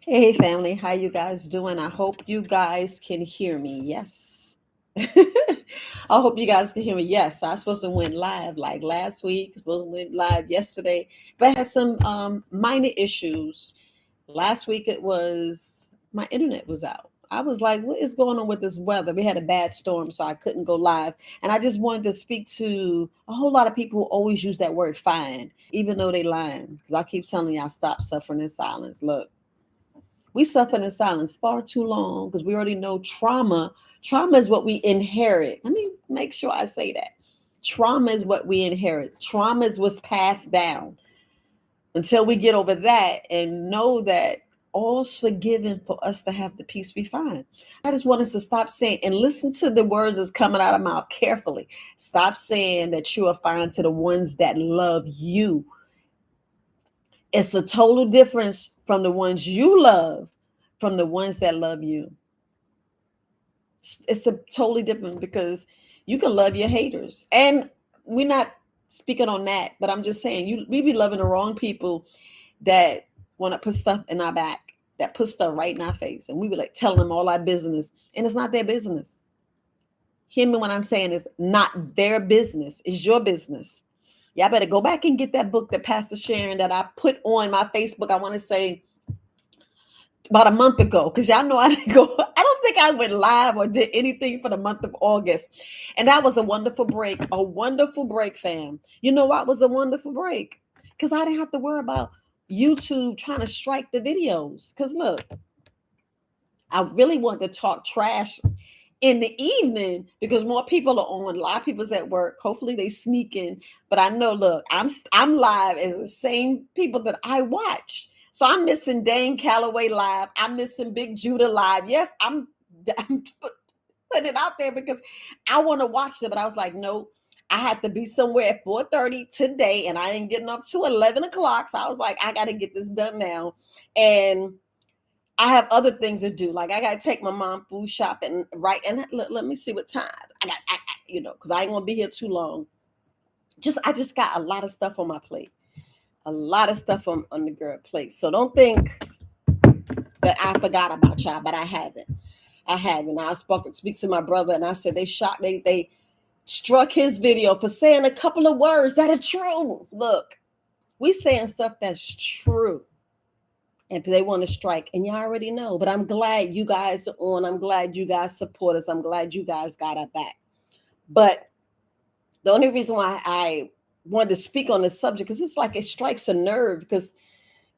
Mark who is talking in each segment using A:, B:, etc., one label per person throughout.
A: Hey family, how you guys doing? I hope you guys can hear me. Yes. I hope you guys can hear me. Yes, I was supposed to went live like last week, supposed to went live yesterday, but I had some minor issues. Last week it was my internet was out. I was like, what is going on with this weather? We had a bad storm, so I couldn't go live. And I just wanted to speak to a whole lot of people who always use that word fine, even though they lying. Because I keep telling y'all, stop suffering in silence. Look, we suffer in silence far too long because we already know trauma is what we inherit. Let me make sure I say that. Trauma is what we inherit. Trauma is what's passed down. Until we get over that and know that all's forgiven for us to have the peace we find. I just want us to stop saying and listen to the words that's coming out of my mouth carefully. Stop saying that you are fine to the ones that love you. It's a total difference from the ones you love from the ones that love you. It's a totally different because you can love your haters. And we're not speaking on that, but I'm just saying we be loving the wrong people that want to put stuff in our back, that put stuff right in our face. And we be like telling them all our business. And it's not their business. Hear me when I'm saying it's not their business, it's your business. Y'all better go back and get that book that Pastor Sharon that I put on my Facebook. I want to say about a month ago, because y'all know I didn't go. I don't think I went live or did anything for the month of August. And that was a wonderful break, fam. You know what was a wonderful break? Because I didn't have to worry about YouTube trying to strike the videos. Because look, I really want to talk trash in the evening because more people are on. A lot of people's at work. Hopefully they sneak in. But I know, look, I'm live as the same people that I watch. So I'm missing Dane Calloway live. I'm missing Big Judah live. Yes, I'm putting it out there because I want to watch it. But I was like, no, I had to be somewhere at 4:30 today, and I ain't getting up to 11 o'clock. So I was like, I got to get this done now. And I have other things to do. Like I got to take my mom food shopping, right? And let me see what time because I ain't gonna be here too long. I just got a lot of stuff on my plate, a lot of stuff on the girl plate. So don't think that I forgot about y'all, but I haven't. I haven't. I speak to my brother, and I said they struck his video for saying a couple of words that are true. Look, we saying stuff that's true. And they want to strike, and you already know. But I'm glad you guys are on. I'm glad you guys support us. I'm glad you guys got our back. But the only reason why I wanted to speak on this subject is it's like it strikes a nerve because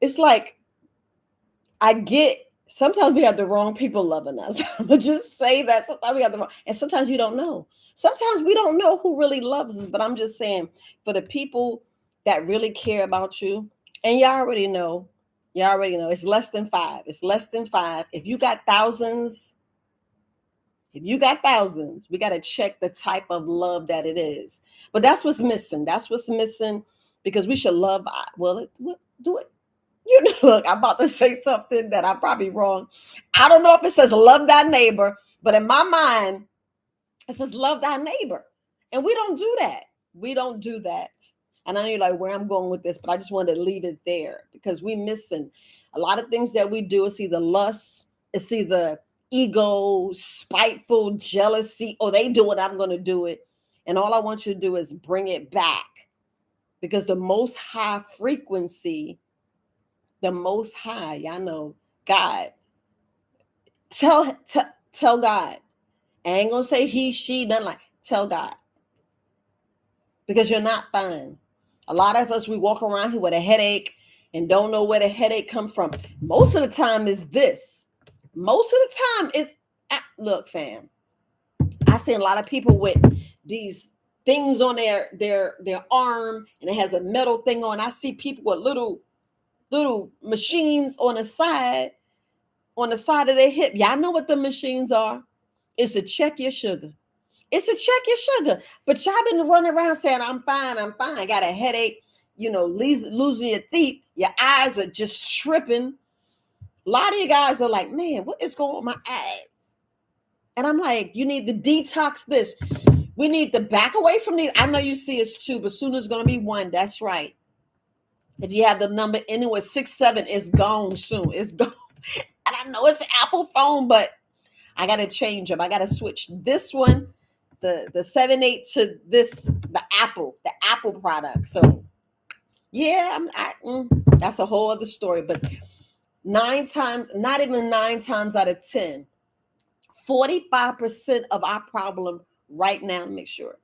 A: it's like I get sometimes we have the wrong people loving us. I'm gonna just say that sometimes we have the wrong, and sometimes you don't know. Sometimes we don't know who really loves us. But I'm just saying for the people that really care about you, and you already know. You already know it's less than five. It's less than five. If you got thousands, we got to check the type of love that it is. But that's what's missing. That's what's missing because we should love. Well, do it. You know, look, I'm about to say something that I'm probably wrong. I don't know if it says love thy neighbor, but in my mind, it says love thy neighbor. And we don't do that. We don't do that. And I know you're like where I'm going with this, but I just wanted to leave it there because we missing a lot of things that we do. It's either lust, it's either ego, spiteful, jealousy. Oh, they do it, I'm going to do it. And all I want you to do is bring it back because the most high frequency, the most high, y'all know, God. Tell God. I ain't going to say he, she, nothing like. Tell God because you're not fine. A lot of us, we walk around here with a headache and don't know where the headache come from. Most of the time is this. Most of the time is, look, fam, I see a lot of people with these things on their arm and it has a metal thing on. I see people with little machines on the side of their hip. Y'all know what the machines are. It's to check your sugar. It's to check your sugar. But y'all been running around saying, I'm fine. I got a headache, losing your teeth. Your eyes are just tripping. A lot of you guys are like, man, what is going on with my eyes? And I'm like, you need to detox this. We need to back away from these. I know you see it's two, but soon it's going to be one. That's right. If you have the number ending with 67, it's gone soon. It's gone. And I know it's an Apple phone, but I gotta change them. I gotta switch this one, the 7-8 to the Apple product. So yeah, that's a whole other story. But 9 times, not even 9 times out of 10, 45% of our problem right now, to make sure,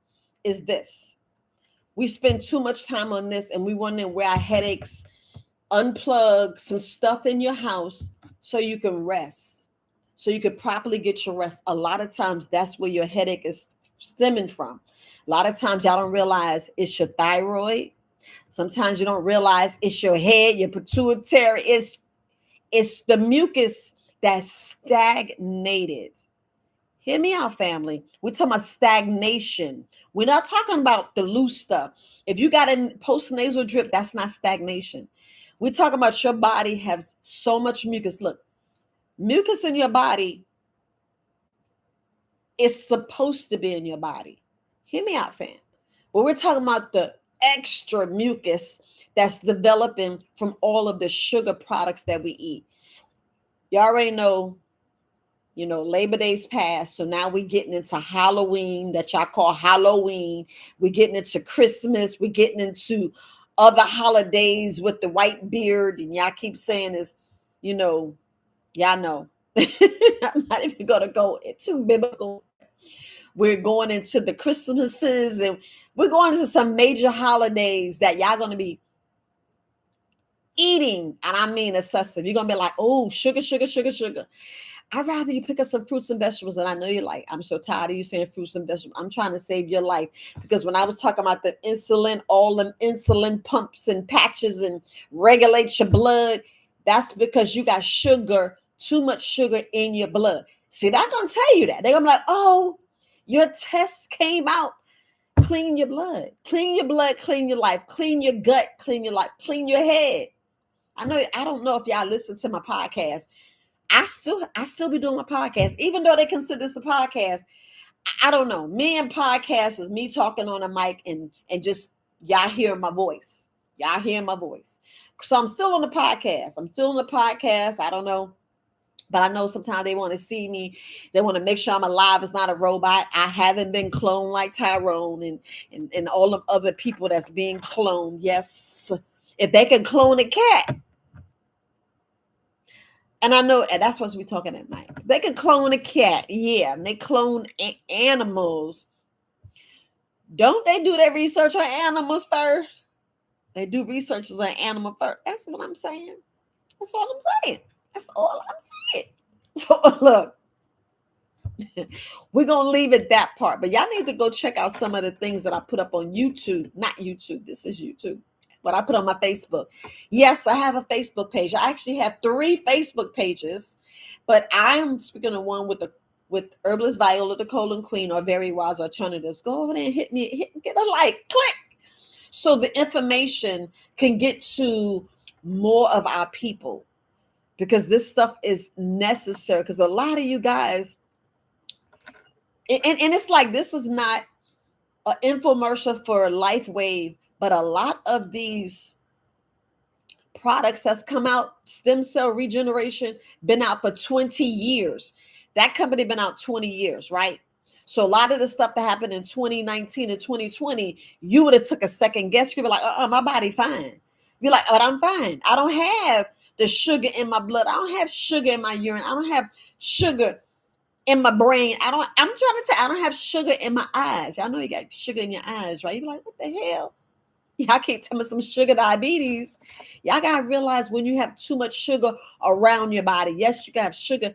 A: is this. We spend too much time on this, and we wondering where our headaches. Unplug some stuff in your house so you can rest, so you can properly get your rest. A lot of times that's where your headache is stemming from. A lot of times y'all don't realize it's your thyroid. Sometimes you don't realize it's your head, your pituitary. It's the mucus that's stagnated. Hear me out, family. We're talking about stagnation. We're not talking about the loose stuff. If you got a postnasal drip, that's not stagnation. We're talking about your body has so much mucus. Look, mucus in your body is supposed to be in your body. Hear me out, fam. But we're talking about the extra mucus that's developing from all of the sugar products that we eat. You already know, Labor Day's passed. So now we're getting into Halloween, that y'all call Halloween. We're getting into Christmas. We're getting into other holidays with the white beard. And y'all keep saying is, y'all know. I'm not even going to go into biblical. We're going into the Christmases, and we're going into some major holidays that y'all going to be eating. And I mean excessive. You're going to be like, oh, sugar, sugar, sugar, sugar. I'd rather you pick up some fruits and vegetables. And I know you're like, I'm so tired of you saying fruits and vegetables. I'm trying to save your life. Because when I was talking about the insulin, all them insulin pumps and patches and regulate your blood, that's because you got sugar, too much sugar in your blood. See, they're going to tell you that. They're going to be like, oh, your tests came out. Clean your blood. Clean your blood, clean your life. Clean your gut, clean your life. Clean your head. I don't know if y'all listen to my podcast. I still be doing my podcast, even though they consider this a podcast. I don't know. Me and podcasts is me talking on a mic and just y'all hearing my voice. Y'all hearing my voice. So I'm still on the podcast. I don't know. But I know sometimes they want to see me. They want to make sure I'm alive. It's not a robot. I haven't been cloned like Tyrone and all them other people that's being cloned. Yes. If they can clone a cat. And I know, and that's what we're talking at night. They can clone a cat, yeah. And they clone animals. Don't they do their research on animals first? They do research on animal first. That's what I'm saying. That's all I'm saying. That's all I'm saying. So look, we're gonna leave it that part. But y'all need to go check out some of the things that I put up on YouTube. Not YouTube. This is YouTube. What I put on my Facebook. Yes, I have a Facebook page. I actually have 3 Facebook pages, but I'm speaking of one with Herbalist Viola, the Colon Queen, or Very Wise Alternatives. Go over there and get a like, click, so the information can get to more of our people, because this stuff is necessary. Because a lot of you guys, and it's like, this is not an infomercial for LifeWave, but a lot of these products that's come out, stem cell regeneration, been out for 20 years. That company been out 20 years, right? So a lot of the stuff that happened in 2019 and 2020, you would have took a second guess. You'd be like, my body fine. You're like, but I'm fine. I don't have the sugar in my blood. I don't have sugar in my urine. I don't have sugar in my brain. I'm trying to tell you, I don't have sugar in my eyes. Y'all know you got sugar in your eyes, right? You're like, what the hell? Y'all can't tell me some sugar diabetes. Y'all gotta realize when you have too much sugar around your body. Yes, you can have sugar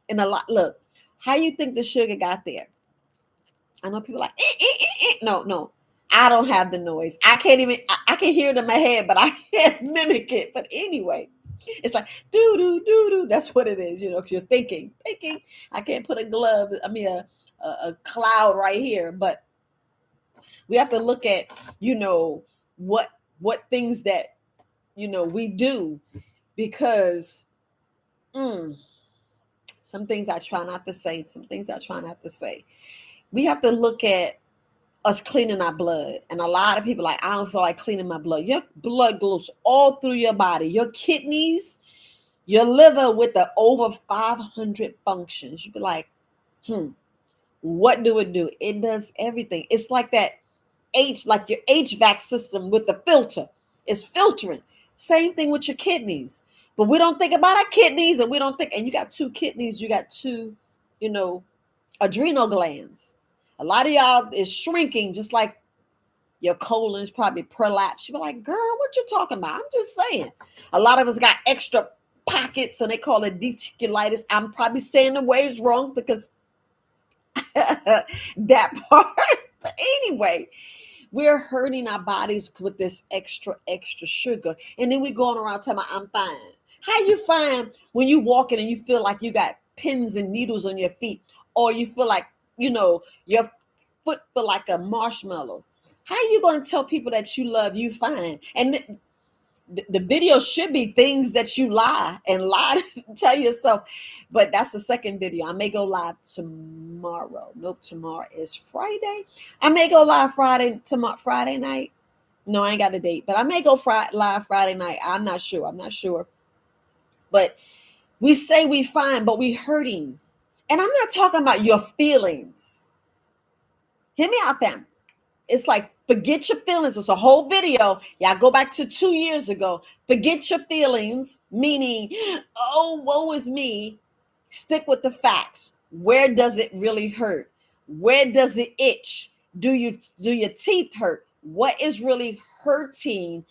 A: in a lot. Look, how you think the sugar got there? I know people like, No. I don't have the noise. I can't even, I can hear it in my head, but I can't mimic it. But anyway, it's like, doo, doo, doo, doo. That's what it is, because you're thinking. I can't put a cloud right here, but we have to look at, what things that, we do, because some things I try not to say. We have to look at us cleaning our blood. And a lot of people like, I don't feel like cleaning my blood. Your blood goes all through your body. Your kidneys, Your liver with the over 500 functions. You'd be like, what do it do? It does everything. It's like that like your HVAC system with the filter. It's filtering. Same thing with your kidneys. But we don't think about our kidneys, and we don't think, and you got two kidneys, you got two, you know, adrenal glands. A lot of y'all is shrinking, just like your colon is probably prolapsed. You be like, girl, what you talking about? I'm just saying. A lot of us got extra pockets, and they call it diverticulitis. I'm probably saying the waves wrong because that part. But anyway, we're hurting our bodies with this extra sugar. And then we going around telling me, I'm fine. How you fine when you walking and you feel like you got pins and needles on your feet, or you feel like, your foot feel like a marshmallow? How you going to tell people that you love you fine? And the video should be things that you lie to tell yourself. But that's the second video. I may go live tomorrow. Nope, tomorrow is Friday. I may go live Friday night. No, I ain't got a date, but I may go live Friday night. I'm not sure. But we say we fine, but we hurting. And I'm not talking about your feelings. Hear me out, fam. It's like, forget your feelings. It's a whole video. Y'all go back to 2 years ago. Forget your feelings, meaning, oh, woe is me. Stick with the facts. Where does it really hurt? Where does it itch? Do your teeth hurt? What is really hurting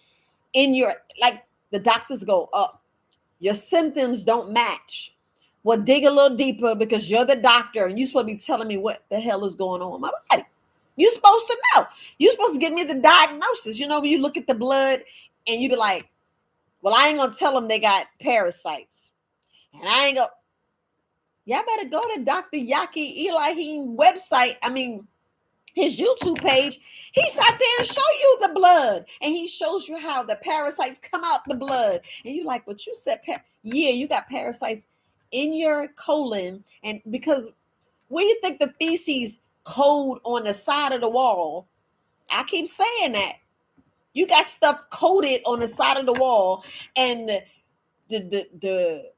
A: in your, like the doctors go, your symptoms don't match. Well, dig a little deeper, because you're the doctor and you're supposed to be telling me what the hell is going on in my body. You're supposed to know. You're supposed to give me the diagnosis. When you look at the blood and you be like, well, I ain't going to tell them they got parasites. And I ain't going to. Y'all better go to Dr. Yaki Elahim website. His YouTube page. He sat there and show you the blood. And he shows you how the parasites come out the blood. And you like, but you said, yeah, you got parasites in your colon. And because where you think the feces code on the side of the wall? I keep saying that. You got stuff coated on the side of the wall, and the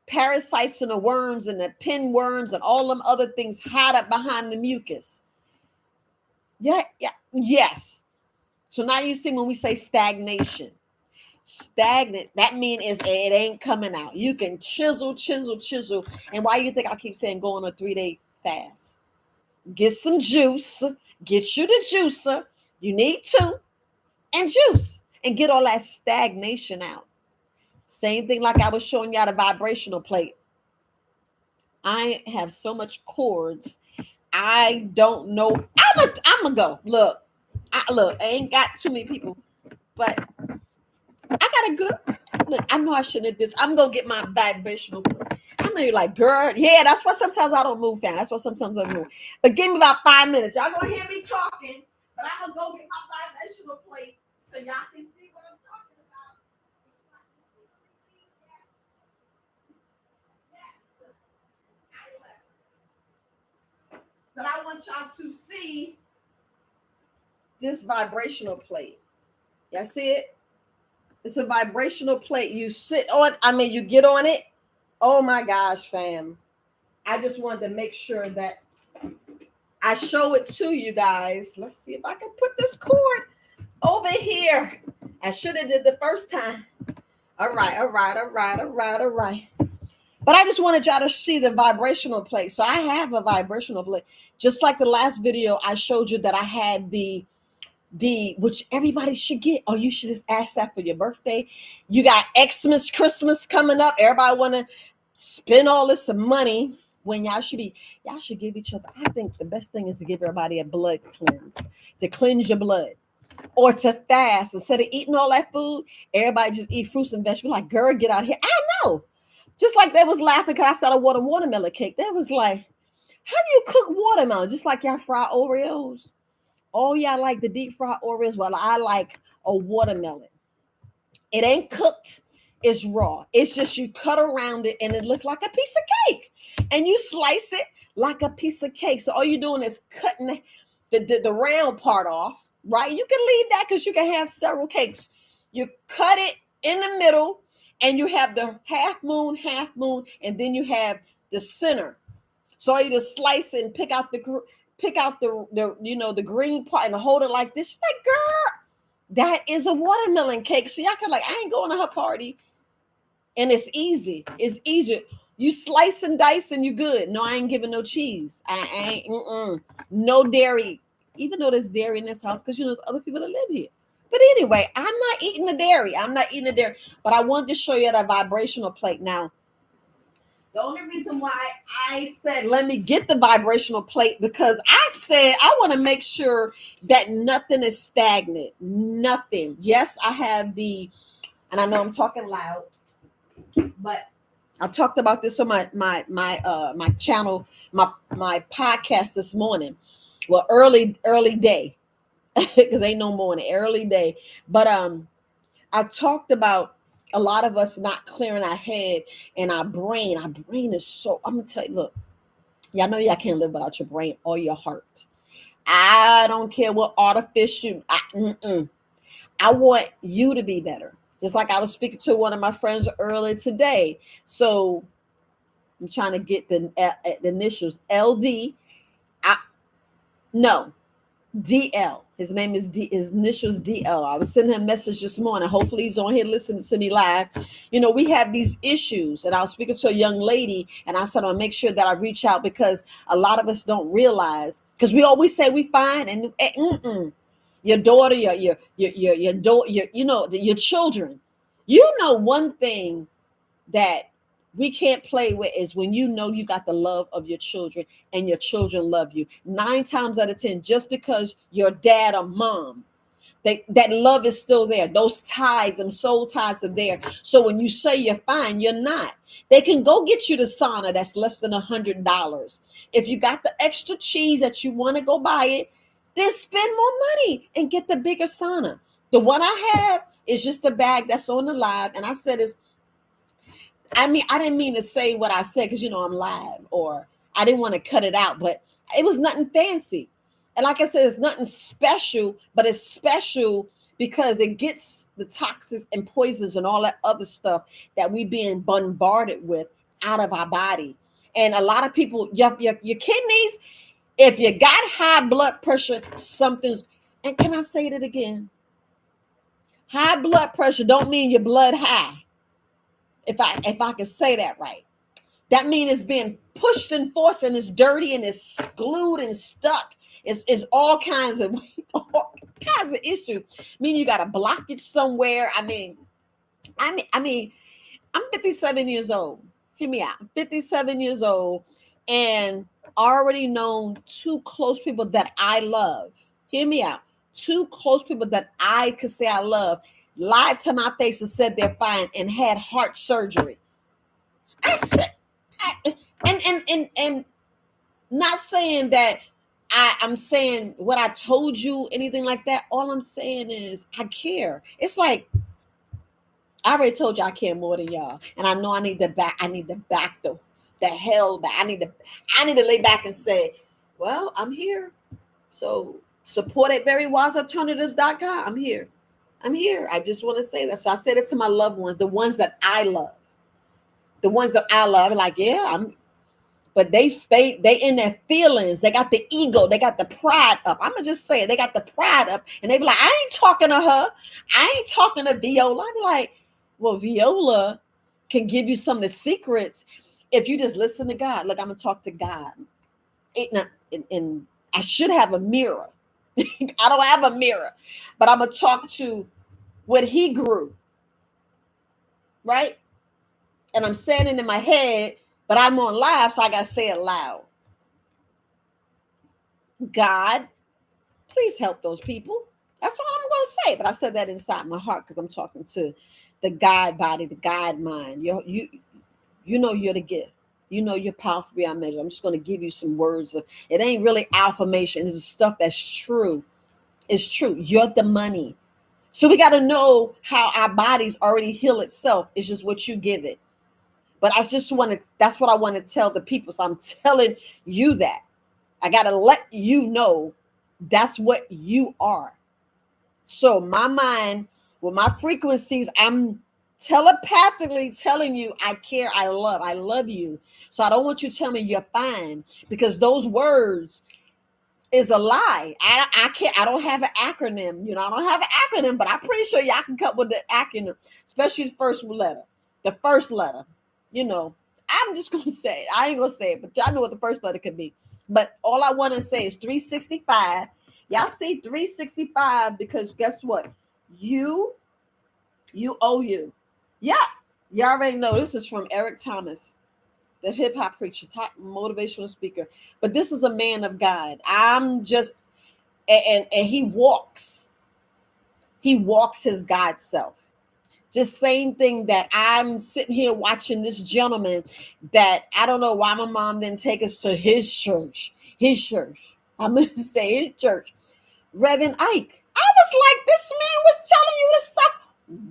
A: parasites and the worms and the pinworms and all them other things hide up behind the mucus. Yeah, yes. So now you see when we say stagnation. Stagnant, that means it ain't coming out. You can chisel. And why you think I keep saying go on a 3-day fast? Get some juice. Get you the juicer. You need 2. And juice. And get all that stagnation out. Same thing like I was showing y'all the vibrational plate. I have so much cords. I don't know. I'm going to go. Look, I ain't got too many people. But I got a good... Look, I know I shouldn't have this. I'm going to get my vibrational plate. I know you're like, girl, yeah, that's why sometimes I don't move, fam. That's why sometimes I move. But give me about 5 minutes. Y'all gonna hear me talking, but I'm gonna go get my vibrational plate so y'all can see what I'm talking about. Yes. I left. But I want y'all to see this vibrational plate. Y'all see it? It's a vibrational plate. You sit on, you get on it. Oh my gosh, fam. I just wanted to make sure that I show it to you guys. Let's see if I can put this cord over here. I should have did the first time. All right. But I just wanted y'all to see the vibrational plate. So I have a vibrational plate. Just like the last video, I showed you that I had the which everybody should get. Oh, you should just ask that for your birthday. You got Xmas, Christmas coming up. Everybody want to spend all this money when y'all should give each other. I think the best thing is to give everybody a blood cleanse, to cleanse your blood, or to fast. Instead of eating all that food, everybody just eat fruits and vegetables. Like, girl, get out of here. I know. Just like they was laughing because I said I want a watermelon cake. They was like, how do you cook watermelon? Just like y'all fry Oreos. Oh, y'all like the deep fried Oreos? Well, I like a watermelon. It ain't cooked. It's raw. It's just you cut around it and it looks like a piece of cake. And you slice it like a piece of cake. So all you're doing is cutting the round part off, right? You can leave that because you can have several cakes. You cut it in the middle and you have the half moon, and then you have the center. So you just slice it and pick out the green part and hold it like this. Like, girl, that is a watermelon cake. So y'all can like, I ain't going to her party. And it's easy. It's easier. You slice and dice and you good. No, I ain't giving no cheese. I ain't no dairy. Even though there's dairy in this house, because there's other people that live here. But anyway, I'm not eating the dairy. I'm not eating the dairy. But I wanted to show you that vibrational plate. Now, the only reason why I said let me get the vibrational plate, because I said I want to make sure that nothing is stagnant. Nothing. Yes, I have and I know I'm talking loud, but I talked about this on my channel, my podcast this morning. Well, early day, because ain't no morning, early day. But I talked about a lot of us not clearing our head and our brain. Our brain is so, I'm gonna tell you, look, y'all know y'all can't live without your brain or your heart. I don't care what artificial. I want you to be better. Just like I was speaking to one of my friends earlier today. So I'm trying to get the initials LD. No, DL. His name is his initials DL. I was sending him a message this morning. Hopefully he's on here listening to me live. We have these issues, and I was speaking to a young lady, and I said I'll make sure that I reach out, because a lot of us don't realize, because we always say we fine, and your daughter, your daughter, your children. One thing that we can't play with is when you got the love of your children and your children love you. 9 times out of 10, just because your dad or mom, that love is still there. Those ties and soul ties are there. So when you say you're fine, you're not. They can go get you the sauna that's less than $100. If you got the extra cheese that you want to go buy it, then spend more money and get the bigger sauna. The one I have is just the bag that's on the live, and I said I didn't mean to say what I said, because I'm live, or I didn't want to cut it out, but it was nothing fancy. And like I said, it's nothing special, but it's special because it gets the toxins and poisons and all that other stuff that we being bombarded with out of our body. And a lot of people, your kidneys, if you got high blood pressure, something's, and can I say it again? High blood pressure don't mean your blood high. If I can say that right. That means it's being pushed and forced, and it's dirty, and it's glued and stuck. It's all kinds of issues. Meaning you got a blockage somewhere. I mean, I'm 57 years old. Hear me out. I'm 57 years old, and already known 2 close people that I love. Hear me out. 2 close people that I could say I love lied to my face and said they're fine and had heart surgery. I said, and not saying that I'm saying what I told you, anything like that. All I'm saying is I care. It's like I already told you I care more than y'all, and I know I need the back the hell back. I need to lay back and say, well, I'm here. So support at Verywisealternatives.com. I'm here. I'm here. I just want to say that. So I said it to my loved ones, the ones that I love. The ones that I love, like, yeah, but they in their feelings. They got the ego. They got the pride up. I'm gonna just say it. They got the pride up, and they be like, I ain't talking to her. I ain't talking to Viola. I be like, well, Viola can give you some of the secrets if you just listen to God. Look, I'm gonna talk to God. And I should have a mirror. I don't have a mirror, but I'm gonna talk to what He grew, right? And I'm saying it in my head, but I'm on live, so I got to say it loud. God, please help those people. That's what I'm going to say. But I said that inside my heart because I'm talking to the God body, the God mind. You know you're the gift. You know you're powerful beyond measure. I'm just going to give you some words. It ain't really affirmation. This is stuff that's true. It's true. You're the money. So we got to know how our bodies already heal itself. It's just what you give it. But that's what I want to tell the people. So I'm telling you that. I got to let you know that's what you are. So my mind, with my frequencies, I'm telepathically telling you, I care, I love you. So I don't want you to tell me you're fine, because those words is a lie. I can't, I don't have an acronym. You know, I don't have an acronym, but I'm pretty sure y'all can come up with the acronym, especially the first letter. The first letter, you know, I'm just gonna say it. I ain't gonna say it, but y'all know what the first letter could be. But all I want to say is 365. Y'all see 365, because guess what? You you owe you. Yeah. You already know this is from Eric Thomas, the hip hop preacher, top motivational speaker. But this is a man of God. I'm just, and he walks his God self. Just same thing that I'm sitting here watching this gentleman that I don't know why my mom didn't take us to his church. His church. I'm gonna say his church. Reverend Ike. I was like, this man was telling you this stuff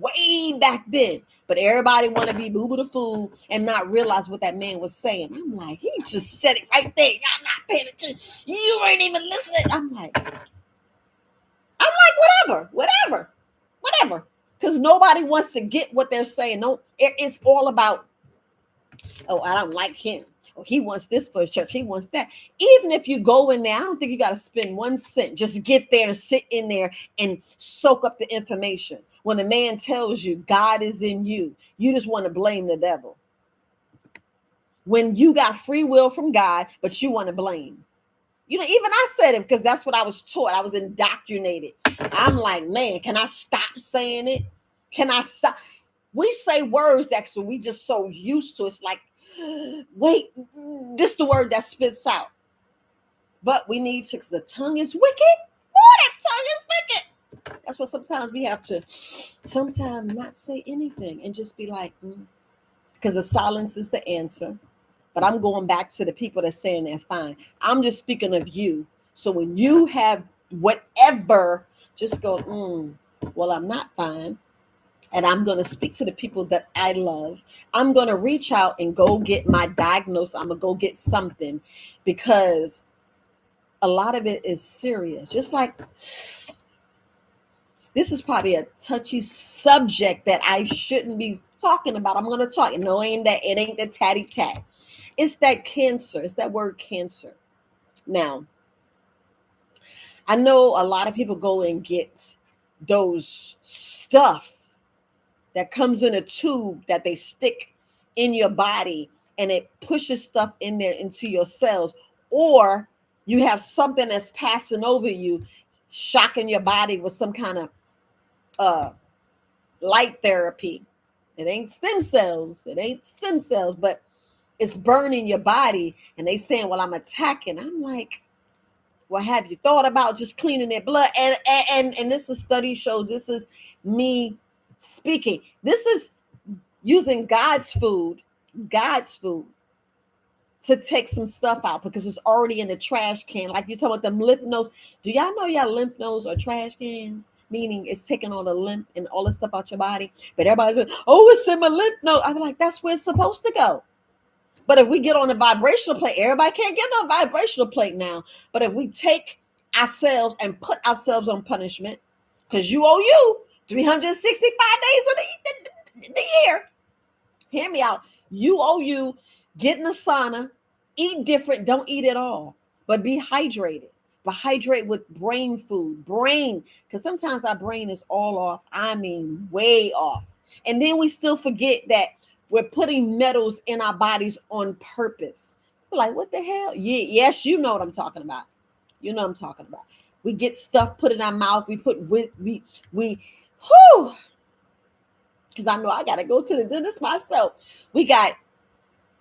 A: way back then. But everybody want to be boo the fool and not realize what that man was saying. I'm like, he just said it right there. Y'all not paying attention. You ain't even listening. Whatever. Because nobody wants to get what they're saying. No, it's all about, oh, I don't like him. Oh, he wants this for his church. He wants that. Even if you go in there, I don't think you got to spend 1 cent. Just get there and sit in there and soak up the information. When a man tells you God is in you, you just want to blame the devil. When you got free will from God, but you want to blame. You know, even I said it because that's what I was taught. I was indoctrinated. I'm like, man, can I stop saying it? Can I stop? We say words that so we just so used to. It's like, wait, this is the word that spits out. But we need to, because the tongue is wicked. Oh, that tongue is wicked. That's what sometimes we have to sometimes not say anything and just be like, because the silence is the answer. But I'm going back to the people that's saying they're fine. I'm just speaking of you. So when you have whatever, just go, well, I'm not fine. And I'm going to speak to the people that I love. I'm going to reach out and go get my diagnosis. I'm going to go get something, because a lot of it is serious. Just like, this is probably a touchy subject that I shouldn't be talking about. I'm going to talk. No, it ain't the tatty tat. It's that cancer. It's that word cancer. Now, I know a lot of people go and get those stuff that comes in a tube that they stick in your body, and it pushes stuff in there into your cells. Or you have something that's passing over you, shocking your body with some kind of light therapy. It ain't stem cells. But it's burning your body. And they saying, well, I'm attacking. I'm like, well, have you thought about just cleaning their blood? And this is study shows, this is me speaking. This is using God's food to take some stuff out, because it's already in the trash can. Like you talking about them lymph nodes. Do y'all know y'all lymph nodes are trash cans? Meaning it's taking all the lymph and all the stuff out your body. But everybody says, oh, it's in my lymph node. I'm like, that's where it's supposed to go. But if we get on a vibrational plate, everybody can't get on a vibrational plate now. But if we take ourselves and put ourselves on punishment, because you owe you 365 days of the year. Hear me out. You owe you, get in the sauna, eat different, don't eat at all, but be hydrated. But hydrate with brain food. Brain, because sometimes our brain is all off. I mean, way off. And then we still forget that we're putting metals in our bodies on purpose. We're like, what the hell? Yeah, yes, you know what I'm talking about. You know what I'm talking about. We get stuff put in our mouth. We put whew, because I know I got to go to the dentist myself. We got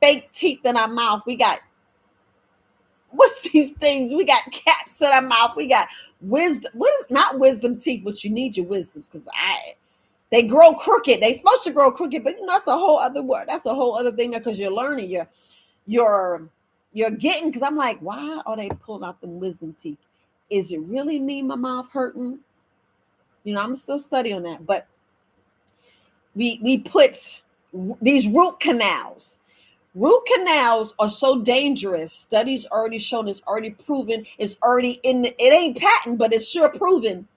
A: fake teeth in our mouth. We got, what's these things? We got caps in our mouth. We got wisdom. What is not wisdom teeth, but you need your wisdoms, because they grow crooked. They supposed to grow crooked, but that's a whole other word. That's a whole other thing, because you're learning. You're getting, because I'm like, why are they pulling out the wisdom teeth? Is it really me, my mouth hurting? You know, I'm still studying on that. But we put these root canals. Root canals are so dangerous. Studies already shown, it's already proven, it's already it ain't patent, but it's sure proven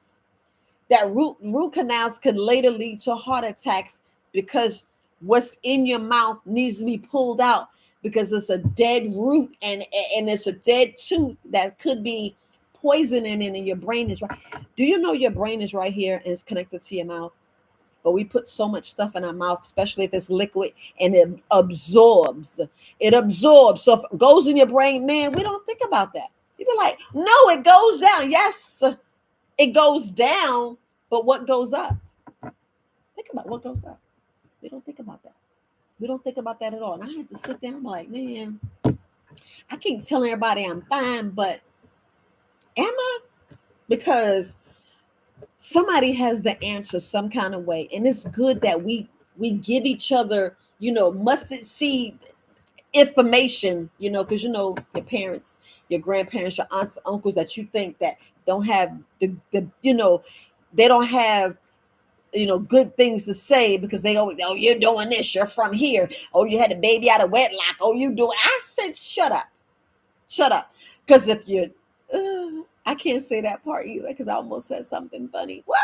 A: that root canals could later lead to heart attacks because what's in your mouth needs to be pulled out because it's a dead root and it's a dead tooth that could be poison in it, and your brain is right. Do you know your brain is right here and it's connected to your mouth? But we put so much stuff in our mouth, especially if it's liquid, and it absorbs. It absorbs. So if it goes in your brain, man, we don't think about that. You be like, no, it goes down. Yes, it goes down, but what goes up? Think about what goes up. We don't think about that. We don't think about that at all. And I had to sit down. I'm like, man, I keep telling everybody I'm fine, but am I? Because somebody has the answer some kind of way, and it's good that we give each other, mustard seed information, because your parents, your grandparents, your aunts, uncles that you think that don't have the they don't have good things to say because they always, oh, you're doing this, you're from here, oh, you had a baby out of wedlock, oh, you do. I said, shut up, because if you I can't say that part either because I almost said something funny. Well,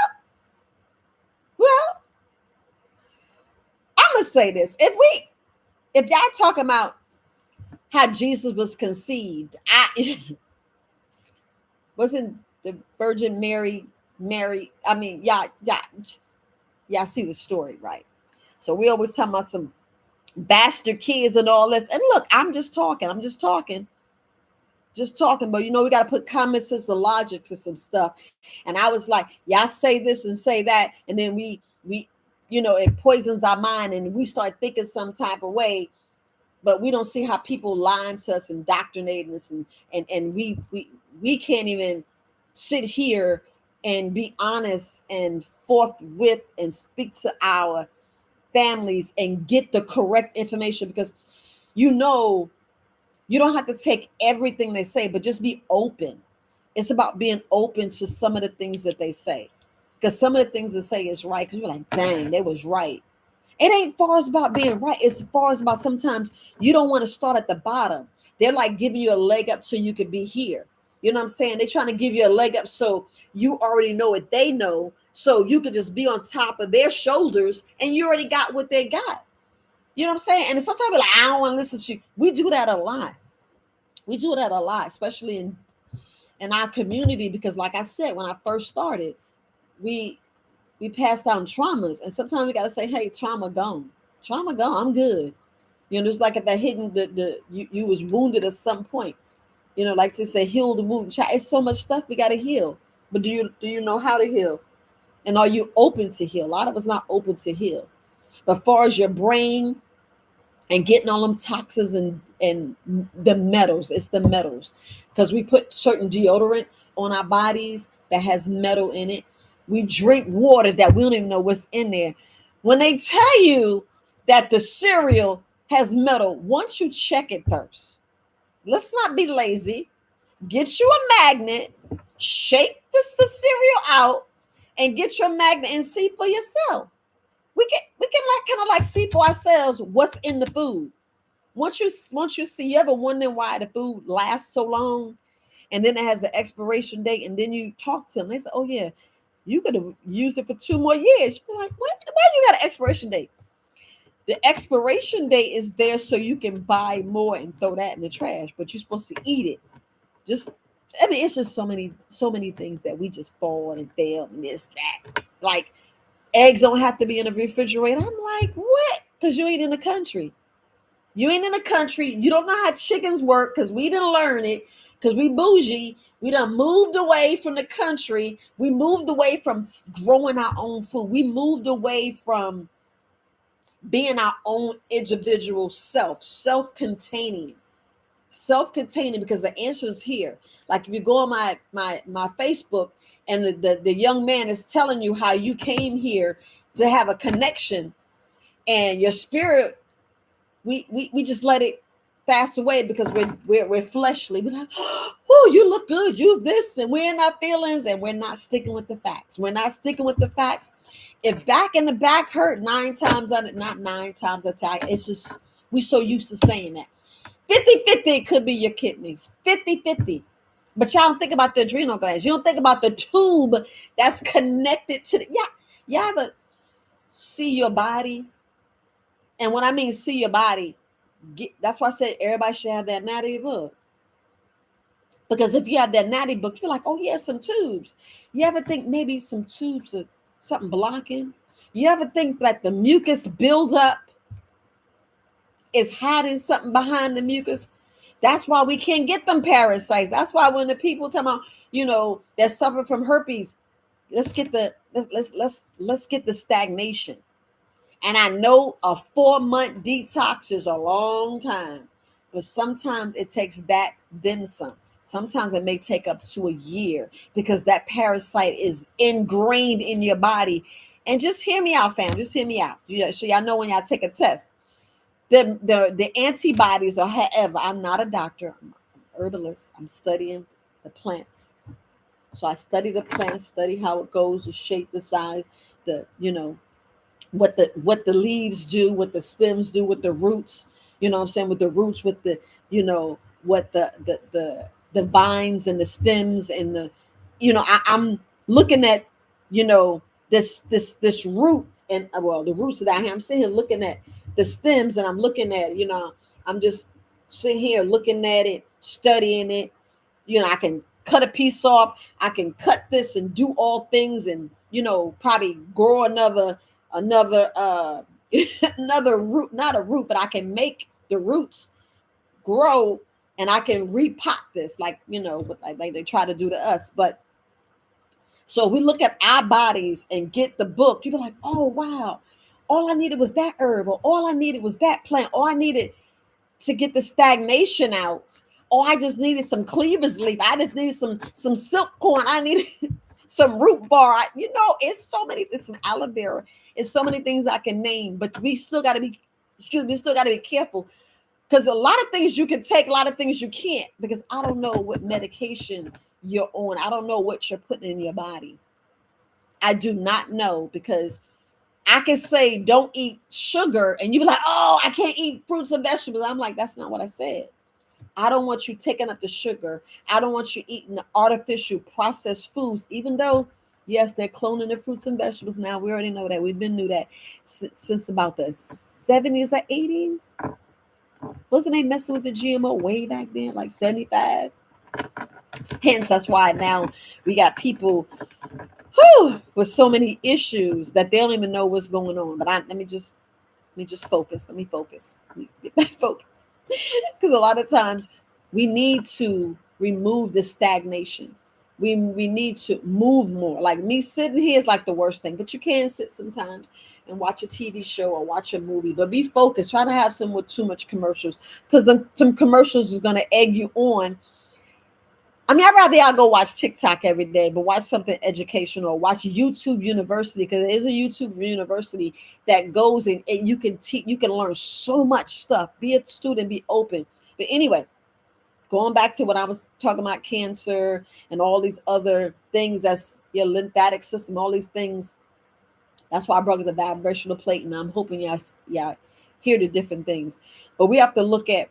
A: I'm gonna say this: if y'all talking about how Jesus was conceived, I wasn't the Virgin Mary. I mean, y'all see the story, right? So we always talking about some bastard kids and all this. And look, I'm just talking. But we got to put common sense and logic to some stuff. And I was like, y'all say this and say that, and then we it poisons our mind, and we start thinking some type of way, but we don't see how people lying to us, indoctrinating us, and we can't even sit here and be honest and forthwith and speak to our families and get the correct information, because you don't have to take everything they say, but just be open. It's about being open to some of the things that they say, because some of the things they say is right, because you're like, dang, they was right. It ain't far as about being right. It's far as about sometimes you don't want to start at the bottom. They're like giving you a leg up so you could be here. You know what I'm saying? They're trying to give you a leg up so you already know what they know, so you could just be on top of their shoulders and you already got what they got. You know what I'm saying? And sometimes we're like, I don't want to listen to you. We do that a lot. Especially in our community, because like I said, when I first started, we pass down traumas, and sometimes we got to say, hey, trauma gone, I'm good. It's like if that hidden you was wounded at some point, like to say, heal the wound. It's so much stuff we got to heal, but do you know how to heal, and are you open to heal? A lot of us not open to heal. But far as your brain and getting all them toxins and the metals, it's the metals, because we put certain deodorants on our bodies that has metal in it. We drink water that we don't even know what's in there. When they tell you that the cereal has metal, once you check it first, let's not be lazy. Get you a magnet, shake the cereal out, and get your magnet and see for yourself. We can like kind of like see for ourselves what's in the food. Once you see, you ever wondering why the food lasts so long, and then it has an expiration date, and then you talk to them, they say, oh yeah, you could have used it for 2 more years. You're like, what? Why you got an expiration date? The expiration date is there so you can buy more and throw that in the trash, but you're supposed to eat it. It's just so many things that we just fall and fail and this, that. Like, eggs don't have to be in the refrigerator. I'm like, what? Because you ain't in the country. You ain't in the country. You don't know how chickens work, because we didn't learn it, because we bougie. We done moved away from the country. We moved away from growing our own food. We moved away from being our own individual self-containing, because the answer is here. Like if you go on my Facebook, and the young man is telling you how you came here to have a connection, and your spirit, we just let it fast away because we're fleshly. We're like, oh, you look good, you this, and we're in our feelings, and we're not sticking with the facts. If back in the back hurt 9 times out of not 9 times a time, it's just we so used to saying that 50-50, it could be your kidneys, 50-50. But y'all don't think about the adrenal glands. You don't think about the tube that's connected to the, yeah. You ever see your body And when I mean see your body, that's why I said everybody should have that anatomy book. Because if you have that natty book, you're like, oh yeah, some tubes. You ever think maybe some tubes or something blocking? You ever think that the mucus buildup is hiding something behind the mucus? That's why we can't get them parasites. That's why when the people tell me, they're suffering from herpes, let's get the stagnation. And I know a 4-month detox is a long time, but sometimes it takes that, then some. Sometimes it may take up to a year because that parasite is ingrained in your body. And just hear me out, fam. Just hear me out. So y'all know when y'all take a test, the antibodies or however. I'm not a doctor. I'm an herbalist. I'm studying the plants. So I study the plants, study how it goes, the shape, the size, the what the leaves do, what the stems do, what the roots, what I'm saying, with the roots, with the, what the vines and the stems and the, I'm looking at, this root, and well, the roots that I have. I'm sitting here looking at the stems, and I'm looking at, I'm just sitting here looking at it, studying it. I can cut a piece off, I can cut this and do all things, and probably grow another another root, not a root, but I can make the roots grow, and I can repot this, like, like they try to do to us. But so we look at our bodies and get the book, you be like, oh wow, all I needed was that herb, or all I needed was that plant, all I needed to get the stagnation out. Oh, I just needed some cleavers leaf. I just needed some silk corn. I needed some root bar. It's so many. It's some aloe vera. It's so many things I can name. But we still got to be. Excuse me. We still got to be careful, because a lot of things you can take, a lot of things you can't. Because I don't know what medication you're on. I don't know what you're putting in your body. I do not know, because I can say don't eat sugar, and you be like, oh, I can't eat fruits and vegetables. I'm like, that's not what I said. I don't want you taking up the sugar. I don't want you eating the artificial processed foods, even though, yes, they're cloning the fruits and vegetables now. We already know that. We've been knew that since about the 70s or 80s. Wasn't they messing with the GMO way back then, like 75? Hence, that's why now we got people with so many issues that they don't even know what's going on. But let me just focus. Let me focus. Let me get back focused. Because a lot of times we need to remove the stagnation. We need to move more. Like me sitting here is like the worst thing, but you can sit sometimes and watch a TV show or watch a movie, but be focused. Try to have some with too much commercials, because some commercials is going to egg you on. I mean, I'd rather y'all go watch TikTok every day, but watch something educational, or watch YouTube University, because there's a YouTube University that goes in and you can teach, you can learn so much stuff. Be a student, be open. But anyway, going back to what I was talking about, cancer and all these other things, that's your lymphatic system, all these things. That's why I brought the vibrational plate, and I'm hoping y'all hear the different things. But we have to look at,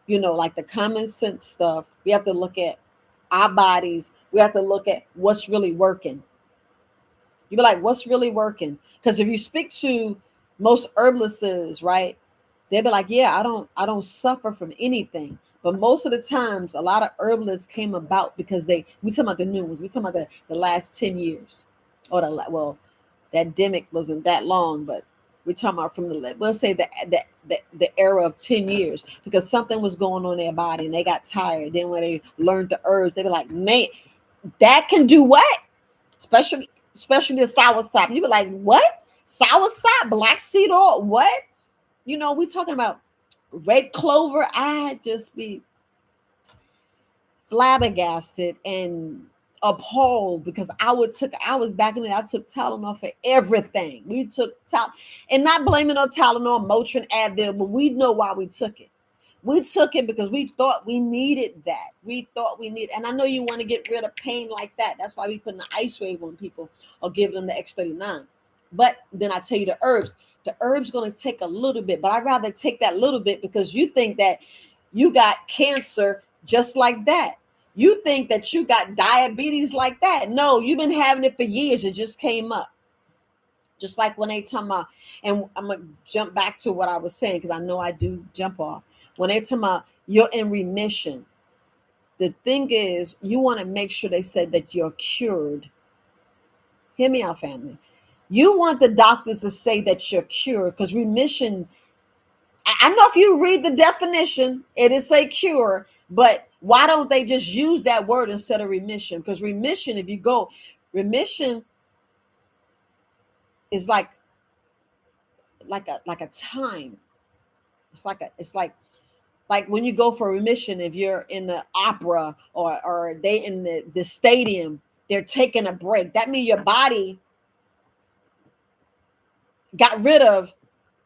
A: like the common sense stuff. We have to look at our bodies. We have to look at what's really working. You be like, what's really working? Because if you speak to most herbalists, right, they'll be like, yeah, I don't suffer from anything. But most of the times, a lot of herbalists came about because we talking about the new ones. We talking about the last 10 years. Or that demic wasn't that long, but we're talking about from we'll say the era of 10 years, because something was going on in their body and they got tired. Then when they learned the herbs, they were like, man, that can do what? Especially the sour sop. You be like, what? Sour sop, black seed oil, what? We talking about red clover. I just be flabbergasted and appalled, because I was back in there. I took Tylenol for everything. We took and not blaming on Tylenol, Motrin, Advil, but we know why we took it. We took it because we thought we needed that. And I know you want to get rid of pain like that. That's why we put the ice wave on people or give them the X39. But then I tell you the herbs going to take a little bit, but I'd rather take that little bit, because you think that you got cancer just like that. You think that you got diabetes like that. No, you've been having it for years. It just came up. Just like when they talk about, and I'm gonna jump back to what I was saying because I know I do jump off. When they talk about you're in remission, the thing is you want to make sure they said that you're cured. Hear me out, family. You want the doctors to say that you're cured because remission. I know if you read the definition, it is a cure, but why don't they just use that word instead of remission? Because remission, if you go, remission is like a time. It's like when you go for remission, if you're in the opera or they in the stadium, they're taking a break. That means your body got rid of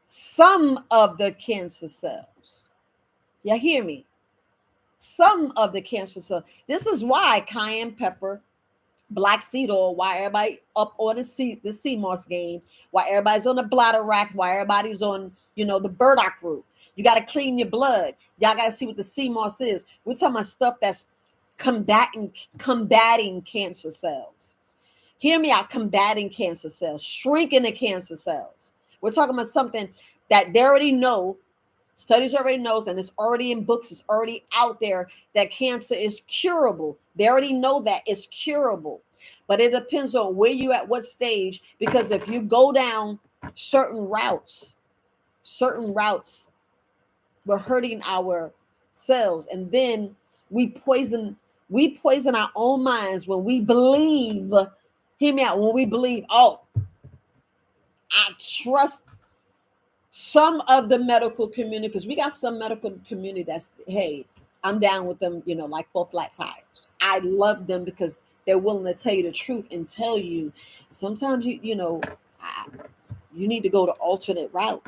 A: some of the cancer cells. You hear me? Some of the cancer cells. This is why cayenne pepper, black seed oil, why everybody up on the sea moss game, why everybody's on the bladder rack, why everybody's on, the burdock root. You got to clean your blood. Y'all got to see what the sea moss is. We're talking about stuff that's combating cancer cells. Hear me out, combating cancer cells, shrinking the cancer cells. We're talking about something that they already know, studies already knows, and it's already in books, it's already out there that cancer is curable. They already know that it's curable. But it depends on where you at, what stage, because if you go down certain routes, we're hurting our cells. And then we poison our own minds when we believe, hear me out, when we believe, oh, I trust some of the medical community, because we got some medical community that's, hey, I'm down with them, like 4 flat tires. I love them because they're willing to tell you the truth and tell you sometimes you need to go the alternate route.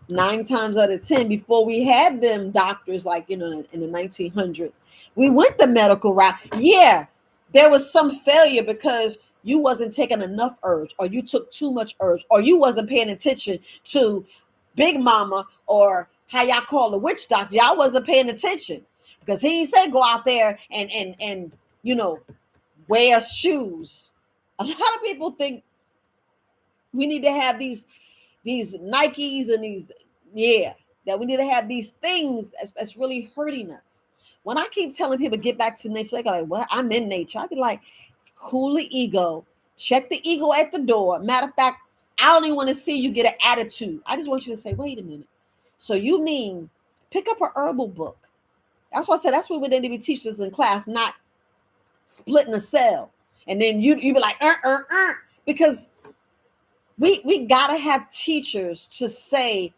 A: 9 times out of 10, before we had them doctors like in the 1900s, we went the medical route. Yeah, there was some failure because you wasn't taking enough herbs, or you took too much herbs, or you wasn't paying attention to Big Mama, or how y'all call the witch doctor. Y'all wasn't paying attention because he said go out there and wear shoes. A lot of people think we need to have these Nikes and that we need to have these things that's really hurting us. When I keep telling people get back to nature, they go like, "What? I'm in nature." I be like, cool the ego, check the ego at the door. Matter of fact, I don't even want to see you get an attitude. I just want you to say, wait a minute. So you mean pick up a herbal book? That's why I said that's what we need to be teaching us in class, not splitting a cell. And then you be like, because we gotta have teachers to say,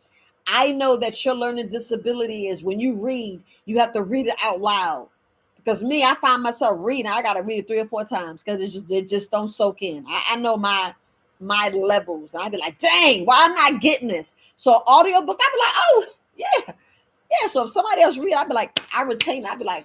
A: I know that your learning disability is when you read, you have to read it out loud. Because me, I find myself reading, I gotta read it 3 or 4 times because it just don't soak in. I know my levels. And I'd be like, dang, why I'm not getting this? So audio book, I'd be like, oh yeah. Yeah. So if somebody else read, I'd be like, I retain it. I'd be like,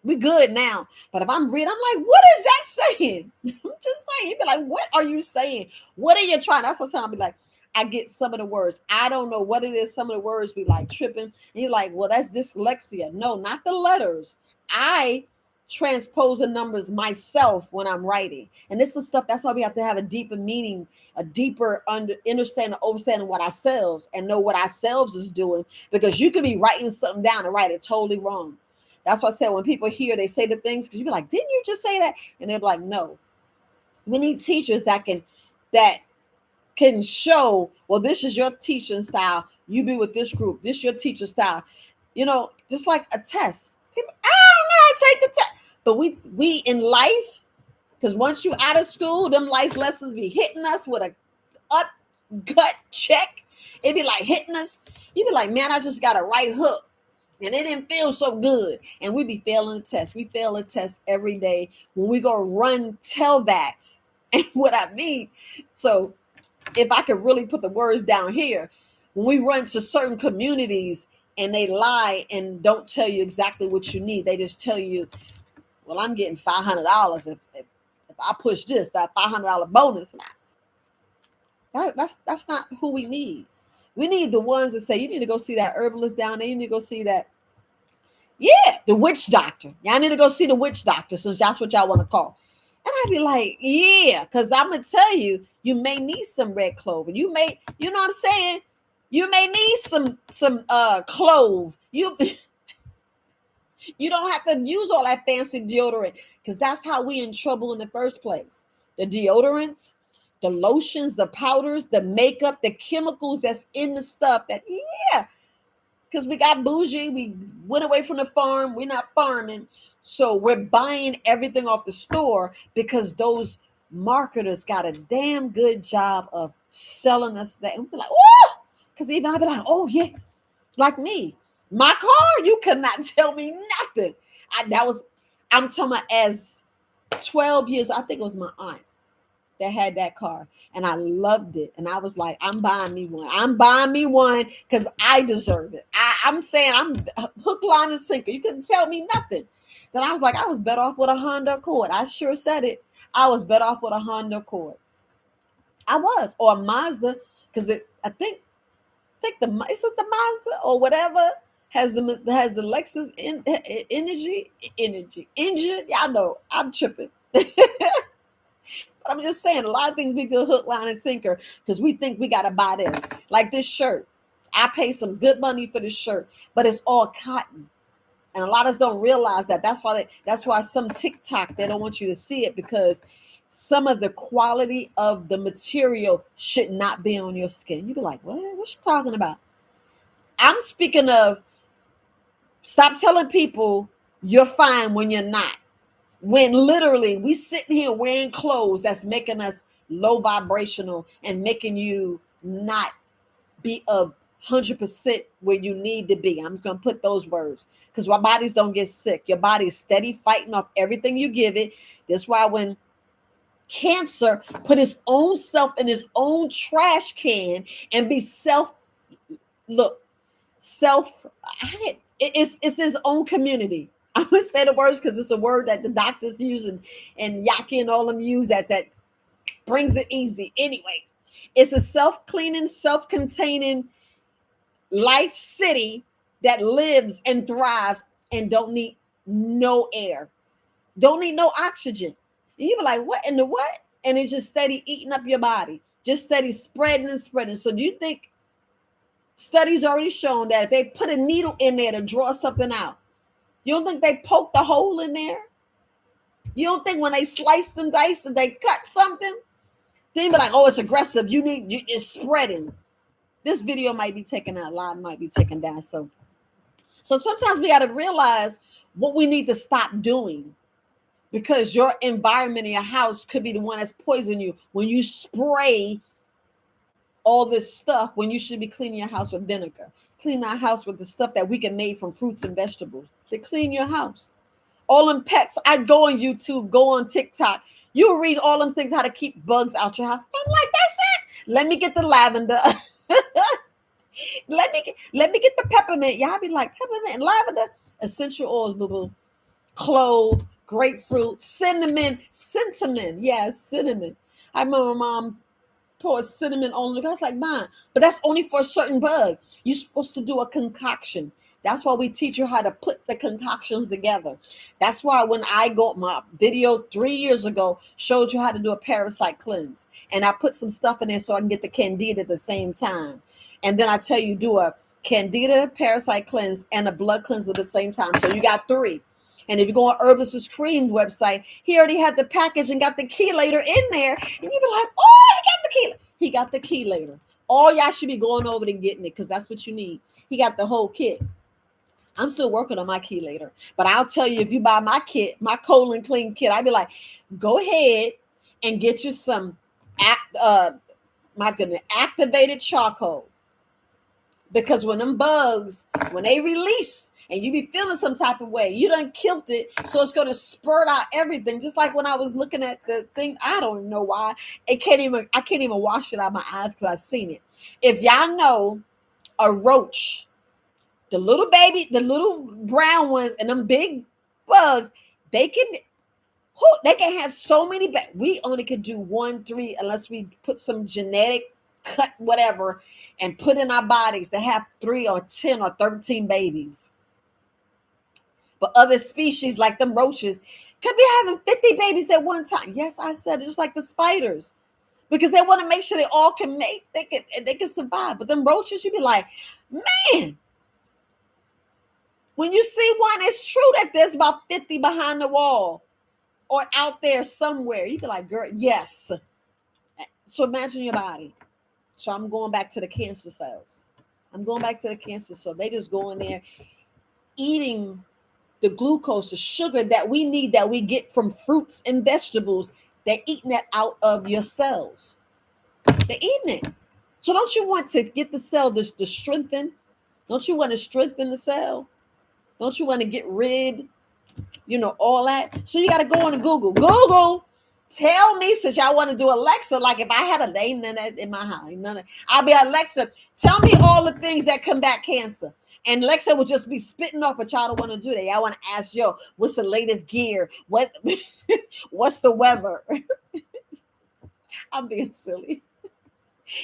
A: we good now. But if I'm reading, I'm like, what is that saying? I'm just saying. You'd be like, what are you saying? What are you trying? That's what I'll be like. I get some of the words. I don't know what it is. Some of the words be like tripping. And you're like, well, that's dyslexia. No, not the letters. I transpose the numbers myself when I'm writing. And this is stuff, that's why we have to have a deeper meaning, a deeper understanding what ourselves and know what ourselves is doing, because you could be writing something down and write it totally wrong. That's why I said when people hear, they say the things, because you be like, didn't you just say that? And they're like, no. We need teachers that can show, well, this is your teaching style. You be with this group. This is your teacher style. Just like a test. People, I don't know how to take the test. But we in life, because once you out of school, them life lessons be hitting us with a gut check. It be like hitting us. You be like, man, I just got a right hook. And it didn't feel so good. And we be failing the test. We fail the test every day. When we go run, tell that. And what I mean. So if I could really put the words down here, when we run to certain communities and they lie and don't tell you exactly what you need, they just tell you, well, I'm getting $500 if I push this, that $500 bonus. That's not who we need. We need the ones that say, you need to go see that herbalist down there. You need to go see that. Yeah, the witch doctor. Y'all need to go see the witch doctor, since that's what y'all want to call. And I'd be like, yeah, because I'm gonna tell you, you may need some red clover. You may, you know what I'm saying? You may need some clove. You don't have to use all that fancy deodorant because that's how we in trouble in the first place. The deodorants, the lotions, the powders, the makeup, the chemicals that's in the stuff that, yeah, because we got bougie. We went away from the farm. We're not farming. So we're buying everything off the store because those marketers got a damn good job of selling us that. And we're like, oh, because even I'd be like, oh, yeah, like me. My car, you could not tell me nothing. I'm talking about as 12 years, I think it was my aunt that had that car and I loved it. And I was like, I'm buying me one. I'm buying me one because I deserve it. I'm saying I'm hook, line, and sinker. You couldn't tell me nothing. Then I was like, I was better off with a Honda Accord. I sure said it. I was better off with a Honda Accord. I was, or a Mazda, because I think the is it the Mazda or whatever has the Lexus energy engine. Y'all know I'm tripping. But I'm just saying, a lot of things we do hook, line, and sinker because we think we got to buy this. Like this shirt. I pay some good money for this shirt, but it's all cotton. And a lot of us don't realize that. That's why some TikTok, they don't want you to see it because some of the quality of the material should not be on your skin. You be like, what? What's she talking about? I'm speaking of stop telling people you're fine when you're not. When literally we sitting here wearing clothes that's making us low vibrational and making you not be of 100% where you need to be. I'm gonna put those words because our bodies don't get sick. Your body is steady fighting off everything you give it. That's why when cancer put its own self in its own trash can and be look self it's his own community. I'm gonna say the words because it's a word that the doctors use and Yaki and all them use that brings it easy. Anyway, it's a self-cleaning, self-containing life city that lives and thrives and don't need no air, don't need no oxygen. And you be like, what in the what? And it's just steady eating up your body, just steady spreading and spreading. So do you think studies already shown that if they put a needle in there to draw something out, you don't think they poked a hole in there? You don't think when they sliced and diced and they cut something, they be like, oh, it's aggressive. It's spreading. This video might be taken out, live might be taken down. So sometimes we got to realize what we need to stop doing because your environment in your house could be the one that's poisoning you when you spray all this stuff when you should be cleaning your house with vinegar. Clean our house with the stuff that we can make from fruits and vegetables to clean your house. All them pets, I go on YouTube, go on TikTok. You read all them things how to keep bugs out your house. I'm like, that's it. Let me get the lavender. let me get the peppermint. Y'all be like peppermint and lavender, essential oils, boo boo, clove, grapefruit, cinnamon. Yes, cinnamon. I remember my mom pour cinnamon on the. I was like, mine, but that's only for a certain bug. You're supposed to do a concoction. That's why we teach you how to put the concoctions together. That's why when I got my video 3 years ago, showed you how to do a parasite cleanse. And I put some stuff in there so I can get the candida at the same time. And then I tell you, do a candida parasite cleanse and a blood cleanse at the same time. So you got three. And if you go on Herbalist's Cream website, he already had the package and got the chelator in there. And you be like, oh, he got the chelator. He got the chelator. All y'all should be going over and getting it because that's what you need. He got the whole kit. I'm still working on my chelator. But I'll tell you, if you buy my kit, my colon clean kit, I'd be like, go ahead and get you some activated charcoal. Because when them bugs, when they release and you be feeling some type of way, you done killed it. So it's going to spurt out everything. Just like when I was looking at the thing, I don't know why. I can't even wash it out of my eyes because I've seen it. If y'all know a roach, the little brown ones and them big bugs, they can have so many. We only could do 1, 3 unless we put some genetic cut whatever and put in our bodies to have 3 or 10 or 13 babies. But other species like them roaches could be having 50 babies at one time. Yes, I said it, just like the spiders. Because they want to make sure they all can mate, they can survive. But them roaches, you be like, man, when you see one, it's true that there's about 50 behind the wall or out there somewhere. You be like, girl, yes. So imagine your body. So I'm going back to the cancer cells. I'm going back to the cancer cell. They just go in there eating the glucose, the sugar that we need, that we get from fruits and vegetables. They're eating that out of your cells. They're eating it. So don't you want to get the cell to strengthen? Don't you want to strengthen the cell? Don't you want to get rid, all that? So you got to go on to Google. Google, tell me, since y'all want to do Alexa, like if I had a name in my house, I'll be Alexa, tell me all the things that combat cancer. And Alexa will just be spitting off, but y'all don't want to do that. Y'all want to ask, what's the latest gear? What's the weather? I'm being silly.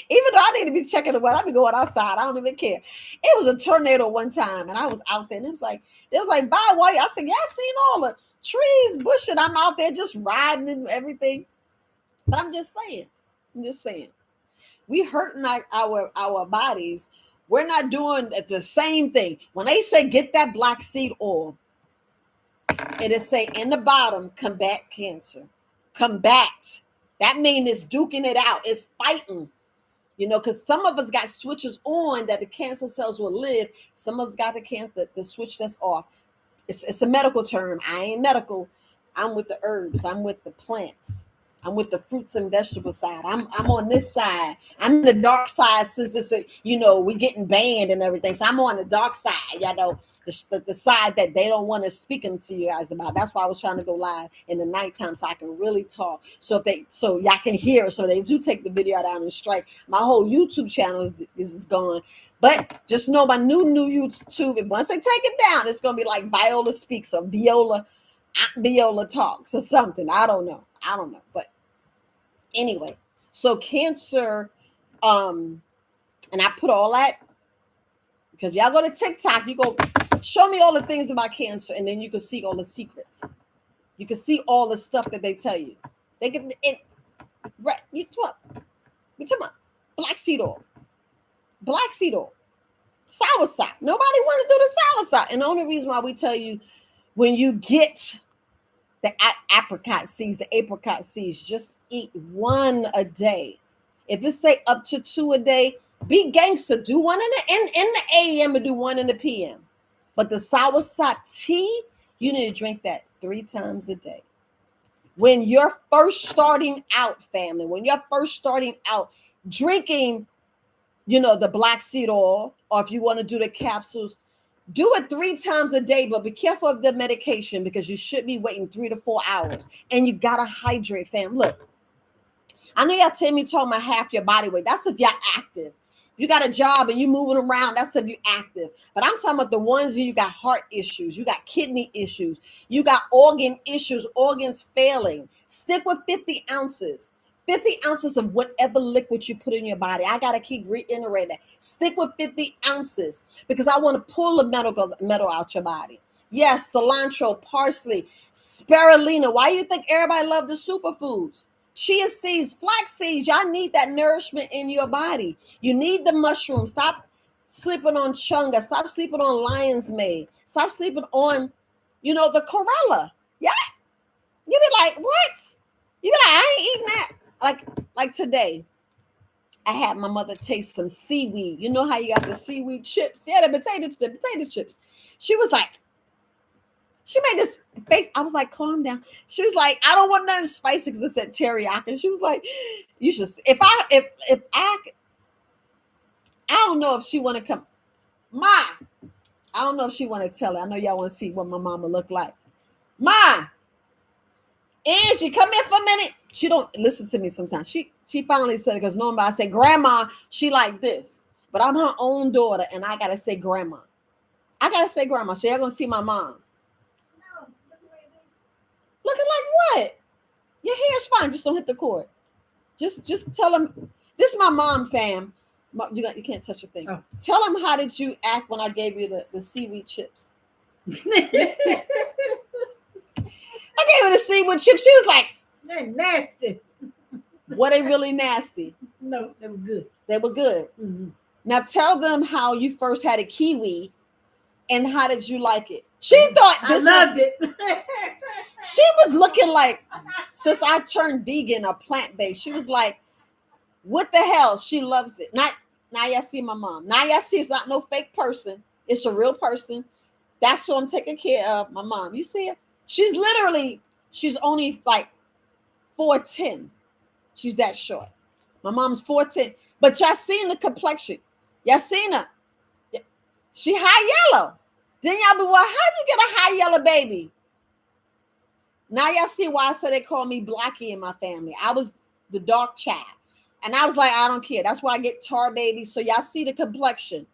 A: Even though I need to be checking the weather, I be going outside. I don't even care. It was a tornado one time, and I was out there, and it was like, bye, why? I said, yeah, I seen all the trees, bush, and I'm out there just riding and everything. But I'm just saying, we hurting our bodies. We're not doing the same thing. When they say get that black seed oil, it is say in the bottom, combat cancer. Combat. That means it's duking it out. It's fighting. Because some of us got switches on that the cancer cells will live. Some of us got the switch that's off. It's a medical term. I ain't medical. I'm with the herbs. I'm with the plants. I'm with the fruits and vegetable side. I'm on this side. I'm the dark side since we getting banned and everything. So I'm on the dark side, the side that they don't want to speak to you guys about. That's why I was trying to go live in the nighttime so I can really talk. So y'all can hear. So they do take the video down and strike. My whole YouTube channel is gone. But just know my new YouTube, once they take it down, it's gonna be like Viola Speaks or Viola Talks or something. I don't know. But anyway, so cancer, and I put all that because y'all go to TikTok, you go show me all the things about cancer, and then you can see all the secrets. You can see all the stuff that they tell you. They can right. We talk about black seed oil, soursop. Nobody want to do the soursop, and the only reason why we tell you when you get the apricot seeds, just eat one a day. If it say up to 2 a day, be gangster. Do one in the AM and do one in the PM. But the soursop tea, you need to drink that 3 times a day. When you're first starting out, family, drinking, the black seed oil, or if you want to do the capsules, do it 3 times a day, but be careful of the medication because you should be waiting 3 to 4 hours. And you got to hydrate, fam. Look, I know y'all tell me talking about half your body weight. That's if y'all active. If you got a job and you moving around, that's if you active. But I'm talking about the ones you got heart issues, you got kidney issues, you got organ issues, organs failing. Stick with 50 ounces. 50 ounces of whatever liquid you put in your body. I got to keep reiterating that. Stick with 50 ounces because I want to pull the metal out your body. Yes, cilantro, parsley, spirulina. Why do you think everybody love the superfoods? Chia seeds, flax seeds. Y'all need that nourishment in your body. You need the mushrooms. Stop sleeping on chunga. Stop sleeping on lion's mane. Stop sleeping on, the chlorella. Yeah. You be like, what? You be like, I ain't eating that. Like today, I had my mother taste some seaweed. You know how you got the seaweed chips? Yeah, the potato chips. She was like, she made this face. I was like, calm down. She was like, I don't want nothing spicy because it said teriyaki. And she was like, you should. If I don't know if she want to come. I don't know if she want to tell it. I know y'all want to see what my mama look like. Angie, come here for a minute. She don't listen to me sometimes. She finally said it because normally I say grandma, she like this. But I'm her own daughter and I gotta say grandma. So y'all gonna see my mom. No, looking like what? Your hair's fine, just don't hit the cord. Just tell them this is my mom, fam. You can't touch your thing. Oh. Tell them how did you act when I gave you the seaweed chips? I gave her the seaweed chips. She was like,
B: They're nasty.
A: were they really nasty?
B: No, they were good.
A: They were good.
B: Mm-hmm.
A: Now tell them how you first had a kiwi and how did you like it? She thought
B: I
A: this
B: loved it.
A: she was looking like, since I turned vegan or plant-based, she was like, what the hell? She loves it. Not now y'all see my mom. Now y'all see it's not no fake person. It's a real person. That's who I'm taking care of. My mom. You see it? She's literally, she's only like 4'10". She's that short. My mom's 4'10". But y'all seen the complexion. Y'all seen her. She high yellow. Then y'all be, well, how you get a high yellow baby? Now y'all see why I said they call me Blackie in my family. I was the dark child. And I was like, I don't care. That's why I get tar babies. So y'all see the complexion.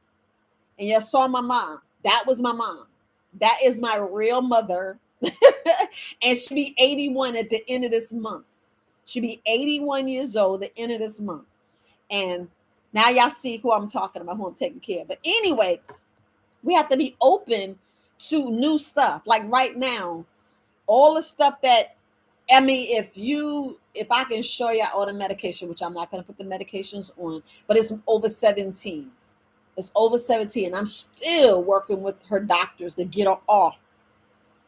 A: And y'all saw my mom. That was my mom. That is my real mother. And she'll be 81 at the end of this month. She'll be 81 years old at the end of this month. And now y'all see who I'm talking about, who I'm taking care of. But anyway, we have to be open to new stuff. Like right now, all the stuff that, I mean, if I can show you all the medication, which I'm not going to put the medications on, but it's over 17. It's over 17. And I'm still working with her doctors to get her off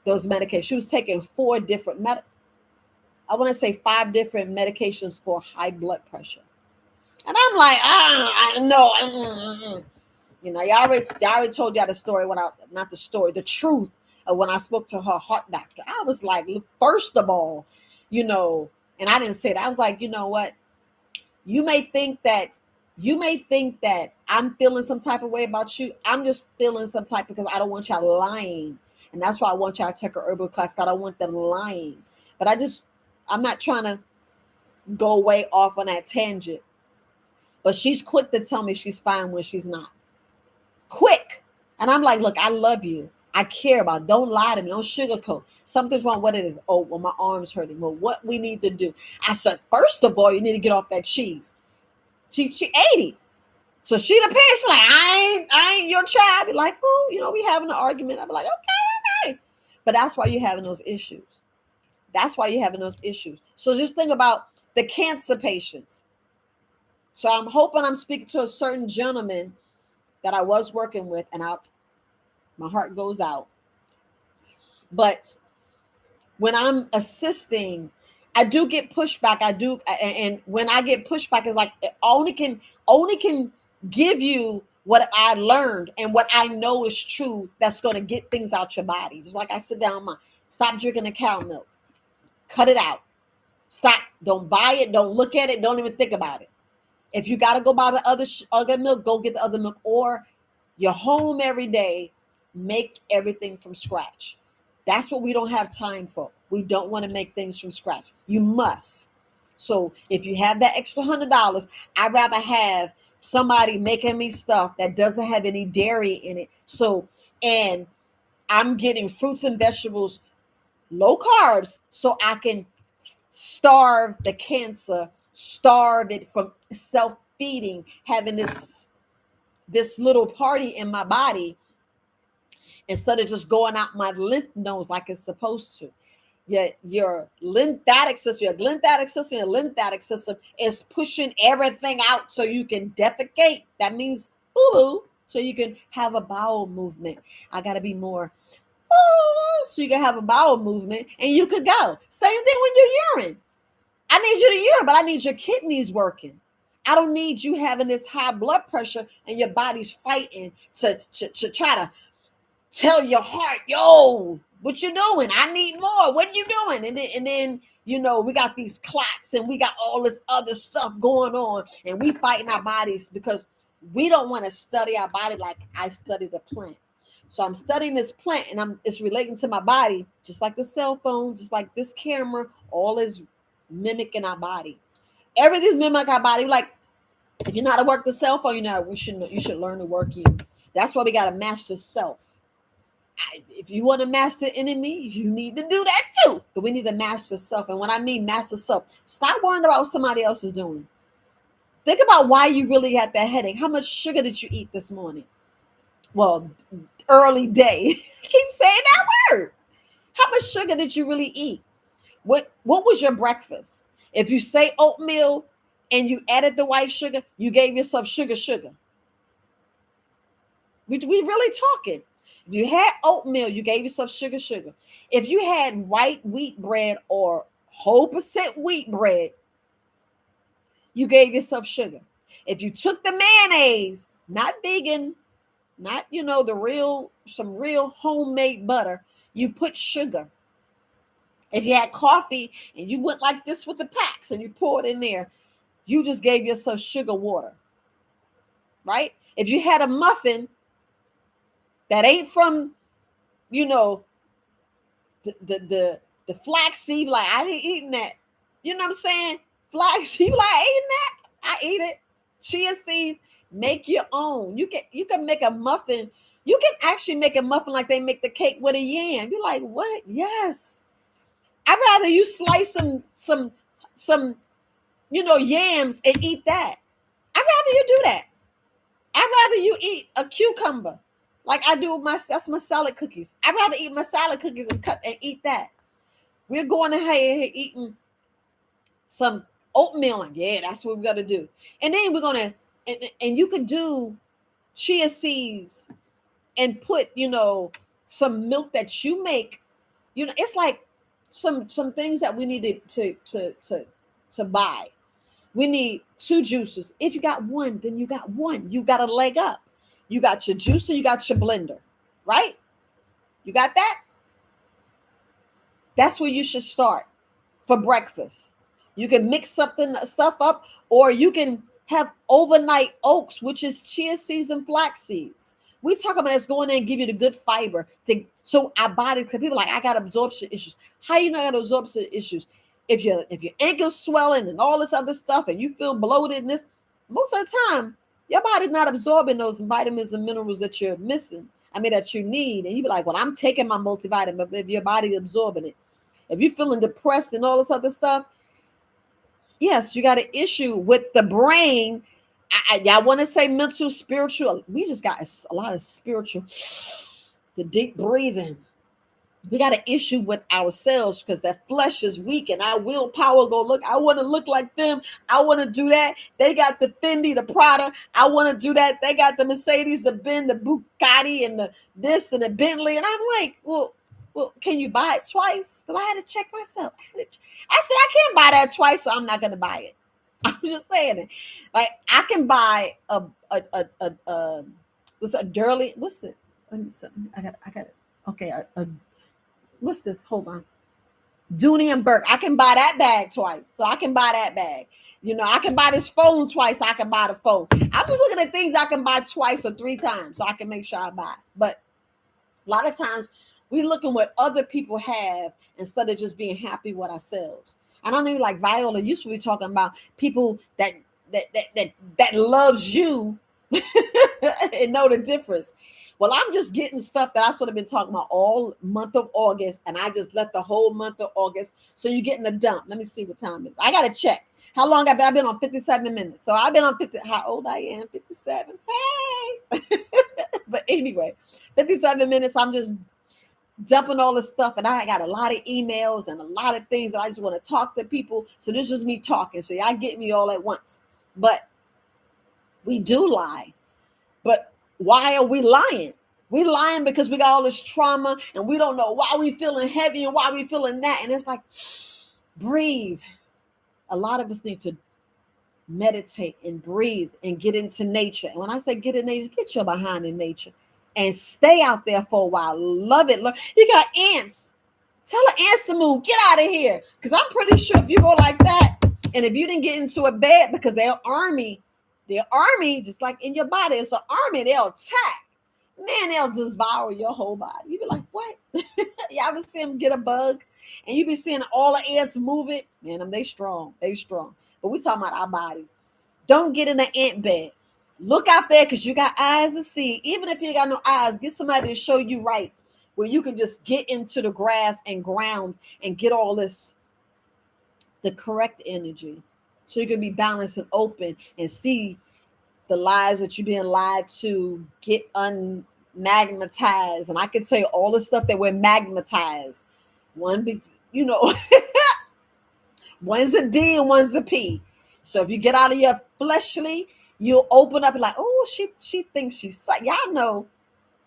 A: those medications. She was taking 4 different I want to say 5 different medications for high blood pressure. And I'm like, I know. You know, y'all already told y'all the story not the story, the truth of when I spoke to her heart doctor. I was like, first of all, you know, and I didn't say that. I was like, you know what? You may think that I'm feeling some type of way about you. I'm just feeling some type because I don't want y'all lying. And that's why I want y'all to take a herbal class. I don't want them lying. But I'm not trying to go way off on that tangent. But she's quick to tell me she's fine when she's not. Quick. And I'm like, look, I love you. I care about it. Don't lie to me. Don't sugarcoat. Something's wrong. What it is? Oh, well, my arm's hurting. Well, what we need to do? I said, first of all, you need to get off that cheese. She 80. So she the parent. She's like, I ain't your child. I be like, who? You know, we having an argument. I be like, okay. But that's why you're having those issues. That's why you're having those issues. So just think about the cancer patients. So I'm hoping I'm speaking to a certain gentleman that I was working with, and my heart goes out. But when I'm assisting, I do get pushback. I do, and when I get pushback, it's like it only can give you what I learned and what I know is true. That's going to get things out your body. Just like I sit down, stop drinking the cow milk, cut it out, stop. Don't buy it. Don't look at it. Don't even think about it. If you got to go buy the other milk, go get the other milk. Or you're home every day, make everything from scratch. That's what we don't have time for. We don't want to make things from scratch. You must. So if you have that extra $100, I'd rather have somebody making me stuff that doesn't have any dairy in it. So, and I'm getting fruits and vegetables, low carbs, so I can starve the cancer, starve it from self-feeding, having this little party in my body instead of just going out my lymph nodes like it's supposed to. Your lymphatic system is pushing everything out so you can defecate. That means boo-boo, so you can have a bowel movement. I got to be more, so you can have a bowel movement and you could go. Same thing when you're urine. I need you to urine, but I need your kidneys working. I don't need you having this high blood pressure and your body's fighting to try to tell your heart, yo, what you doing? I need more. What you doing? And then you know, we got these clots and we got all this other stuff going on, and we fighting our bodies because we don't want to study our body like I studied a plant. So I'm studying this plant and it's relating to my body, just like the cell phone, just like this camera, all is mimicking our body. Everything's mimicking our body. Like if you know how to work the cell phone, you should learn to work you. That's why we got to master self. If you want to master enemy, you need to do that too. But we need to master self. And when I mean master self, stop worrying about what somebody else is doing. Think about why you really had that headache. How much sugar did you eat this morning? Well, early day. Keep saying that word. How much sugar did you really eat? What was your breakfast? If you say oatmeal and you added the white sugar, you gave yourself sugar. We really talking. If you had oatmeal, you gave yourself sugar. If you had white wheat bread or whole percent wheat bread, you gave yourself sugar. If you took the mayonnaise, not vegan, not the real, some real homemade butter, you put sugar. If you had coffee and you went like this with the packs and you pour it in there, you just gave yourself sugar water, right? If you had a muffin that ain't from, you know, the flaxseed, like I ain't eating that. You know what I'm saying? Flaxseed, like I ain't that. I eat it. Chia seeds, make your own. You can make a muffin. You can actually make a muffin like they make the cake with a yam. You're like, what? Yes. I'd rather you slice some yams and eat that. I'd rather you do that. I'd rather you eat a cucumber like I do with that's my salad cookies. I'd rather eat my salad cookies and cut and eat that. We're going ahead eating some oatmeal. Like, yeah, that's what we're gonna do. And then we're gonna and you could do chia seeds and put, some milk that you make. It's like some things that we need to buy. We need two juices. If you got one, then you got one. You got a leg up. You got your juicer, you got your blender, right? You got that? That's where you should start for breakfast. You can mix something stuff up, or you can have overnight oats, which is chia seeds and flax seeds. We talk about it's going in and give you the good fiber to so our body. Because people are like, I got absorption issues. How you not got absorption issues? If your ankle's swelling and all this other stuff, and you feel bloated, and this most of the time your body's not absorbing those vitamins and minerals that you're missing. I mean that you need, and you be like, well, I'm taking my multivitamin, but if your body absorbing it, if you're feeling depressed and all this other stuff, yes, you got an issue with the brain. Y'all want to say mental, spiritual. We just got a lot of spiritual, the deep breathing. We got an issue with ourselves because that flesh is weak and our willpower go look. I want to look like them. I want to do that. They got the Fendi, the Prada. I want to do that. They got the Mercedes, the Benz, the Bugatti, and the this and the Bentley. And I'm like, well, can you buy it twice? Because I had to check myself. I said I can't buy that twice, so I'm not going to buy it. I'm just saying it. Like I can buy a what's a dirly? What's the? Let me see. I got it. Okay, a what's this? Hold on. Dooney and Burke. I can buy that bag twice. So I can buy that bag. I can buy this phone twice. So I can buy the phone. I'm just looking at things I can buy twice or three times so I can make sure I buy. But a lot of times we looking what other people have instead of just being happy with ourselves. And I know like Viola used to be talking about people that loves you and know the difference. Well, I'm just getting stuff that I would have been talking about all month of August, and I just left the whole month of August. So you're getting a dump. Let me see what time it is. I gotta check how long I've been on 57 minutes. So I've been on 50. How old I am? 57. Hey, but anyway, 57 minutes. I'm just dumping all this stuff, and I got a lot of emails and a lot of things that I just want to talk to people. So this is me talking. So y'all get me all at once. But we do lie. But why are we lying? We lying because we got all this trauma and we don't know why we feeling heavy and why we feeling that. And it's like, breathe. A lot of us need to meditate and breathe and get into nature. And when I say get in nature, get your behind in nature and stay out there for a while. Love it. You got ants. Tell an ants to move. Get out of here. Because I'm pretty sure if you go like that, and if you didn't get into a bed because their army, just like in your body, it's an army, they'll attack. Man, they'll devour your whole body. You be like, what? You ever see them get a bug? And you be seeing all the ants move it. Man, they strong. They strong. But we talking about our body. Don't get in an ant bed. Look out there because you got eyes to see. Even if you ain't got no eyes, get somebody to show you right, where you can just get into the grass and ground and get all this, the correct energy. So you can be balanced and open and see the lies that you're being lied to, get magnetized, and I can tell you all the stuff that we're magnetized. One big, you know, one's a D and one's a P. So if you get out of your fleshly, you'll open up and like, oh, she thinks she's y'all know.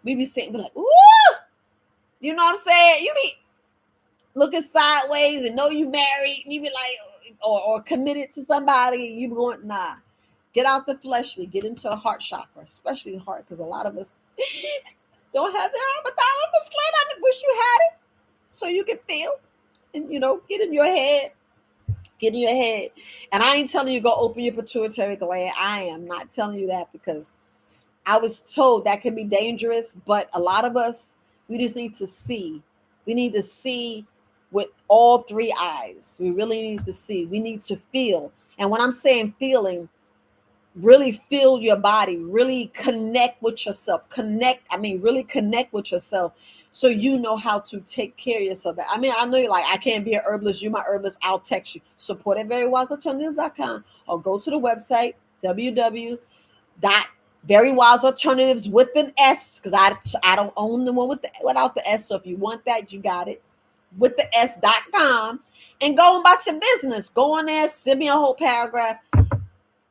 A: We be sitting be like, ooh, you know what I'm saying? You be looking sideways and know you married, and you be like, or committed to somebody, you be going, nah. Get out the fleshly, get into the heart chakra, especially the heart, because a lot of us don't have the hypothalamus gland. I wish you had it so you can feel and get in your head. Get in your head. And I ain't telling you go open your pituitary gland. I am not telling you that because I was told that can be dangerous, but a lot of us, we just need to see. We need to see with all three eyes. We really need to see. We need to feel. And when I'm saying feeling, really feel your body, really connect with yourself. Really connect with yourself so you know how to take care of yourself. I mean, I know you're like, I can't be an herbalist. You're my herbalist. I'll text you. Support at verywisealternatives.com or go to the website, www.verywisealternatives with an S, because I don't own the one without the S. So if you want that, you got it with the S.com, and go about your business. Go on there, send me a whole paragraph,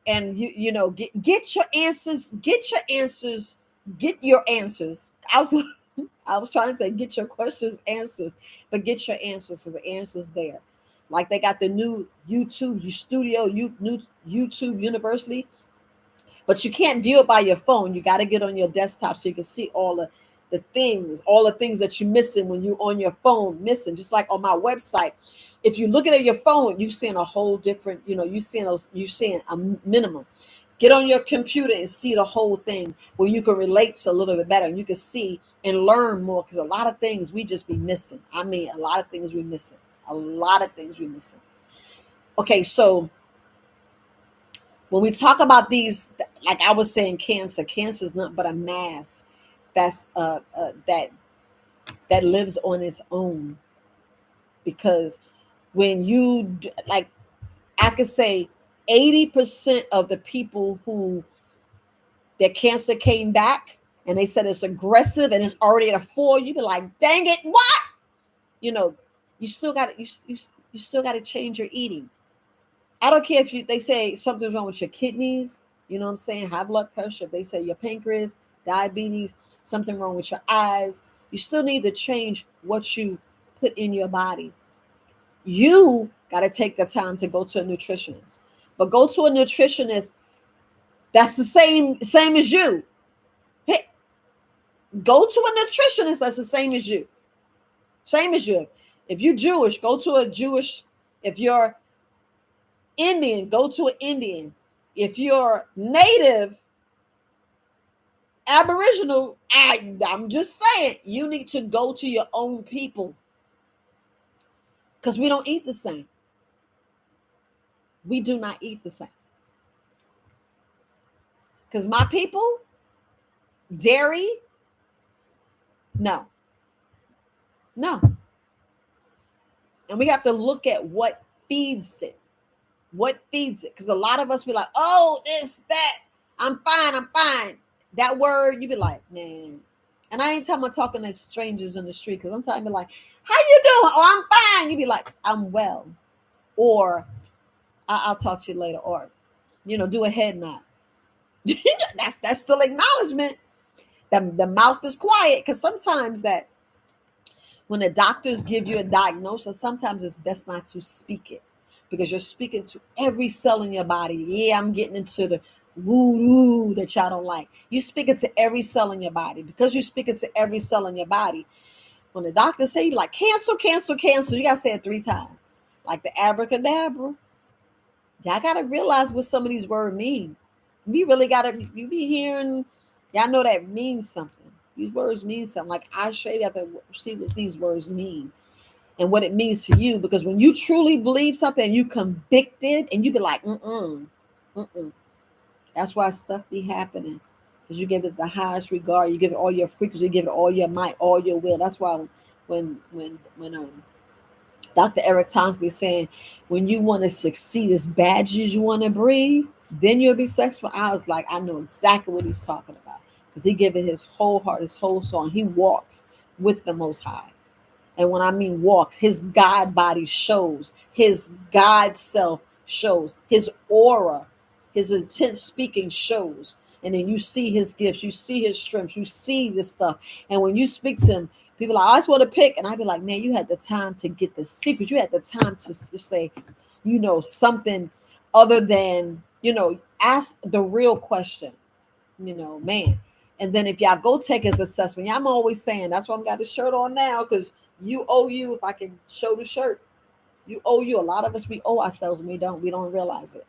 A: and get your answers. Get your answers. I was trying to say get your questions answered, but get your answers, because the answers there. Like they got the new YouTube studio, new YouTube University, but you can't view it by your phone. You got to get on your desktop so you can see all the things that you're missing when you're on your phone missing. Just like on my website, if you look at your phone, you're seeing a whole different, you're seeing a minimum. Get on your computer and see the whole thing where you can relate to a little bit better, and you can see and learn more, because a lot of things we just be missing. I mean, a lot of things we missing. A lot of things we missing. Okay, so when we talk about these, like I was saying, cancer is nothing but a mass that's that lives on its own. Because when like, I could say 80% of the people who their cancer came back and they said it's aggressive and it's already at a 4, you be like, dang it, what? You know, you still got to you still got to change your eating. I don't care if they say something's wrong with your kidneys, you know what I'm saying, high blood pressure, if they say your pancreas, diabetes, something wrong with your eyes, you still need to change what you put in your body. You got to take the time to go to a nutritionist. But go to a nutritionist that's the same as you. Hey, go to a nutritionist that's the same as you. Same as you. If you're Jewish, go to a Jewish. If you're Indian, go to an Indian. If you're Native, Aboriginal, I'm just saying, you need to go to your own people, because we don't eat the same. We do not eat the same. Because my people, dairy, no, no. And we have to look at what feeds it. What feeds it? Because a lot of us be like, oh, this, that, I'm fine, I'm fine. That word, you be like, man. And I ain't talking to strangers in the street, because I'm talking like, how you doing? Oh, I'm fine. You be like, I'm well. Or I'll talk to you later. Or, do a head nod. That's still acknowledgement. The mouth is quiet, because sometimes that when the doctors give you a diagnosis, sometimes it's best not to speak it, because you're speaking to every cell in your body. Yeah, I'm getting into the woo that y'all don't like. You're speaking to every cell in your body. Because you're speaking to every cell in your body, when the doctor say you like cancel, cancel, cancel, you gotta say it 3 times. Like the abracadabra. Y'all gotta realize what some of these words mean. We really gotta, you be hearing, y'all know that means something. These words mean something. Like I show you have to see what these words mean and what it means to you. Because when you truly believe something and you convicted, and you be like, mm-mm. That's why stuff be happening. Because you give it the highest regard, you give it all your frequency, you give it all your might, all your will. That's why when Dr. Eric Thomas be saying, when you want to succeed as bad as you want to breathe, then you'll be successful. I was like, I know exactly what he's talking about. because he given his whole heart, his whole soul. He walks with the Most High. And when I mean walks, his God body shows, his God self shows, his aura, his intense speaking shows. And then you see his gifts, you see his strengths, you see this stuff. And when you speak to him, people are like, I just want to pick. And I'd be like, man, you had the time to get the secret. You had the time to say, something other than, ask the real question, man. And then if y'all go take his assessment, I'm always saying, that's why I'm got the shirt on now, because you owe you, if I can show the shirt, you owe you. A lot of us, we owe ourselves and we don't realize it.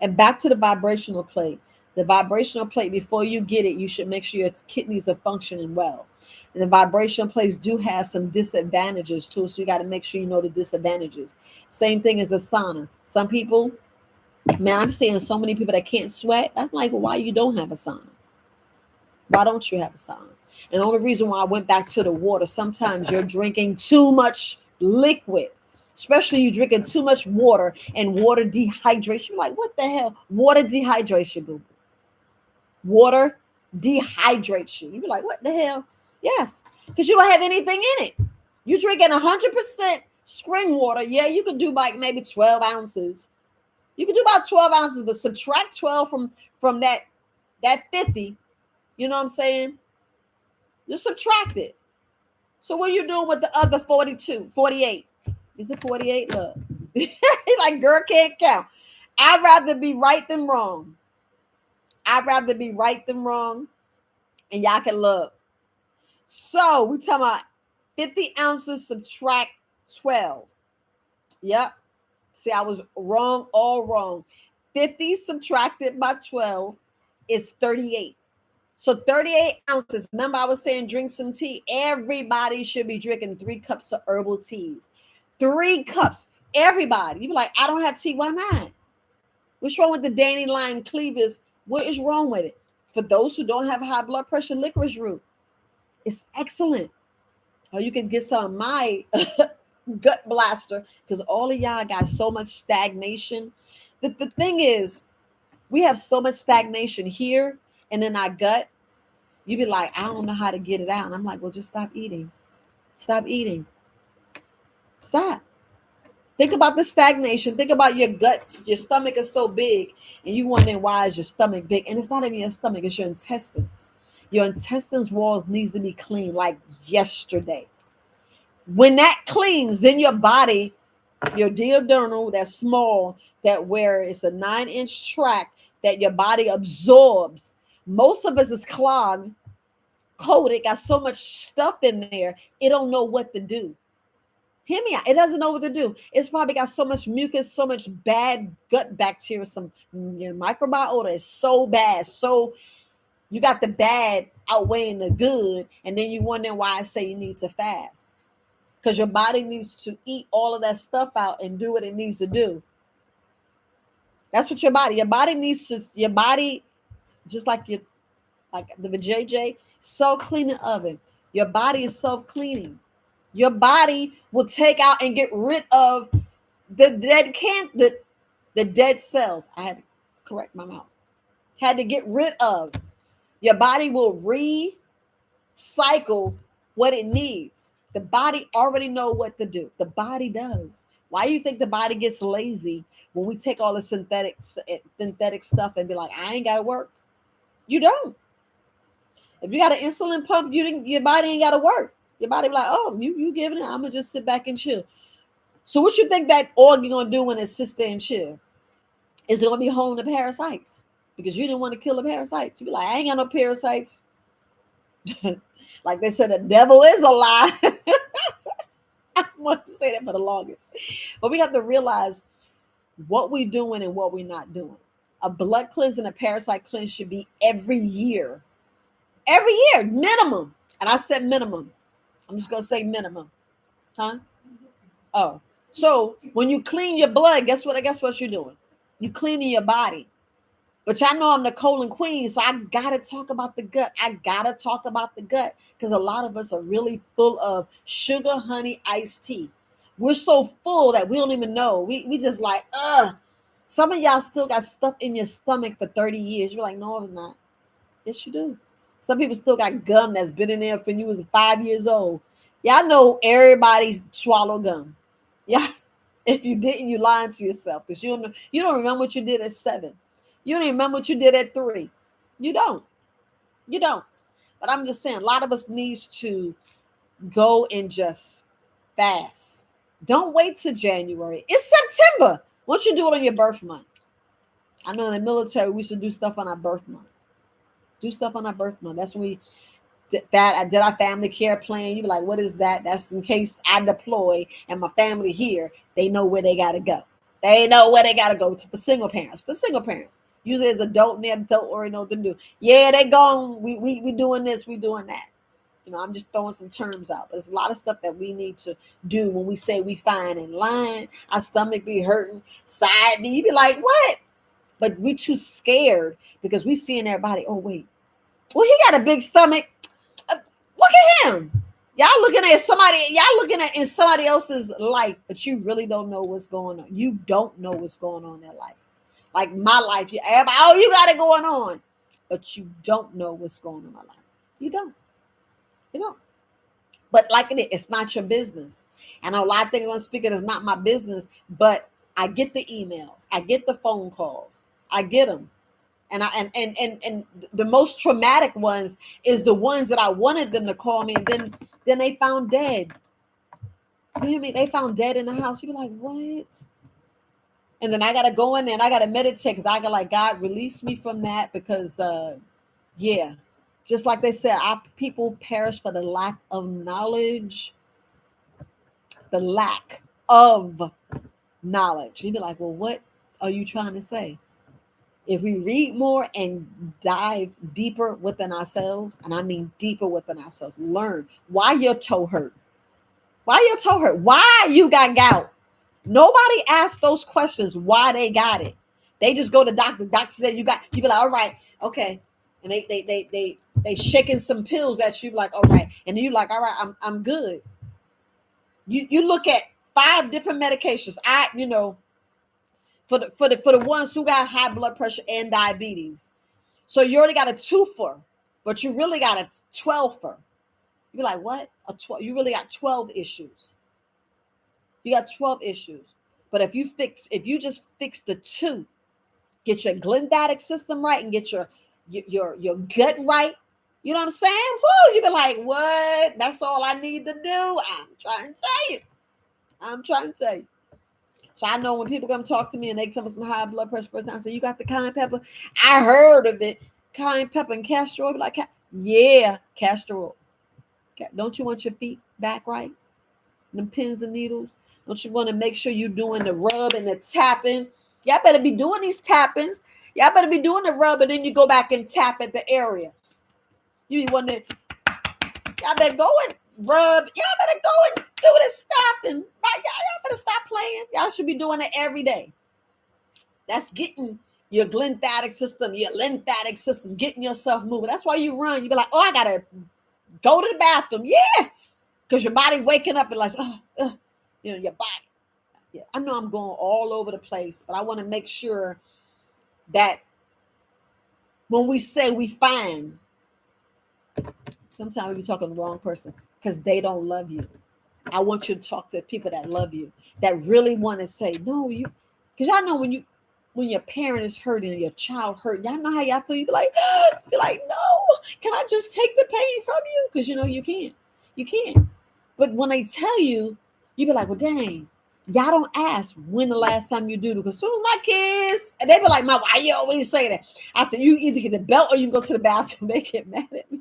A: And back to the vibrational plate. The vibrational plate, before you get it, you should make sure your kidneys are functioning well. And the vibrational plates do have some disadvantages too. So you got to make sure you know the disadvantages. Same thing as a sauna. Some people, man, I'm seeing so many people that can't sweat. I'm like, well, why you don't have a sauna? Why don't you have a sauna? And the only reason why I went back to the water, sometimes you're drinking too much liquid, especially you drinking too much water, and water dehydration. You're like, what the hell? Water dehydration, boo. Water dehydrates you. You be like, what the hell? Yes, because you don't have anything in it. You're drinking 100% spring water. Yeah, you could do like maybe 12 ounces. You can do about 12 ounces, but subtract 12 from that 50. You know what I'm saying? Just subtract it. So what are you doing with the other 42, 48? Is it 48? Look. Like, girl can't count. I'd rather be right than wrong. I'd rather be right than wrong. And y'all can look. So we talking about 50 ounces subtract 12. Yep. See, I was wrong, all wrong. 50 subtracted by 12 is 38. So 38 ounces. Remember, I was saying drink some tea. Everybody should be drinking 3 cups of herbal teas. 3 cups. Everybody. You be like, I don't have tea. Why not? What's wrong with the dandelion cleavers? What is wrong with it? For those who don't have high blood pressure, licorice root. It's excellent. Or you can get some of my gut blaster, because all of y'all got so much stagnation. The thing is, we have so much stagnation here and in our gut. You be like, I don't know how to get it out. And I'm like, well, just stop eating. Stop eating. Stop. Think about the stagnation. Think about your guts. Your stomach is so big, and you wondering why is your stomach big? And it's not even your stomach, it's your intestines. Your intestines walls needs to be clean like yesterday. When that cleans, then your body, your duodenal, that's small, that where it's a 9-inch tract that your body absorbs. Most of us is clogged, coated, got so much stuff in there, it don't know what to do. Hear me out. It doesn't know what to do. It's probably got so much mucus, so much bad gut bacteria, some your microbiota is so bad. So you got the bad outweighing the good, and then you wonder why I say you need to fast. Because your body needs to eat all of that stuff out and do what it needs to do. That's what your body needs to, your body, just like the JJ, self-cleaning oven. Your body is self-cleaning. Your body will take out and get rid of the dead cells. I had to correct my mouth. Had to get rid of. Your body will recycle what it needs. The body already know what to do. The body does. Why do you think the body gets lazy when we take all the synthetic stuff and be like, I ain't got to work? You don't. If you got an insulin pump, your body ain't got to work. Your body be like, oh, you giving it? I'm gonna just sit back and chill. So what you think that organ gonna do when it sits there and chill? Is it gonna be holding the parasites? Because you didn't want to kill the parasites. You be like, I ain't got no parasites. Like they said, the devil is a lie. I want to say that for the longest. But we have to realize what we're doing and what we're not doing. A blood cleanse and a parasite cleanse should be every year. Every year, minimum. And I said minimum. I'm just going to say minimum. Huh? Oh. So when you clean your blood, guess what you're doing? You're cleaning your body. But y'all know I'm the colon queen, so I gotta talk about the gut. I gotta talk about the gut because a lot of us are really full of sugar, honey, iced tea. We're so full that we don't even know. We just like, ugh. Some of y'all still got stuff in your stomach for 30 years. You're like, no, I'm not. Yes, you do. Some people still got gum that's been in there when you was 5 years old. Y'all know everybody swallow gum. Yeah. If you didn't, you lying to yourself because you don't remember what you did at 7. You don't even remember what you did at 3. You don't. You don't. But I'm just saying, a lot of us needs to go and just fast. Don't wait till January. It's September. Once you do it on your birth month. I know in the military we should do stuff on our birth month. Do stuff on our birth month. That's when we that I did our family care plan. You be like, what is that? That's in case I deploy and my family here, they know where they gotta go. They know where they gotta go to for single parents. For single parents. Usually as adult and they adult already know what to do. Yeah, they gone. We doing this, we doing that. I'm just throwing some terms out. There's a lot of stuff that we need to do when we say we fine in line. Our stomach be hurting, side B. You be like, what? But we too scared because we seeing everybody. Oh wait, well he got a big stomach. Look at him. Y'all looking at somebody. Y'all looking at in somebody else's life, but you really don't know what's going on. You don't know what's going on in their life. Like my life, everybody, oh, you got it going on, but you don't know what's going on in my life. You don't. You don't. But like it's not your business. And a lot of things I'm speaking is not my business, but I get the emails, I get the phone calls, I get them. And the most traumatic ones is the ones that I wanted them to call me, and then they found dead. You hear me? They found dead in the house. You be like, what? And then I gotta go in there and I gotta meditate because I got like, God, release me from that because yeah. Just like they said, our people perish for the lack of knowledge. The lack of knowledge. You'd be like, well, what are you trying to say? If we read more and dive deeper within ourselves, and I mean deeper within ourselves, learn why your toe hurt. Why your toe hurt? Why you got gout? Nobody asks those questions why they got it. They just go to doctor. Doctor said you got. You be like, all right, okay, and they shaking some pills at you, like, all right, and then you like, all right, I'm good. You look at 5 different medications. For the ones who got high blood pressure and diabetes. So you already got a 2-fer, but you really got a 12-fer. You be like, what? You really got 12 issues. You got 12 issues. But if you just fix the 2, get your glymphatic system right and get your gut right, you know what I'm saying? Whoo, you be like, what? That's all I need to do. I'm trying to tell you. So I know when people come talk to me and they tell me some high blood pressure first time, I say, you got the cayenne pepper? I heard of it. Cayenne pepper and castor oil. Be like, yeah, castor oil. Don't you want your feet back right? Them pins and needles. Don't you want to make sure you're doing the rub and the tapping? Y'all better be doing these tappings. Y'all better be doing the rub, and then you go back and tap at the area. You be wondering, y'all better go and rub. Y'all better go and do this stuff. And y'all better stop playing. Y'all should be doing it every day. That's getting your lymphatic system, getting yourself moving. That's why you run. You be like, oh, I gotta go to the bathroom. Yeah, because your body waking up and like, your body. Yeah, I know I'm going all over the place, but I want to make sure that when we say we fine, sometimes we're talking to the wrong person because they don't love you. I want you to talk to people that love you, that really want to say, no, because y'all know when your parent is hurting or your child hurt, y'all know how y'all feel. You be like, no, can I just take the pain from you? Because you can't. But when they tell you, you be like, well, dang, y'all don't ask when the last time you do, because soon my kids, and they be like, why you always say that? I said, you either get the belt or you can go to the bathroom. They get mad at me.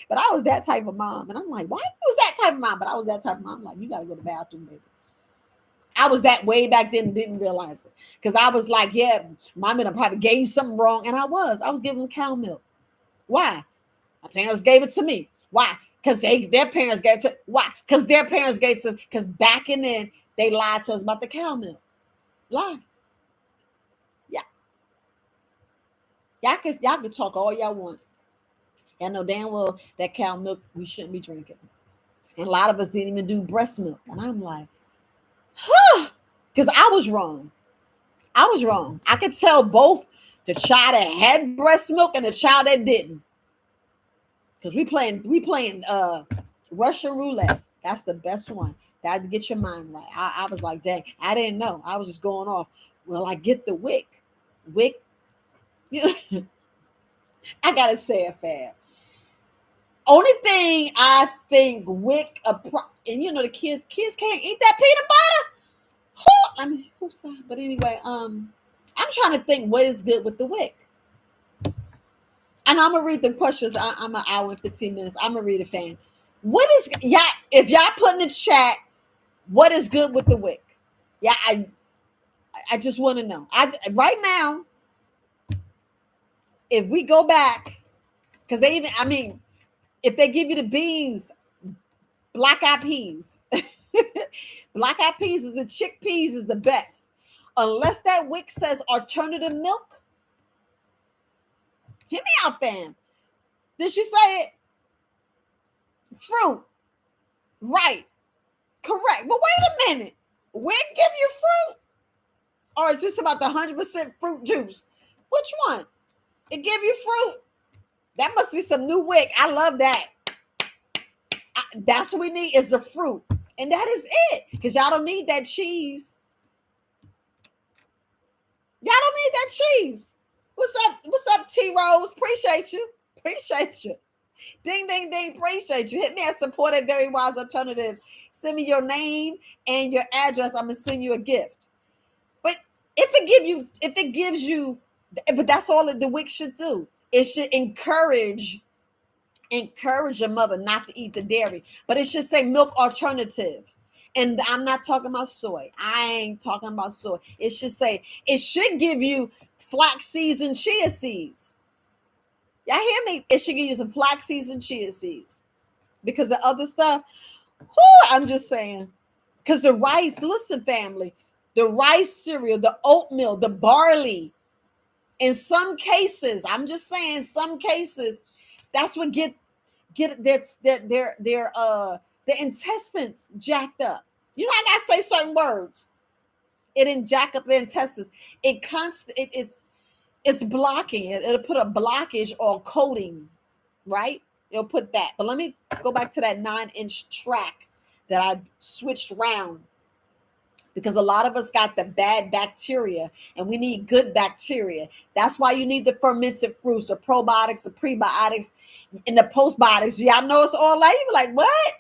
A: But I was that type of mom. And I'm like, why was that type of mom? But I was that type of mom. I'm like, you got to go to the bathroom, baby. I was that way back then and didn't realize it. Because I was like, yeah, mommy probably gave you something wrong. And I was giving them cow milk. Why? My parents gave it to me. Why? Because their parents gave it to. Why? Because their parents gave it to. Because back in then, they lied to us about the cow milk. Lie. Yeah. Y'all can talk all y'all want. I know damn well that cow milk we shouldn't be drinking. And a lot of us didn't even do breast milk. And I'm like, because I was wrong. I could tell both the child that had breast milk and the child that didn't. because we playing Russian roulette. That's the best one. That get your mind right. I was like, dang, I didn't know. I was just going off. Well, I get the wick. Wick, you know, I gotta say it, fam. Only thing I think wick and the kids can't eat that peanut butter. I mean, who's that? But anyway, I'm trying to think what is good with the wick. And I'm gonna read the questions. I'm an hour and 15 minutes. I'm gonna read it, fam. What is yeah? If y'all put in the chat, what is good with the wick? Yeah, I just want to know. I right now, if we go back, because they even, I mean, if they give you the beans, black eyed peas, black eyed peas is the chickpeas is the best. Unless that wick says alternative milk, hit me out, fam. Did she say it? Fruit, right? Correct. But wait a minute. Wick give you fruit, or is this about the 100% fruit juice? Which one? It give you fruit. That must be some new wick. I love that. That's what we need is the fruit. And that is it. Because y'all don't need that cheese. Y'all don't need that cheese. What's up? What's up, T Rose? Appreciate you. Appreciate you. Ding, ding, ding. Appreciate you. Hit me at support at Very Wise Alternatives. Send me your name and your address. I'm gonna send you a gift. But if it gives you, but that's all that the wick should do. It should encourage your mother not to eat the dairy, but it should say milk alternatives. And I'm not talking about soy. I ain't talking about soy. It should give you flax seeds and chia seeds. Y'all hear me? It should give you some flax seeds and chia seeds. Because the other stuff, I'm just saying. Because the rice, listen, family, the rice cereal, the oatmeal, the barley, in some cases, I'm just saying, some cases, that's what get that's their intestines jacked up. You know, I gotta say certain words. It didn't jack up the intestines. It's blocking it. It'll put a blockage or coating, right? It'll put that. But let me go back to that 9-inch track that I switched around, because a lot of us got the bad bacteria and we need good bacteria. That's why you need the fermented fruits, the probiotics, the prebiotics, and the postbiotics. Y'all know it's all like, you be like, what?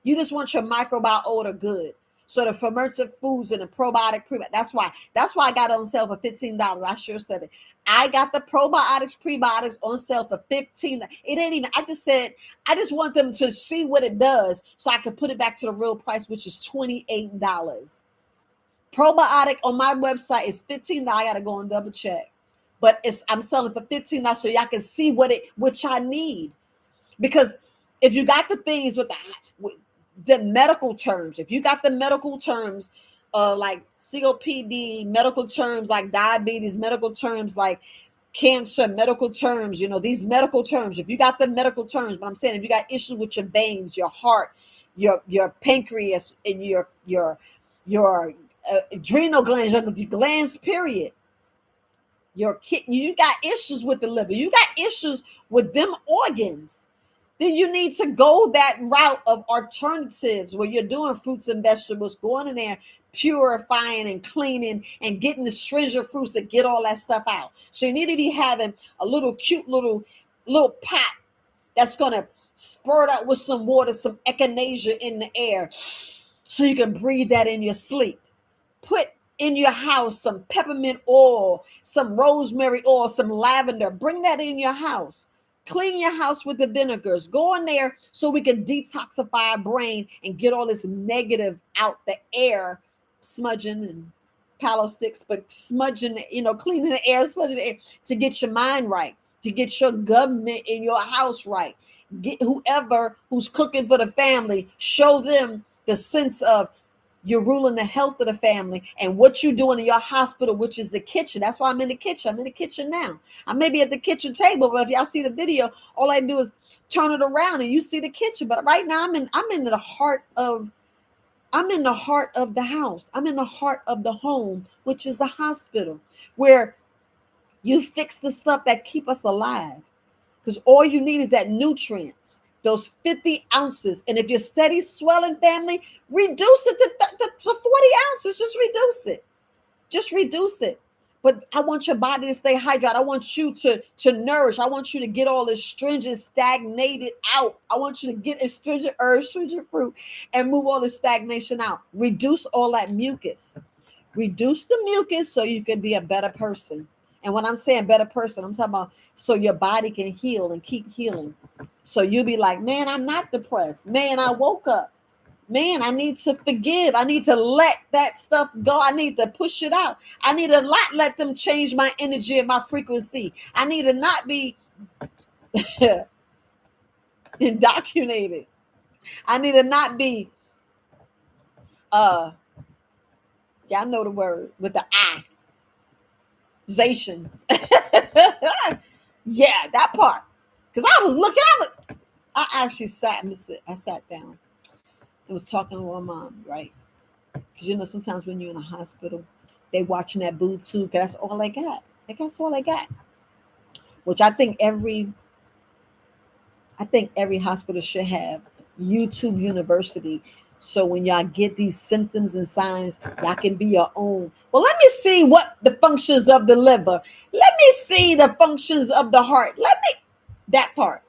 A: You just want your microbiota good. So the fermented foods and the probiotic, prebiotic, that's why I got it on sale for $15. I sure said it. I got the probiotics, prebiotics on sale for $15. It ain't even, I just said, I just want them to see what it does so I can put it back to the real price, which is $28. Probiotic on my website is $15. I gotta go and double check. But I'm selling for $15 so y'all can see what y'all need. Because if you got the things with the medical terms, if you got the medical terms like COPD, medical terms like diabetes, medical terms like cancer, medical terms, these medical terms, if you got the medical terms, but I'm saying if you got issues with your veins, your heart, your pancreas, and your adrenal glands, your glands, period, your kidney, you got issues with the liver, you got issues with them organs, then you need to go that route of alternatives where you're doing fruits and vegetables, going in there, purifying and cleaning and getting the stringent fruits that get all that stuff out. So you need to be having a little cute little pot that's going to spurt out with some water, some echinacea in the air, so you can breathe that in your sleep. Put in your house some peppermint oil, some rosemary oil, some lavender. Bring that in your house. Clean your house with the vinegars. Go in there so we can detoxify our brain and get all this negative out the air, smudging and palo sticks, but smudging, cleaning the air, smudging the air to get your mind right, to get your government in your house right. Get whoever who's cooking for the family, show them the sense of you're ruling the health of the family and what you're doing in your hospital, which is the kitchen. That's why I'm in the kitchen. I'm in the kitchen now. I may be at the kitchen table, but if y'all see the video, all I do is turn it around and you see the kitchen. But right now I'm in the heart of the house. I'm in the heart of the home, which is the hospital, where you fix the stuff that keep us alive. because all you need is that nutrients, those 50 ounces. And if you're steady swelling, family, reduce it to 40 ounces. Just reduce it. Just reduce it. But I want your body to stay hydrated. I want you to nourish. I want you to get all the astringent stagnated out. I want you to get astringent herbs, astringent fruit, and move all the stagnation out. Reduce all that mucus. Reduce the mucus so you can be a better person. And when I'm saying better person, I'm talking about so your body can heal and keep healing. So you'll be like, man, I'm not depressed. Man, I woke up. Man, I need to forgive. I need to let that stuff go. I need to push it out. I need to not let them change my energy and my frequency. I need to not be indoctrinated. I need to not be y'all know the word with the zations. Yeah, that part. Because I was looking, I actually I sat down and was talking with my mom, right? Because sometimes when you're in a hospital, they watching that boob tube. That's all they got. That's all they got. Which I think every hospital should have YouTube University. So when y'all get these symptoms and signs, y'all can be your own. Well, let me see what the functions of the liver. Let me see the functions of the heart. That part.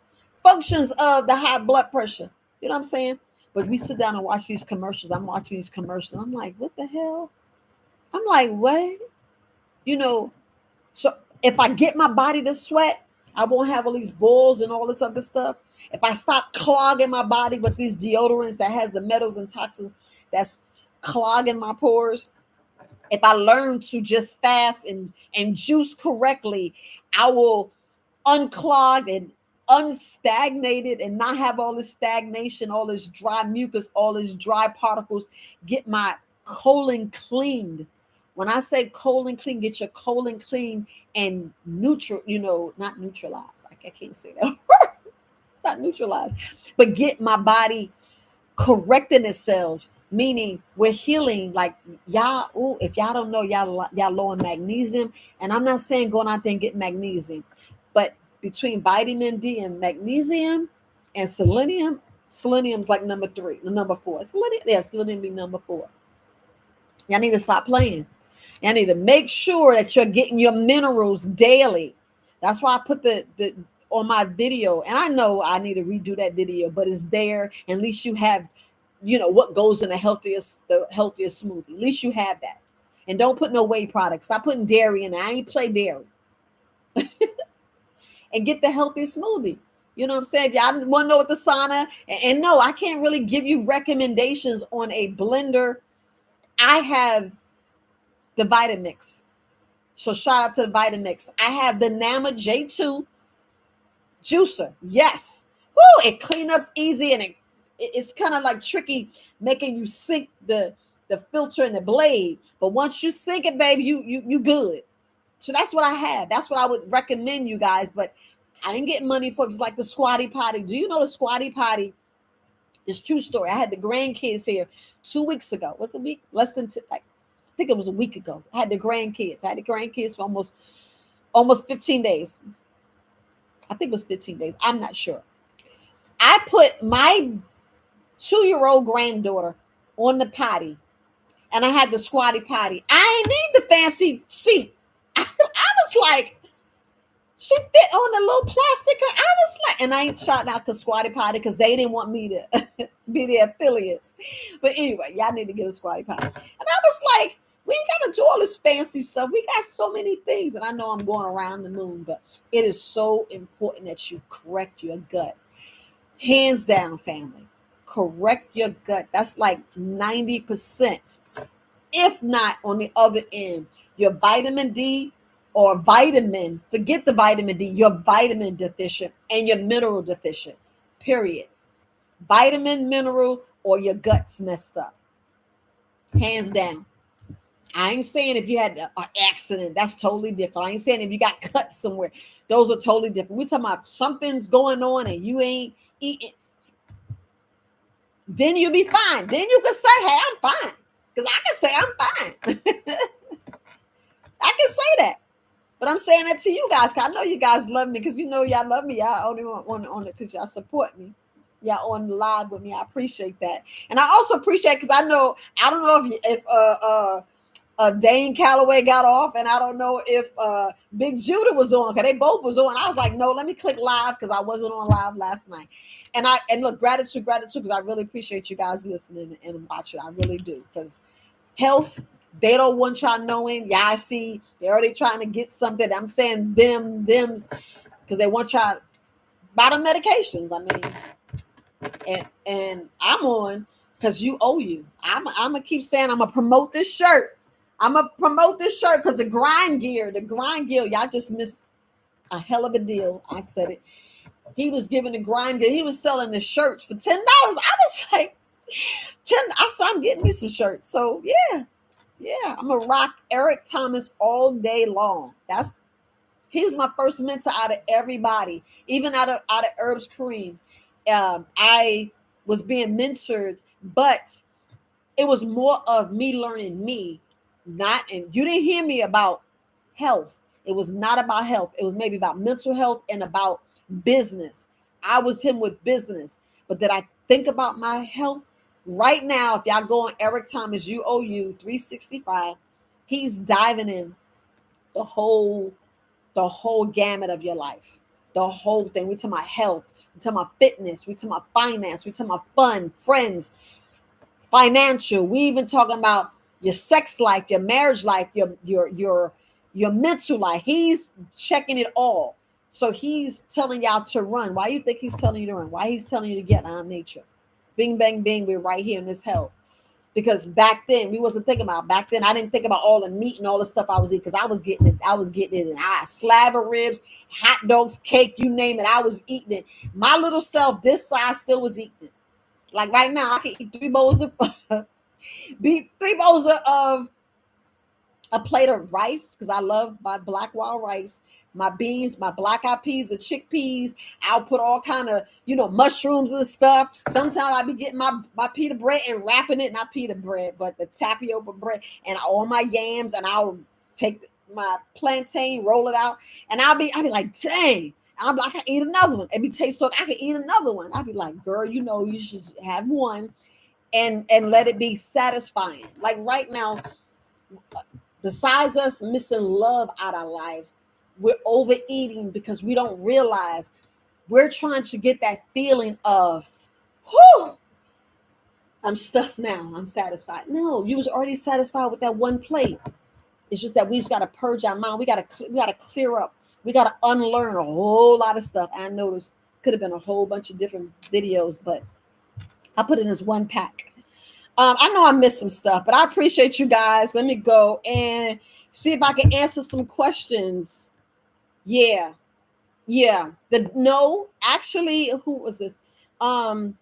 A: Functions of the high blood pressure. You know what I'm saying? But we sit down and watch these commercials. I'm watching these commercials. I'm like, what the hell? I'm like, what? So if I get my body to sweat, I won't have all these boils and all this other stuff. If I stop clogging my body with these deodorants that has the metals and toxins that's clogging my pores, if I learn to just fast and juice correctly, I will unclog and unstagnated and not have all this stagnation, all this dry mucus, all this dry particles, get my colon cleaned. When I say colon clean, get your colon clean and not neutralize. I can't say that word. Not neutralize, but get my body correcting itself, meaning we're healing. Like y'all, if y'all don't know, y'all low in magnesium. And I'm not saying going out there and get magnesium, but between vitamin D and magnesium and selenium's like number 3, number 4. Selenium be number 4. Y'all need to stop playing. Y'all need to make sure that you're getting your minerals daily. That's why I put the on my video, and I know I need to redo that video, but it's there. At least you have, what goes in the healthiest smoothie. At least you have that. And don't put no whey products. Stop putting dairy in there. I ain't play dairy. And get the healthy smoothie. You know what I'm saying? If y'all want to know what the sauna, and no, I can't really give you recommendations on a blender. I have the Vitamix. So shout out to the Vitamix. I have the Nama J2 juicer. Yes. Woo, it clean ups easy, and it's kind of like tricky making you sink the filter and the blade. But once you sink it, baby, you good. So that's what I have. That's what I would recommend you guys. But I didn't get money for it. It's like the Squatty Potty. Do you know the Squatty Potty? It's true story. I had the grandkids here 2 weeks ago. What's a week? Less than I think it was a week ago. I had the grandkids for almost 15 days. I think it was 15 days. I'm not sure. I put my 2-year-old granddaughter on the potty, and I had the Squatty Potty. I ain't need the fancy seat. I was like, she fit on the little plastic. I was like, and I ain't shouting out to Squatty Potty because they didn't want me to be their affiliates. But anyway, y'all need to get a Squatty Potty. And I was like, we ain't got to do all this fancy stuff. We got so many things. And I know I'm going around the moon, but it is so important that you correct your gut. Hands down, family. Correct your gut. That's like 90%. If not, on the other end, your vitamin D or vitamin, forget the vitamin D, you're vitamin deficient and you're mineral deficient, period. Vitamin, mineral, or your gut's messed up. Hands down. I ain't saying if you had an accident, that's totally different. I ain't saying if you got cut somewhere, those are totally different. We're talking about something's going on and you ain't eating. Then you'll be fine. Then you can say, hey, I'm fine. Because I can say I'm fine. I can say that. But I'm saying that to you guys, 'cause I know you guys love me, because you know y'all love me. Y'all only on it because y'all support me. Y'all on the live with me. I appreciate that, and I also appreciate, because I know, I don't know if Dane Calloway got off, and I don't know if Big Judah was on, because they both was on. I was like, no, let me click live, because I wasn't on live last night. And look, gratitude, because I really appreciate you guys listening and watching. I really do, because health, they don't want y'all knowing. Yeah, I see they're already trying to get something. I'm saying them's, because they want y'all by the medications. I mean, and I'm on because you owe you. I'm gonna keep saying I'm gonna promote this shirt. I'm gonna promote this shirt because the grind gear, y'all just missed a hell of a deal. I said it. He was giving the grind gear. He was selling the shirts for $10. I was like, 10. I said, I'm getting me some shirts. So yeah, yeah, I'm gonna rock Eric Thomas all day long. He's my first mentor out of everybody, even out of Herbs Kareem. I was being mentored, but it was more of me learning me, not, and you didn't hear me about health. It was not about health. It was maybe about mental health and about business. I was him with business, but did I think about my health? Right now, if y'all go on Eric Thomas UOU 365, he's diving in the whole the whole gamut of your life, the whole thing. We talking about health, we talking about fitness, we talking about finance, we talking about fun, friends, financial. We even talking about your sex life, your marriage life, your mental life. He's checking it all. So he's telling y'all to run. Why you think he's telling you to run? Why he's telling you to get out of nature? Bing, bang, bing. We're right here in this health, because back then we wasn't thinking about, back then I didn't think about all the meat and all the stuff I was eating, because I was getting it, and I slab of ribs, hot dogs, cake, you name it, I was eating it. My little self this size still was eating it. Like right now I can eat three bowls of be 3 bowls of a plate of rice, because I love my black wild rice, my beans, my black eyed peas, the chickpeas. I'll put all kind of, mushrooms and stuff. Sometimes I'll be getting my pita bread and wrapping it, not pita bread, but the tapioca bread, and all my yams, and I'll take my plantain, roll it out, and I'll be like, dang. And I'll be like, I can eat another one. It be taste so I can eat another one. I'll be like, girl, you should have one and let it be satisfying. Like right now, besides us missing love out our lives, we're overeating because we don't realize we're trying to get that feeling of, whew, I'm stuffed now, I'm satisfied. No, you was already satisfied with that one plate. It's just that we just got to purge our mind. We got to clear up. We got to unlearn a whole lot of stuff. I noticed could have been a whole bunch of different videos, but I put it in this one pack. I know I missed some stuff, but I appreciate you guys. Let me go and see if I can answer some questions. Yeah, yeah. The no, actually, who was this? Um,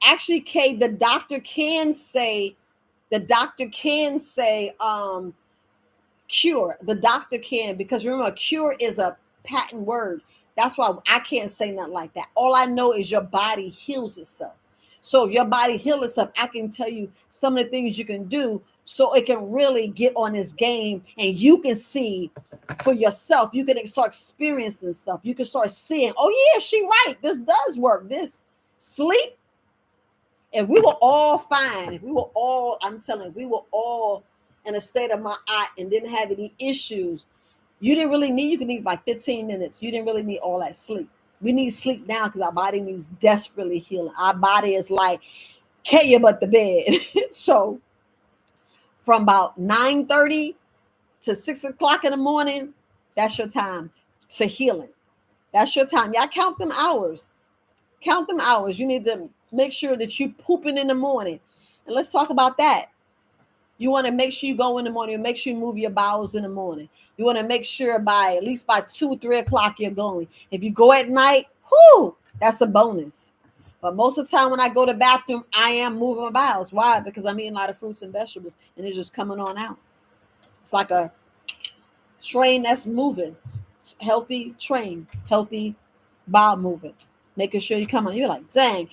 A: Actually, Kay, the doctor can say cure. The doctor can, because remember, cure is a patent word. That's why I can't say nothing like that. All I know is your body heals itself. So if your body heals itself, I can tell you some of the things you can do so it can really get on this game, and you can see for yourself. You can start experiencing stuff. You can start seeing, oh yeah, she right. This does work. This sleep, if we were all fine, if we were all, I'm telling you, if we were all in a state of my eye and didn't have any issues, you could need like 15 minutes. You didn't really need all that sleep. We need sleep now because our body needs desperately healing. Our body is like, can't you but the bed. So from about 9:30 to 6 o'clock in the morning, that's your time to healing. That's your time. Y'all count them hours. Count them hours. You need to make sure that you pooping in the morning. And let's talk about that. You want to make sure you go in the morning. Make sure you move your bowels in the morning. You want to make sure by at least by 2, 3 o'clock you're going. If you go at night, whoo, that's a bonus. But most of the time when I go to the bathroom, I am moving my bowels. Why? Because I'm eating a lot of fruits and vegetables, and it's just coming on out. It's like a train that's moving. It's healthy train, healthy bowel movement. Making sure you come on. You're like, dang,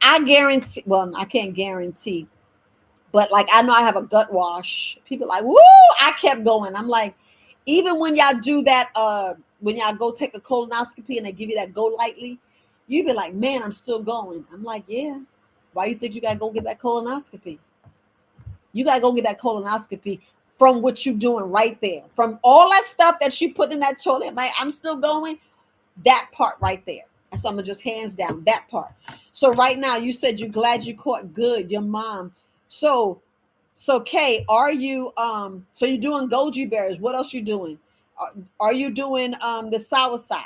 A: I guarantee. Well, I can't guarantee, but like I know I have a gut wash. People are like, woo, I kept going. I'm like, Even when y'all do that, when y'all go take a colonoscopy and they give you that go lightly, you be like, man, I'm still going. I'm like, yeah. Why you think you gotta go get that colonoscopy? You gotta go get that colonoscopy from what you doing right there. From all that stuff that you put in that toilet, like I'm still going, that part right there. And so I'm gonna just hands down that part. So right now, you said you're glad you caught good, your mom. So so Kay, are you so you're doing goji berries? What else you doing? Are you doing the soursop?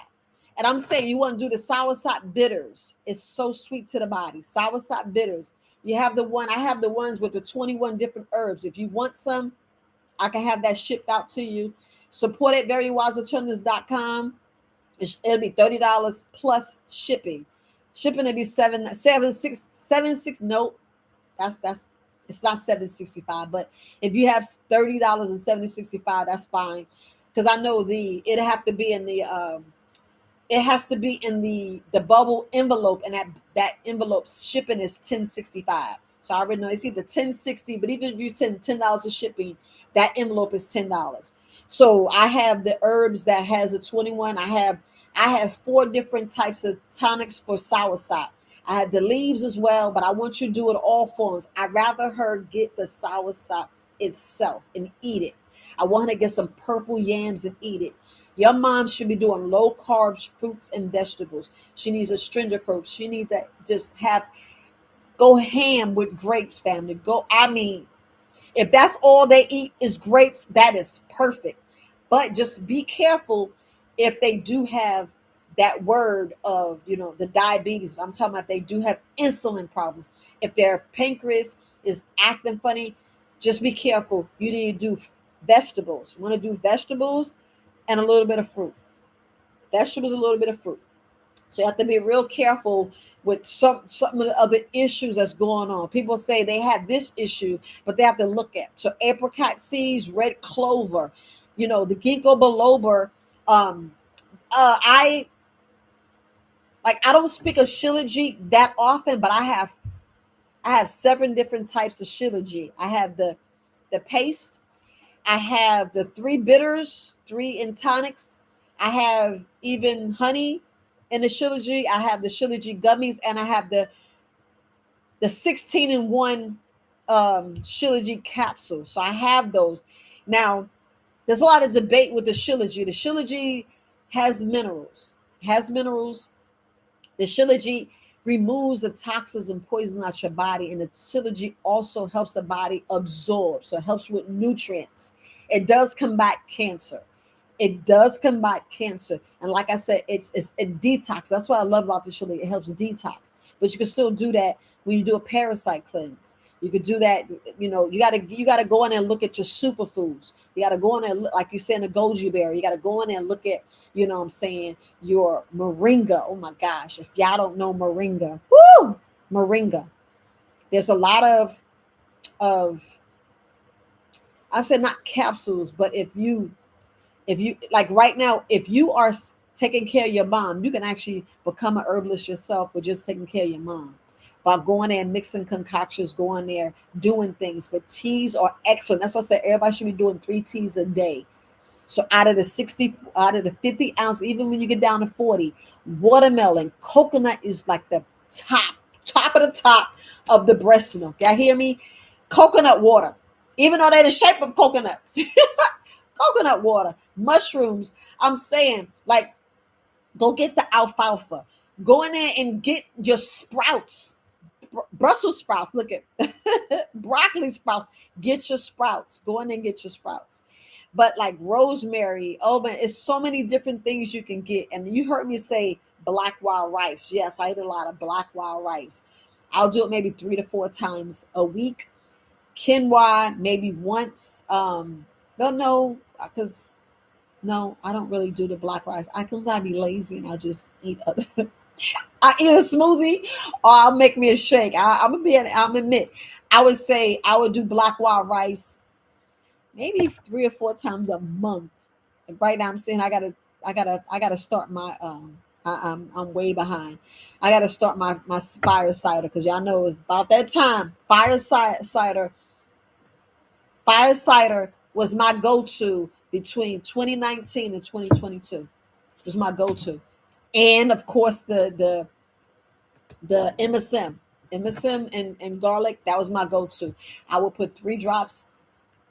A: And I'm saying you want to do the soursop bitters. It's so sweet to the body. Soursop bitters. You have the one, I have the ones with the 21 different herbs. If you want some, I can have that shipped out to you. Support at verywisealternatives.com. It'll be $30 plus shipping. Shipping will be seven six. Nope, that's it's not 765. But if you have $30 and 765, that's fine. Because I know it have to be in the it has to be in the bubble envelope, and that envelope shipping is 1065. So I already know it's either 1060, but even if you $10 of shipping, that envelope is $10. So I have the herbs that has a 21. I have four different types of tonics for soursop. I have the leaves as well, but I want you to do it all forms. I'd rather her get the soursop itself and eat it. I want her to get some purple yams and eat it. Your mom should be doing low carbs, fruits and vegetables. She needs a stringent fruit. She needs to just have go ham with grapes, family. Go. I mean, if that's all they eat is grapes, that is perfect. But just be careful if they do have that word of, the diabetes. I'm talking about if they do have insulin problems. If their pancreas is acting funny, just be careful. You need to do vegetables. You want to do vegetables and a little bit of fruit. Vegetables, a little bit of fruit. So you have to be real careful with some of the other issues that's going on. People say they have this issue, but they have to look at so apricot seeds, red clover, the ginkgo biloba. Um, I I don't speak of shilajit that often, but I have 7 different types of shilajit. I have the paste. I have the 3 bitters, 3 in tonics. I have even honey in the shilajit. I have the shilajit gummies, and I have the 16-in-1 shilajit capsule. So I have those. Now, there's a lot of debate with the shilajit. The shilajit has minerals. Has minerals. The shilajit removes the toxins and poison out your body, and the shilajit also helps the body absorb. So it helps with nutrients. It does combat cancer. It does combat cancer, and like I said, it's a detox. That's what I love about the shilajit. It helps detox, but you can still do that when you do a parasite cleanse. You could do that. You gotta go in and look at your superfoods. You gotta go in and look, like you said, in the goji berry. You gotta go in and look at, what I'm saying, your moringa. Oh my gosh, if y'all don't know moringa, woo, moringa. There's a lot of I said not capsules, but if you like right now, if you are taking care of your mom, you can actually become a herbalist yourself with just taking care of your mom by going there and mixing concoctions, going there, doing things. But teas are excellent. That's why I said everybody should be doing 3 teas a day. So out of the 50 ounce, even when you get down to 40, watermelon, coconut is like the top of the top of the breast milk. Y'all hear me? Coconut water, even though they're the shape of coconuts. Coconut water, mushrooms. I'm saying, like, go get the alfalfa. Go in there and get your sprouts. Brussels sprouts. Look at broccoli sprouts. Get your sprouts. Go in and get your sprouts. But like rosemary, oh man, it's so many different things you can get. And you heard me say black wild rice. Yes, I eat a lot of black wild rice. I'll do it maybe 3 to 4 times a week. Quinoa maybe once. Well, no, because no, I don't really do the black rice. I sometimes be lazy and I just eat other. I eat a smoothie or I'll make me a shake. I'm admit. I would say I would do black wild rice maybe 3 or 4 times a month. Like right now, I'm saying I gotta start my I'm way behind. I gotta start my fire cider because y'all know it's about that time. Fire cider was my go-to between 2019 and 2022. It was my go-to. And of course the MSM and garlic, that was my go-to. I would put 3 drops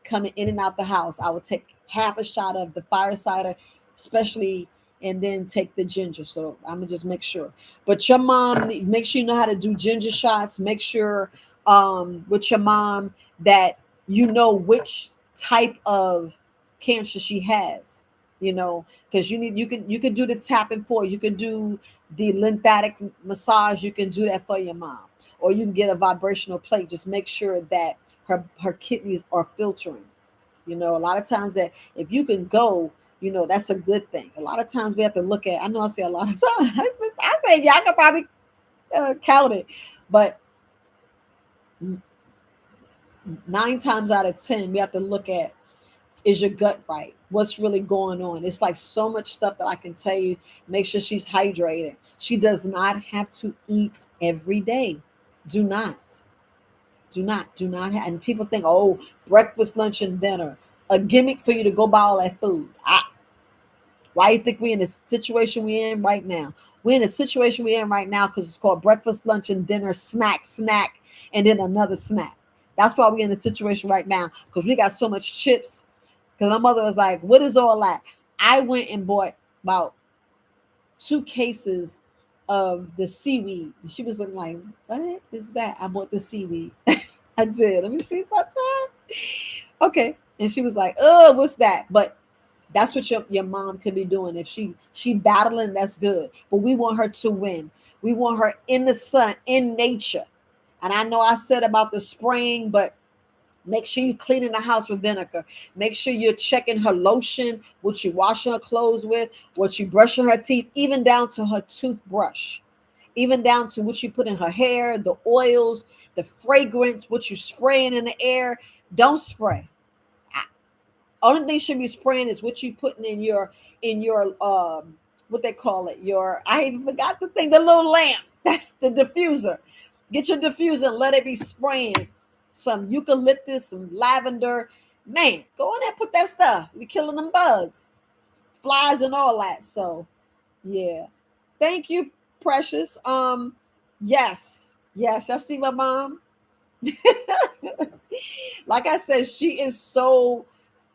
A: coming in and out the house. I would take half a shot of the fire cider, especially, and then take the ginger. So I'm gonna just make sure. But your mom, make sure you know how to do ginger shots. Make sure with your mom that you know which type of cancer she has. You know, because you can do the tapping for. You can do the lymphatic massage. You can do that for your mom, or you can get a vibrational plate. Just make sure that her kidneys are filtering. You know, a lot of times that if you can go, you know, that's a good thing. A lot of times we have to look at. I know I say a lot of times. I say y'all can probably count it, but 9 times out of 10 we have to look at, is your gut right? What's really going on? It's like so much stuff that I can tell you. Make sure she's hydrated. She does not have to eat every day. Do not. Do not have, and people think, oh, breakfast, lunch, and dinner, a gimmick for you to go buy all that food. Why you think we're in the situation we're in right now? We're in the situation we're in right now because it's called breakfast, lunch, and dinner, snack, and then another snack. That's why we're in the situation right now, because we got so much chips. Because my mother was like, what is all that? I went and bought about 2 cases of the seaweed. And she was looking like, what is that? I bought the seaweed. I did. Let me see if I time. Okay. And she was like, oh, what's that? But that's what your mom could be doing. If she battling, that's good. But we want her to win. We want her in the sun, in nature. And I know I said about the spraying, but make sure you cleaning the house with vinegar. Make sure you're checking her lotion, what you washing her clothes with, what you brushing her teeth, even down to her toothbrush, even down to what you put in her hair, the oils, the fragrance, what you spraying in the air. Don't spray. Only thing should be spraying is what you putting in your what they call it, your, I even forgot the thing, the little lamp. That's the diffuser. Get your diffuser and let it be spraying some eucalyptus, some lavender. Man, go in there, put that stuff. We killing them bugs, flies, and all that. So yeah. Thank you, precious. Yes, I see my mom. Like I said, she is so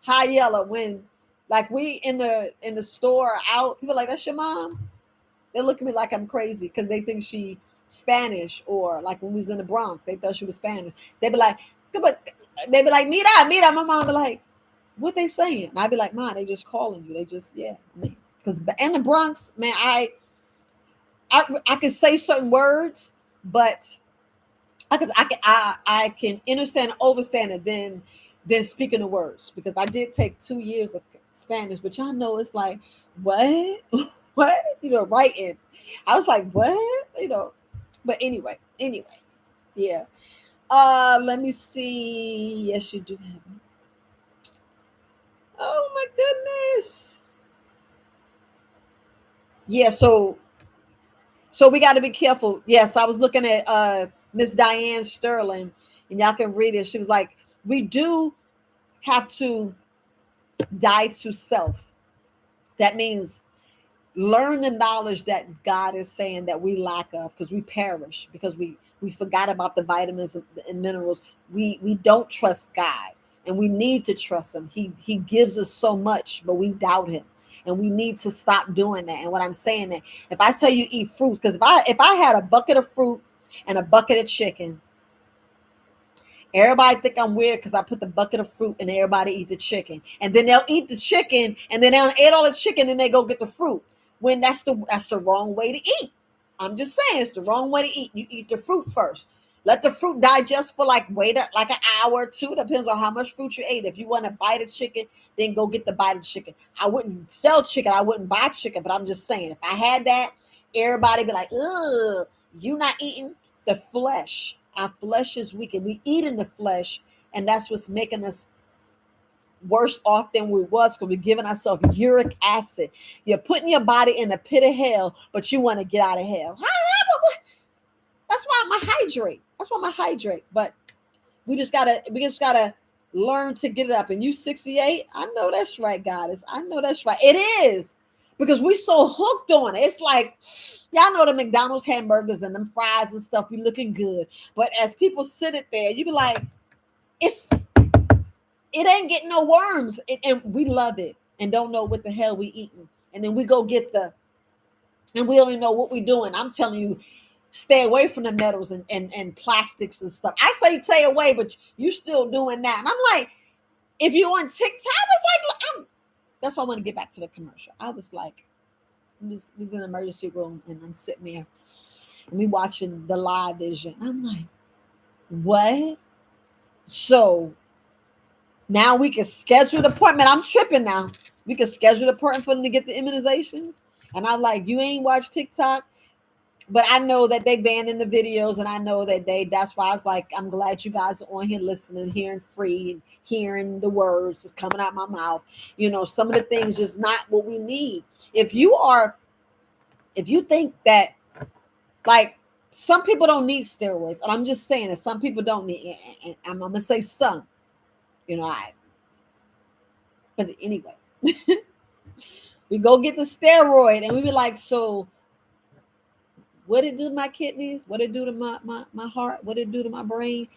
A: high yellow when, like, we in the store out, people like, that's your mom. They look at me like I'm crazy because they think she Spanish, or like when we was in the Bronx, they thought she was Spanish. They be like, but they be like, mira. My mom be like, what they saying? And I be like, ma, they just calling you. They just, yeah. I mean, because in the Bronx, man, I can say certain words, but I can understand and understand it than speaking the words, because I did take 2 years of Spanish, but y'all know it's like, what? What? Writing. I was like, what? But anyway, yeah. Let me see. Yes, you do have it. Oh my goodness. Yeah, so we got to be careful. Yes, I was looking at Miss Diane Sterling, and y'all can read it. She was like, we do have to die to self. That means learn the knowledge that God is saying that we lack of, because we perish, because we forgot about the vitamins and minerals. We don't trust God, and we need to trust him. He gives us so much, but we doubt him. And we need to stop doing that. And what I'm saying, that if I tell you eat fruits, because if I had a bucket of fruit and a bucket of chicken, everybody think I'm weird because I put the bucket of fruit and everybody eat the chicken. And then they'll eat the chicken and then they'll eat all the chicken and they go get the fruit. When that's the wrong way to eat. I'm just saying, it's the wrong way to eat. You eat the fruit first. Let the fruit digest for like an hour or two. Depends on how much fruit you ate. If you want to buy the chicken, then go get the bite of chicken. I wouldn't sell chicken. I wouldn't buy chicken, but I'm just saying, if I had that, everybody be like, ugh, you not eating the flesh. Our flesh is weak, and we eat in the flesh, and that's what's making us worse off than we was, because we're giving ourselves uric acid. You're putting your body in a pit of hell, but you want to get out of hell. That's why I'm a hydrate. But we just gotta learn to get it up. And you 68, I know that's right, goddess. I know that's right. It is. Because we so hooked on it. It's like, y'all know the McDonald's hamburgers and them fries and stuff be looking good. But as people sit it there, you be like, it's it ain't getting no worms. And we love it and don't know what the hell we eating. And then we go get and we don't even know what we doing. I'm telling you, stay away from the metals and plastics and stuff. I say stay away, but you still doing that. And I'm like, if you're on TikTok, it's like, that's why I want to get back to the commercial. I was like, was in the emergency room and I'm sitting there and we watching the live vision. I'm like, what? So now we can schedule the appointment. I'm tripping now. We can schedule the appointment for them to get the immunizations. And I'm like, you ain't watch TikTok? But I know that they banning the videos, and I know that that's why I was like, I'm glad you guys are on here listening, hearing free and hearing the words just coming out my mouth. Some of the things just not what we need. If you think that, like, some people don't need steroids, and I'm just saying that some people don't need, and I'm gonna say some, but anyway, we go get the steroid, and we be like, so what it do to my kidneys? What it do to my heart? What it do to my brain?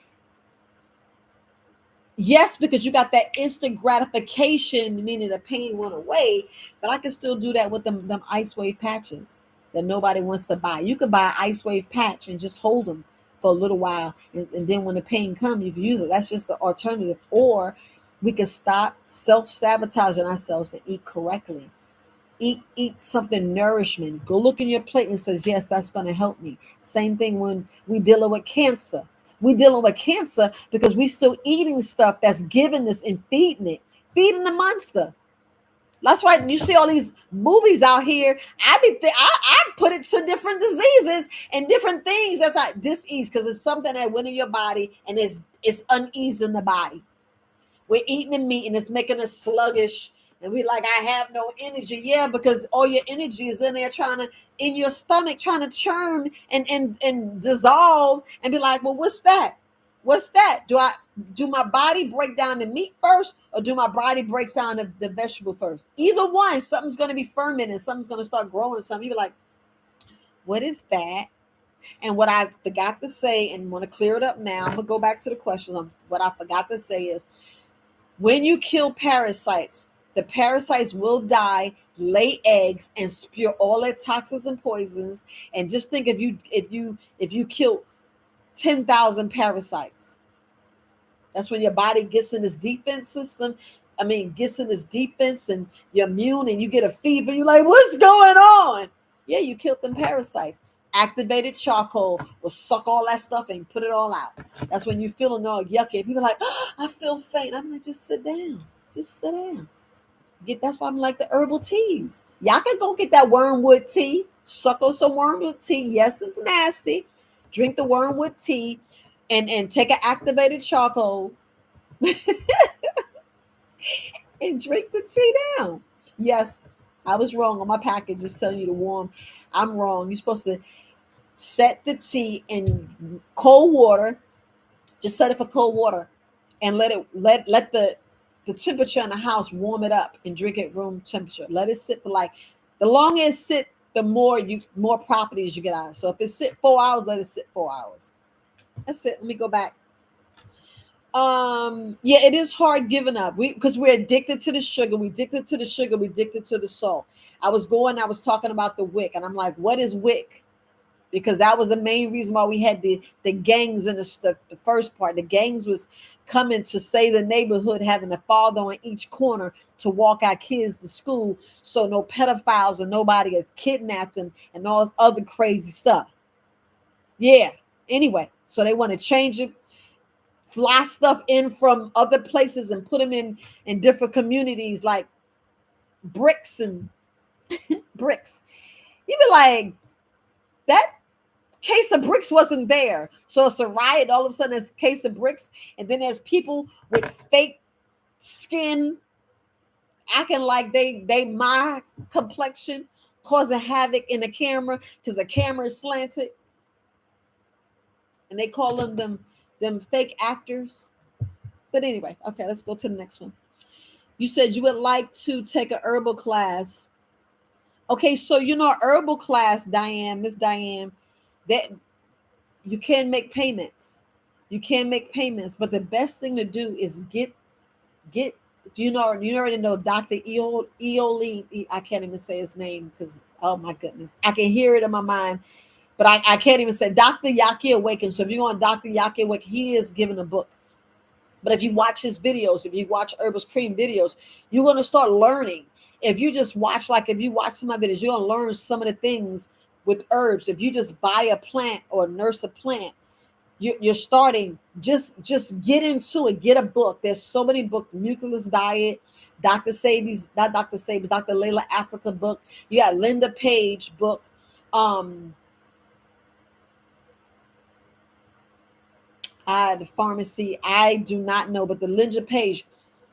A: Yes, because you got that instant gratification, meaning the pain went away, but I can still do that with them ice wave patches that nobody wants to buy. You could buy an ice wave patch and just hold them for a little while, and then when the pain comes, you can use it. That's just the alternative. Or we can stop self-sabotaging ourselves and eat correctly. Eat something nourishment. Go look in your plate and says, yes, that's going to help me. Same thing when we dealing with cancer. We dealing with cancer because we still eating stuff that's giving us and feeding the monster. That's why you see all these movies out here. I put it to different diseases and different things that's like disease because it's something that went in your body and it's unease in the body. We're eating the meat and it's making us sluggish. And we like, I have no energy. Yeah, because all your energy is in there in your stomach, trying to churn and dissolve and be like, well, what's that? What's that? Do my body break down the meat first or do my body breaks down the vegetable first? Either one, something's going to be fermenting, something's going to start growing something. You're like, what is that? And what I forgot to say, and want to clear it up now, I'm going to go back to the question. What I forgot to say is, when you kill parasites, the parasites will die, lay eggs, and spew all their toxins and poisons. And just think, if you kill 10,000 parasites, that's when your body gets in this defense system. I mean, gets in this defense, and you're immune, and you get a fever. You're like, what's going on? Yeah, you killed them parasites. Activated charcoal will suck all that stuff and put it all out. That's when you're feeling all yucky. People are like, oh, I feel faint. I'm like, just sit down. Just sit down. That's why I'm like the herbal teas. Y'all can go get that wormwood tea. Suck on some wormwood tea. Yes, it's nasty. Drink the wormwood tea and take an activated charcoal and drink the tea down. Yes, I was wrong on my package. Just telling you to warm. I'm wrong. You're supposed to set the tea in cold water. Just set it for cold water and let the temperature in the house warm it up and drink it room temperature. Let it sit for like, the longer it sit, the more properties you get out. So if it sit 4 hours, let it sit 4 hours. That's it. Let me go back. Yeah, it is hard giving up. Because we're addicted to the sugar. We addicted to the sugar. We addicted to the salt. I was talking about the wick, and I'm like, what is wick? Because that was the main reason why we had the gangs in the first part. The gangs was coming to save the neighborhood, having a father on each corner to walk our kids to school, so no pedophiles or nobody has kidnapped them and all this other crazy stuff. Yeah. Anyway, so they want to change it, fly stuff in from other places and put them in different communities like bricks and bricks. You be like, that case of bricks wasn't there. So it's a riot. All of a sudden, there's a case of bricks. And then there's people with fake skin acting like they my complexion, causing havoc in the camera because the camera is slanted. And they call them fake actors. But anyway, okay, let's go to the next one. You said you would like to take a herbal class. Okay, so herbal class, Diane, Miss Diane, that you can make payments. You can make payments, but the best thing to do is get you already know Dr. Eoli. I can't even say his name because oh my goodness, I can hear it in my mind, but I can't even say Dr. Yaki Awaken. So if you go on Dr. Yaki Awaken, he is giving a book. But if you watch his videos, if you watch Herbal's Cream videos, you're gonna start learning. If you just watch, like if you watch some of my videos, you're gonna learn some of the things with herbs. If you just buy a plant or nurse a plant, you're starting. Just get into it. Get a book. There's so many books. Mucilus Diet, Dr. Sabi's, not Dr. Sabi's, Dr. Layla Africa book. You got Linda Page book. Um, the pharmacy, I do not know, but the Linda Page,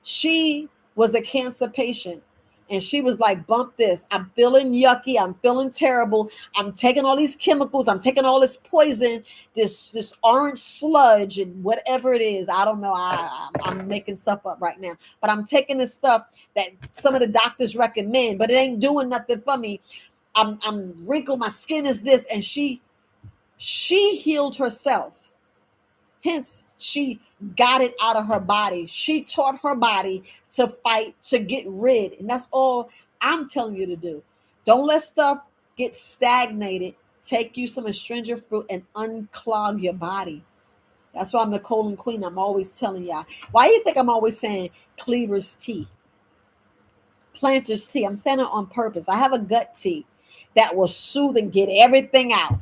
A: she was a cancer patient. And she was like, bump this. I'm feeling yucky. I'm feeling terrible. I'm taking all these chemicals. I'm taking all this poison, this orange sludge, and whatever it is. I don't know. I'm making stuff up right now. But I'm taking this stuff that some of the doctors recommend, but it ain't doing nothing for me. I'm wrinkled. My skin is this. And she healed herself. Hence, she got it out of her body. She taught her body to fight, to get rid. And that's all I'm telling you to do. Don't let stuff get stagnated. Take you some astringent fruit and unclog your body. That's why I'm the colon queen. I'm always telling y'all. Why do you think I'm always saying cleaver's tea, planter's tea? I'm saying it on purpose. I have a gut tea that will soothe and get everything out.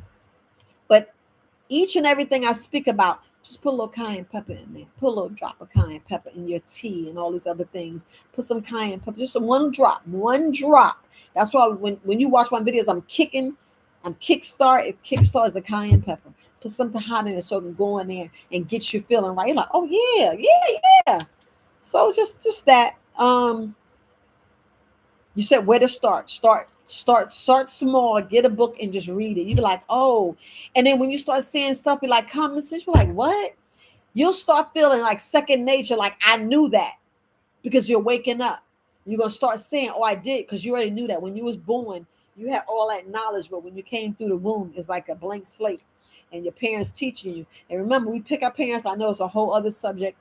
A: But each and everything I speak about, just put a little cayenne pepper in there. Put a little drop of cayenne pepper in your tea and all these other things. Put some cayenne pepper, just one drop, one drop. That's why when you watch my videos, I'm kickstart. It kickstarts the cayenne pepper. Put something hot in it so it can go in there and get you feeling right. You're like, oh yeah, yeah, yeah. So just that. You said where to start. Start small. Get a book and just read it. You be like, oh, and then when you start seeing stuff, be like common sense. You're like, what? You'll start feeling like second nature. Like I knew that because you're waking up. You're gonna start saying, oh, I did, because you already knew that when you was born. You had all that knowledge, but when you came through the womb, it's like a blank slate, and your parents teaching you. And remember, we pick our parents. I know it's a whole other subject,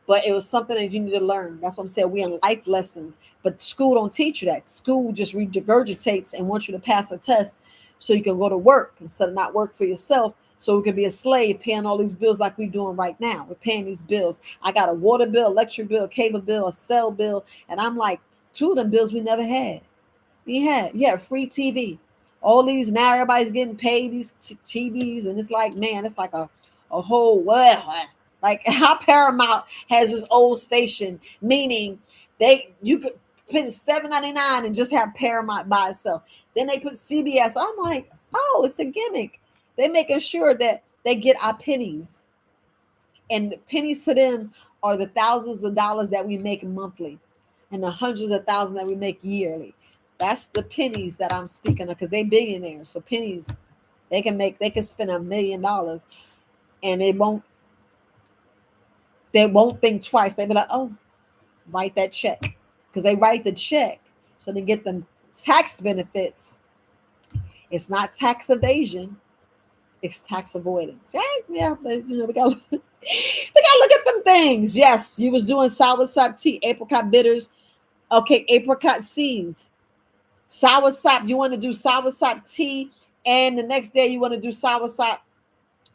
A: but it was something that you need to learn. That's what I'm saying. We in life lessons, but school don't teach you that. School just regurgitates and wants you to pass a test so you can go to work instead of not work for yourself. So we can be a slave paying all these bills like we're doing right now. We're paying these bills. I got a water bill, electric bill, cable bill, a cell bill, and I'm like, two of them bills we never had. Yeah, free TV. All these now, everybody's getting paid these TVs, and it's like, man, it's like a whole well, like how Paramount has this old station, meaning you could put $7.99 and just have Paramount by itself. Then they put CBS. I'm like, oh, it's a gimmick. They're making sure that they get our pennies, and the pennies to them are the thousands of dollars that we make monthly, and the hundreds of thousands that we make yearly. That's the pennies that I'm speaking of, because they billionaires. So pennies, they can spend $1 million, and they won't think twice. They be like, oh, write that check, because they write the check so they get them tax benefits. It's not tax evasion, it's tax avoidance. Right? Yeah, but we got we gotta look at them things. Yes, you was doing soursop tea, apricot bitters. Okay, apricot seeds, soursop. You want to do soursop tea, and the next day you want to do soursop.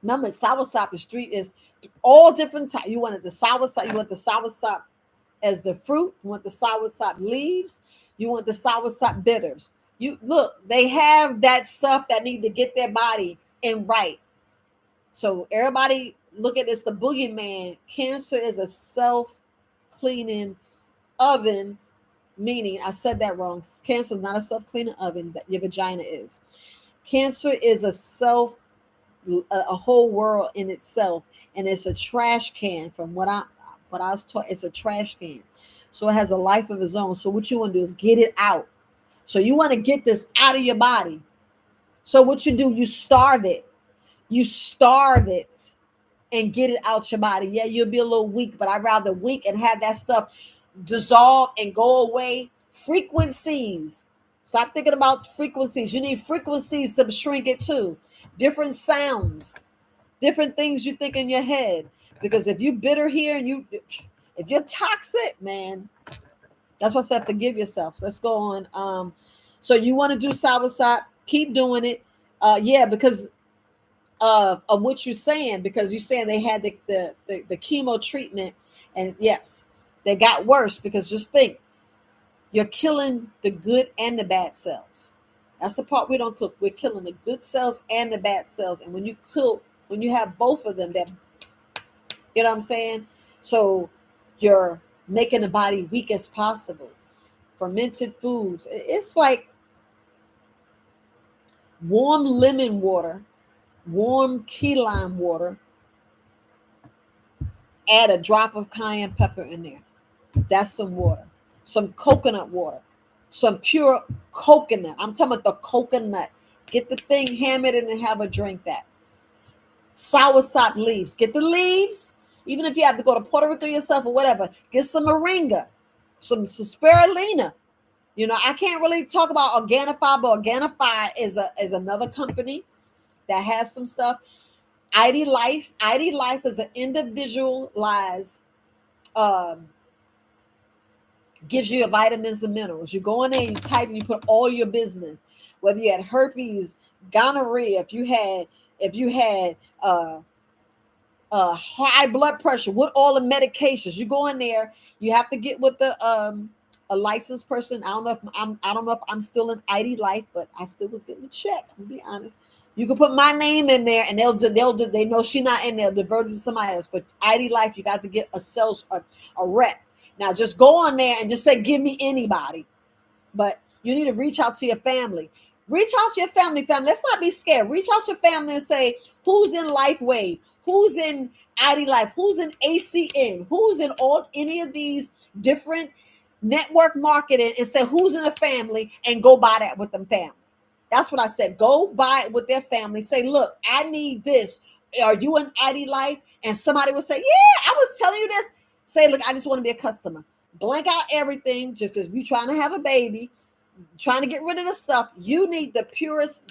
A: Number soursop, the street is all different types. You wanted the soursop. You want the soursop as the fruit. You want the soursop leaves. You want the soursop bitters. You look, they have that stuff that need to get their body in right. So everybody look at this, the boogeyman. Cancer is a self-cleaning oven, meaning I said that wrong. Cancer is not a self-cleaning oven that your vagina is. Cancer is a whole world in itself, and it's a trash can. From what I was taught, it's a trash can. So it has a life of its own. So what you want to do is get it out. So you want to get this out of your body. So what you do, you starve it. You starve it and get it out your body. Yeah, you'll be a little weak, but I'd rather weak and have that stuff dissolve and go away. Frequencies. Stop thinking about frequencies. You need frequencies to shrink it too. Different sounds, different things you think in your head. Because if you bitter here and if you're toxic, man, that's what I said. Forgive yourself. Let's go on. So you want to do soursop? Keep doing it. Yeah, because of what you're saying. Because you're saying they had the chemo treatment, and yes, they got worse. Because just think, you're killing the good and the bad cells. That's the part we don't cook. We're killing the good cells and the bad cells. And when you have both of them, that, you know what I'm saying? So you're making the body weak as possible. Fermented foods. It's like warm lemon water, warm key lime water. Add a drop of cayenne pepper in there. That's some water. Some coconut water. Some pure coconut. I'm talking about the coconut. Get the thing, ham it in, and have a drink that. Soursop leaves. Get the leaves. Even if you have to go to Puerto Rico yourself or whatever, get some moringa, some spirulina. You know, I can't really talk about Organifi, but Organifi is another company that has some stuff. ID Life. ID Life is an individualized, um, gives you your vitamins and minerals. You go in there, you type, and you put all your business, whether you had herpes, gonorrhea, if you had high blood pressure, with all the medications. You go in there, you have to get with the a licensed person. I don't know if I'm still in ID Life, but I still was getting a check. I'm gonna be honest. You can put my name in there, and they know she not in there. Divert it to somebody else. But ID Life, you got to get a rep. Now just go on there and just say, give me anybody. But you need to reach out to your family. Reach out to your family. Let's not be scared. Reach out to your family and say, who's in Life Wave? Who's in ID Life? Who's in ACN? Who's in all any of these different network marketing? And say, who's in the family, and go buy that with them family. That's what I said. Go buy it with their family. Say, look, I need this. Are you in ID Life? And somebody will say, yeah, I was telling you this. Say, look, I just want to be a customer. Blank out everything just because you're trying to have a baby, trying to get rid of the stuff. You need the purest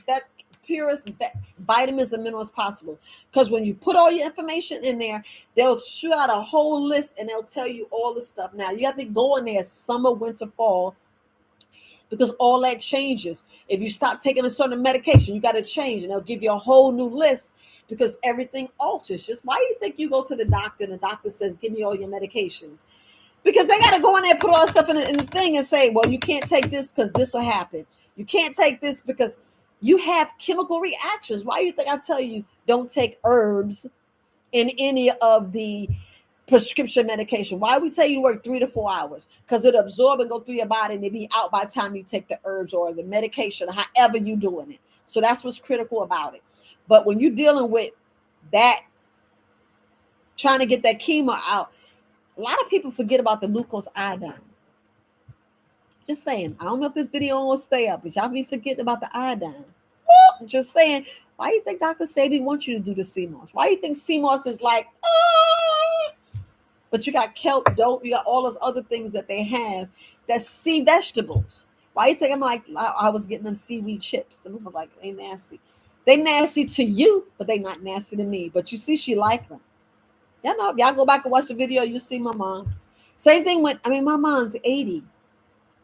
A: vitamins and minerals possible. Because when you put all your information in there, they'll shoot out a whole list and they'll tell you all the stuff. Now you have to go in there summer, winter, fall, because all that changes. If you stop taking a certain medication, you got to change, and they'll give you a whole new list because everything alters. Just why do you think you go to the doctor and the doctor says, give me all your medications? Because they got to go in there and put all that stuff in the thing and say, well, you can't take this because this will happen. You can't take this because you have chemical reactions. Why do you think I tell you don't take herbs in any of the prescription medication? Why we tell you to work 3 to 4 hours? Because it'll absorb and go through your body, and it'll be out by the time you take the herbs or the medication, however you doing it. So that's what's critical about it. But when you're dealing with that, trying to get that chemo out, a lot of people forget about the glucose iodine. Just saying. I don't know if this video will stay up, but y'all be forgetting about the iodine. Just saying. Why do you think Dr. Sebi wants you to do the CMOS? Why do you think CMOS is like, but you got kelp, dope, you got all those other things that they have that's sea vegetables. Why do you think I'm like, I was getting them seaweed chips? And I was like, they nasty. They nasty to you, but they not nasty to me. But you see, she liked them. Y'all know, y'all go back and watch the video, you see my mom. Same thing with, my mom's 80.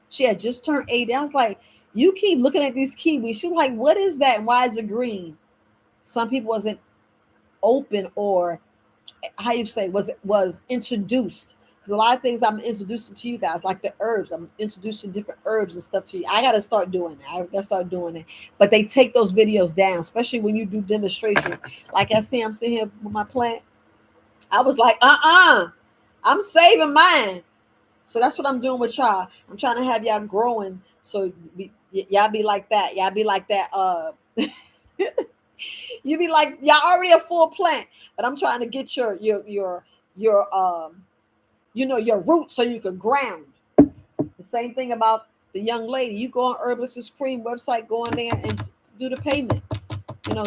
A: She had just turned 80. I was like, you keep looking at these kiwis. She was like, what is that? And why is it green? Some people wasn't open, or how you say, was introduced. Because a lot of things I'm introducing to you guys, like the herbs. I'm introducing different herbs and stuff to you. I got to start doing that. I got to start doing it. But they take those videos down, especially when you do demonstrations. Like I see, I'm sitting here with my plant. I was like, I'm saving mine. So that's what I'm doing with y'all. I'm trying to have y'all growing. So y'all be like that. Y'all be like that. You be like, y'all already a full plant, but I'm trying to get your your roots so you can ground. The same thing about the young lady. You go on Herbalist's Cream website, go in there and do the payment.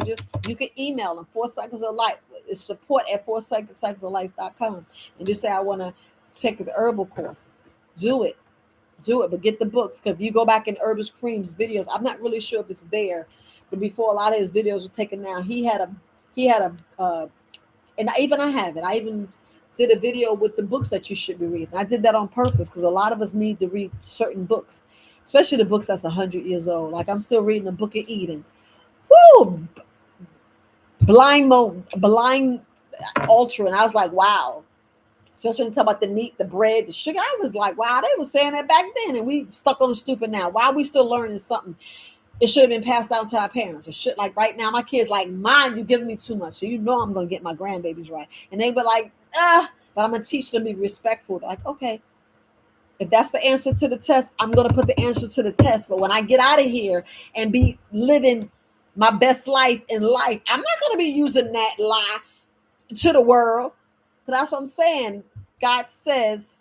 A: Just you can email them 4 Cycles of Life. is support@4cyclelife.com, and you say, I want to take the herbal course. Do it. Do it, but get the books, because if you go back in Herbis Cream's videos, I'm not really sure if it's there, but before a lot of his videos were taken down, he had a and even I have it. I even did a video with the books that you should be reading. I did that on purpose because a lot of us need to read certain books, especially the books that's 100 years old. Like I'm still reading the Book of Eden. Woo! Blind ultra, and I was like, wow. Especially when you talk about the meat, the bread, the sugar. I was like, wow, they were saying that back then, and we stuck on the stupid now. Why are we still learning something? It should have been passed down to our parents. It should, like right now, my kids like, mine, you giving me too much. So you know I'm gonna get my grandbabies right. And they were like, but I'm gonna teach them to be respectful. They're like, okay, if that's the answer to the test, I'm gonna put the answer to the test. But when I get out of here and be living my best life in life, I'm not gonna be using that lie to the world. So that's what I'm saying. God says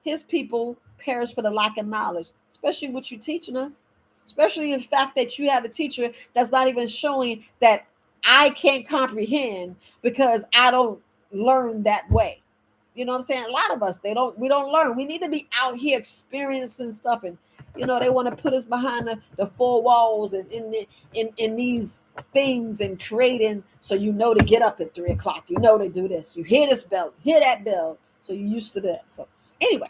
A: his people perish for the lack of knowledge, especially what you're teaching us, especially the fact that you had a teacher that's not even showing that I can't comprehend because I don't learn that way. You know what I'm saying? A lot of us, we don't learn. We need to be out here experiencing stuff, and they want to put us behind the four walls and in these things and creating, so to get up at 3 o'clock, to do this, you hear this bell, hear that bell, so you're used to that. So anyway,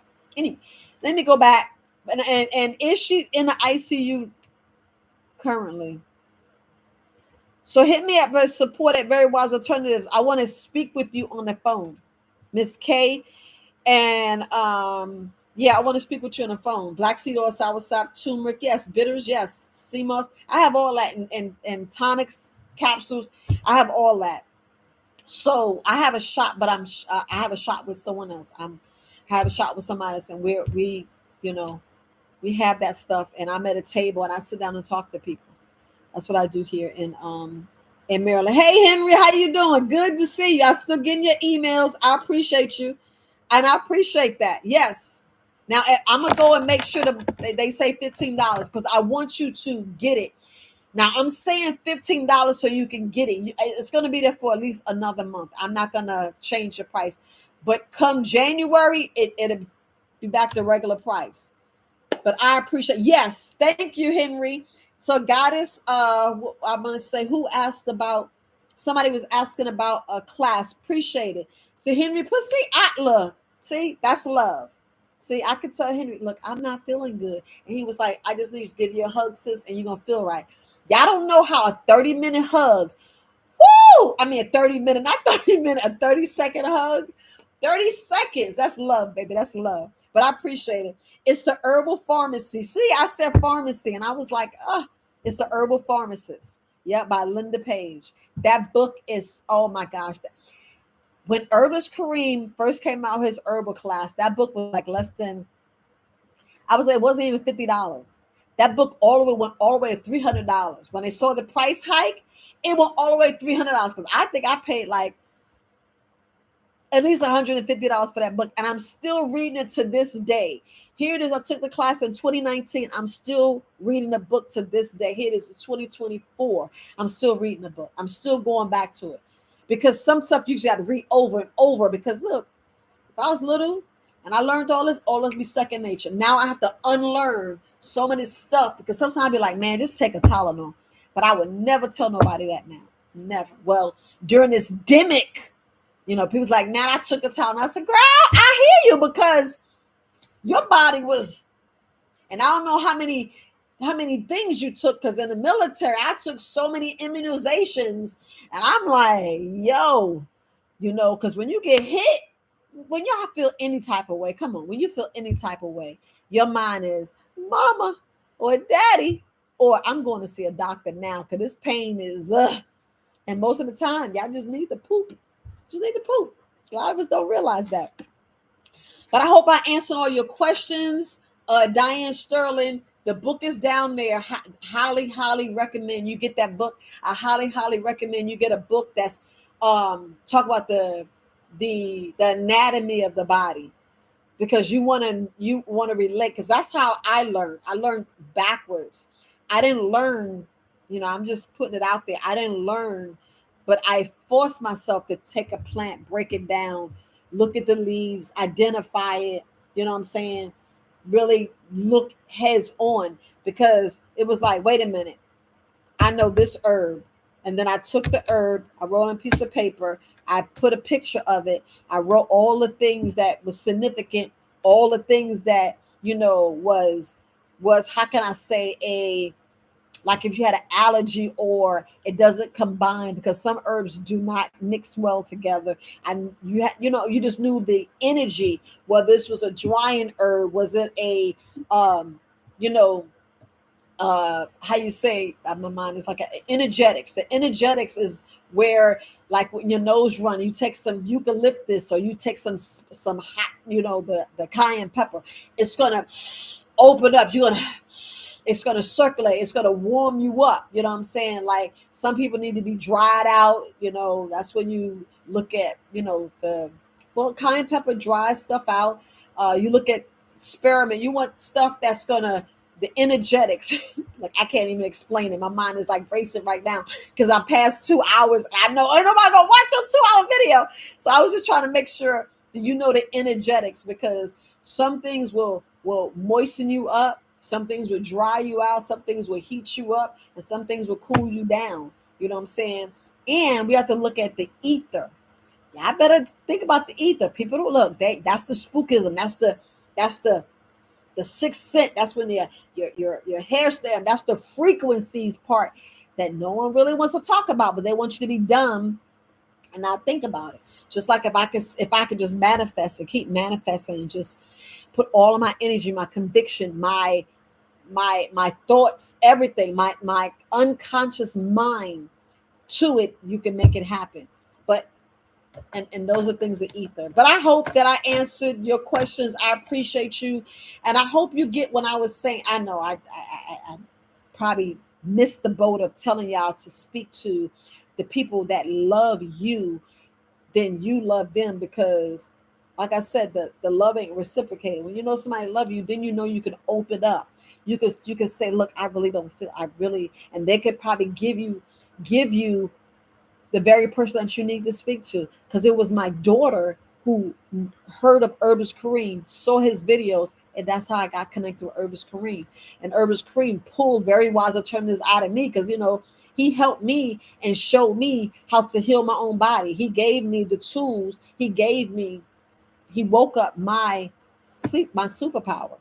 A: let me go back. And is she in the ICU currently? So hit me up for support at Very Wise Alternatives. I want to speak with you on the phone, Miss K. And yeah, I want to speak with you on the phone. Black seed oil, soursop, turmeric, yes. Bitters, yes. Sea moss, I have all that. And tonics, capsules, I have all that. So I have a shot, but I have a shot with someone else. I have a shot with somebody else, and you know we have that stuff. And I'm at a table and I sit down and talk to people. That's what I do here in Maryland. Hey Henry, how you doing? Good to see you. I still getting your emails. I appreciate you, and I appreciate that. Yes. Now I'm gonna go and make sure that they say $15 because I want you to get it. Now I'm saying $15 so you can get it. It's going to be there for at least another month. I'm not going to change the price, but come January, it'll be back to regular price. But I appreciate. Yes, thank you, Henry. So Goddess, I'm going to say who asked about. Somebody was asking about a class. Appreciate it. See Henry, see Atla. See that's love. See, I could tell Henry, look, I'm not feeling good. And he was like, I just need to give you a hug, sis, and you're going to feel right. Y'all don't know how a 30-minute hug, whoo! I mean, a 30-minute, not 30-minute, a 30-second hug. 30 seconds. That's love, baby. That's love. But I appreciate it. It's the Herbal Pharmacy. See, I said pharmacy, and I was like, it's the Herbal Pharmacist. Yeah, by Linda Page. That book is, oh my gosh. When Herbis Kareem first came out his herbal class, that book was like less than, I was like, it wasn't even $50. That book went all the way to $300. When they saw the price hike, it went all the way to $300 because I think I paid like at least $150 for that book, and I'm still reading it to this day. Here it is. I took the class in 2019. I'm still reading the book to this day. Here it is, 2024. I'm still reading the book. I'm still going back to it because some stuff you just got to read over and over. Because look, if I was little and I learned all this be second nature. Now I have to unlearn so many stuff because sometimes I'd be like, man, just take a Tylenol. But I would never tell nobody that now. Never. Well, during this demic, people's like, man, I took a Tylenol. I said, girl, I hear you because your body was, and I don't know how many things you took, because in the military, I took so many immunizations, and I'm like, yo, because when you get hit, when y'all feel any type of way, come on, when you feel any type of way, your mind is mama or daddy, or I'm going to see a doctor now because this pain is, and most of the time, y'all just need to poop. Just need to poop. A lot of us don't realize that. But I hope I answered all your questions. Diane Sterling, the book is down there. Highly recommend you get that book. I highly recommend you get a book that's talk about the anatomy of the body, because you want to relate, because that's how I learned. I learned backwards. I didn't learn, I'm just putting it out there. I didn't learn but I forced myself to take a plant, break it down, look at the leaves, identify it. You know what I'm saying? Really look heads on, because it was like, wait a minute, I know this herb. And then I took the herb, I wrote on a piece of paper, I put a picture of it, I wrote all the things that was significant, all the things that, was how can I say, a like if you had an allergy or it doesn't combine, because some herbs do not mix well together, and you just knew the energy, whether this was a drying herb, was it a um you know how you say, my mind is like energetics. The energetics is where, like when your nose run, you take some eucalyptus or you take some hot, the cayenne pepper. It's gonna open up. It's gonna circulate. It's gonna warm you up. You know what I'm saying? Like some people need to be dried out. That's when you look at cayenne pepper dries stuff out. You look at spearmint. You want stuff that's gonna the energetics. Like I can't even explain it. My mind is like racing right now because I'm past 2 hours. I know ain't nobody gonna watch the 2 hour video. So I was just trying to make sure that the energetics, because some things will moisten you up, some things will dry you out, some things will heat you up, and some things will cool you down. You know what I'm saying? And we have to look at the ether. Yeah, I better think about the ether. People don't look. That's the spookism. That's the sixth sense. That's when your hair stand. That's the frequencies part that no one really wants to talk about, but they want you to be dumb and not think about it. Just like if I could just manifest and keep manifesting and just put all of my energy, my conviction, my thoughts, everything, my unconscious mind to it, you can make it happen. But and those are things that ether. But I hope that I answered your questions. I appreciate you, and I hope you get what I was saying. I know I probably missed the boat of telling y'all to speak to the people that love you, then you love them, because like I said, the love ain't reciprocated. When you know somebody love you, then you can open up. You can say, look, I really don't feel, I really, and they could probably give you the very person that you need to speak to. Because it was my daughter who heard of Herbis Kareem, saw his videos, and that's how I got connected with Herbis Kareem. And Herbis Kareem pulled Very Wise Alternatives out of me, because he helped me and showed me how to heal my own body. He gave me the tools. He woke up my sleep, my superpower.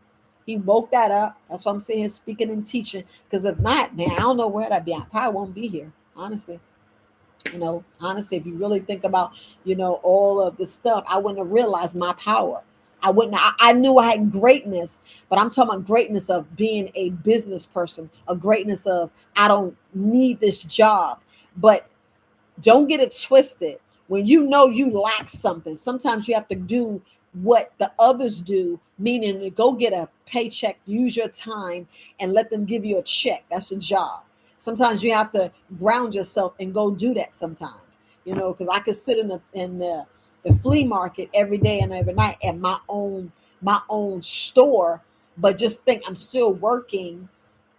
A: He woke that up. That's why I'm saying here speaking and teaching. Because if not, man, I don't know where I'd be. I probably won't be here, honestly. Honestly, if you really think about, all of the stuff, I wouldn't have realized my power. I wouldn't. I knew I had greatness, but I'm talking about greatness of being a business person, a greatness of I don't need this job. But don't get it twisted. When you know you lack something, sometimes you have to do what the others do, meaning to go get a paycheck, use your time, and let them give you a check. That's a job. Sometimes you have to ground yourself and go do that sometimes, because I could sit in the flea market every day and every night at my own store, but just think I'm still working.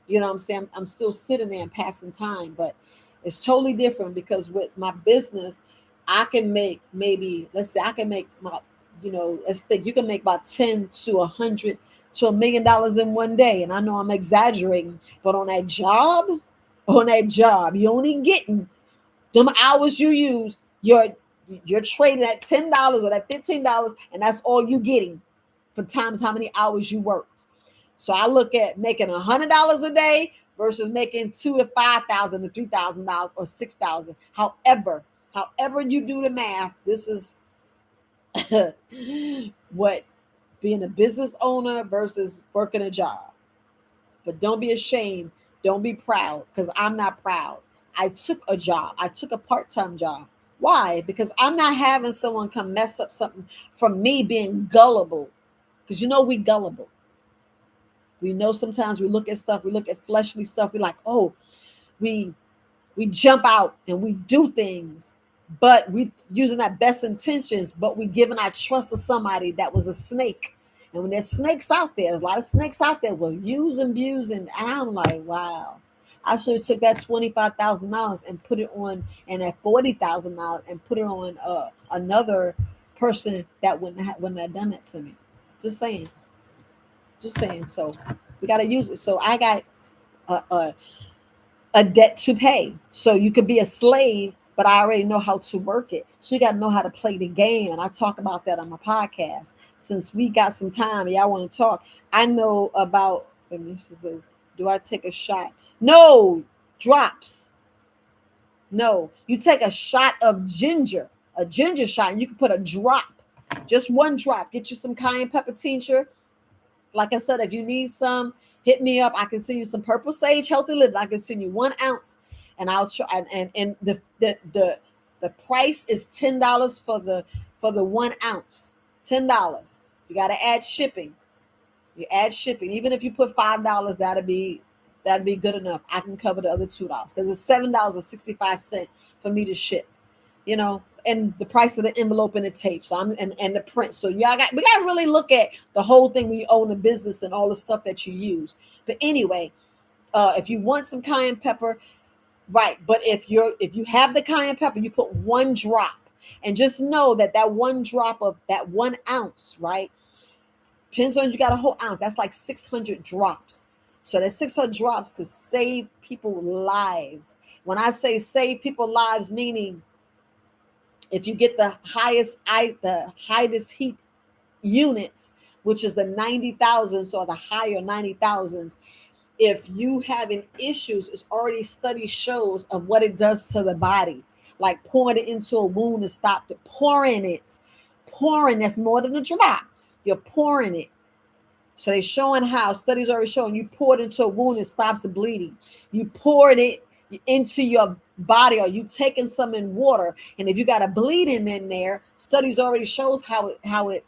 A: You know what I'm saying? I'm still sitting there and passing time, but it's totally different, because with my business, I can make, maybe, let's say I can make my, let's think you can make about 10 to 100 to $1 million in one day. And I know I'm exaggerating, but on that job, you only getting them hours you use. You're trading at $10 or that $15, and that's all you getting for times how many hours you worked. So I look at making $100 a day versus making $2,000 to $5,000 to $3,000 or $6,000. However you do the math, this is what being a business owner versus working a job. But don't be ashamed. Don't be proud, because I'm not proud. I took a job. I took a part-time job. Why? Because I'm not having someone come mess up something from me being gullible. Because we gullible. We know sometimes we look at stuff, we look at fleshly stuff, we're like, oh, we we jump out and we do things, but we using our best intentions, but we giving our trust to somebody that was a snake. And when there's snakes out there's a lot of snakes out there will use and abuse, and I'm like, wow. I should have took that $25,000 and put it on, and that $40,000 and put it on another person that wouldn't have done that to me. Just saying, just saying. So we got to use it. So I got a, a a debt to pay. So you could be a slave, but I already know how to work it. So you got to know how to play the game. And I talk about that on my podcast. Since we got some time, y'all want to talk. I know about, let me, she says, do I take a shot? No, drops. No, you take a shot of ginger, a ginger shot, and you can put a drop, just one drop. Get you some cayenne pepper tincture. Like I said, if you need some, hit me up. I can send you some purple sage healthy living. I can send you 1 ounce, and I'll try. And the price is $10 for the 1 ounce. $10. You got to add shipping. You add shipping. Even if you put $5, that'd be good enough. I can cover the other $2 because it's $7.65 for me to ship. And the price of the envelope and the tape. So and the print. So we gotta really look at the whole thing when you own a business and all the stuff that you use. But anyway, if you want some cayenne pepper, right. But if you have the cayenne pepper, you put one drop. And just know that one drop of that 1 ounce, right? Depends on, you got a whole ounce. That's like 600 drops. So that 600 drops could save people lives. When I say save people lives, meaning if you get the highest heat units, which is the 90,000s or the higher 90,000s, if you having issues, it's already study shows of what it does to the body. Like pouring it into a wound and stop the pouring it. Pouring, that's more than a drop. You're pouring it. So they're showing how studies already showing you pour it into a wound, it stops the bleeding. You poured it into your body, or you taking some in water, and if you got a bleeding in there, studies already shows how it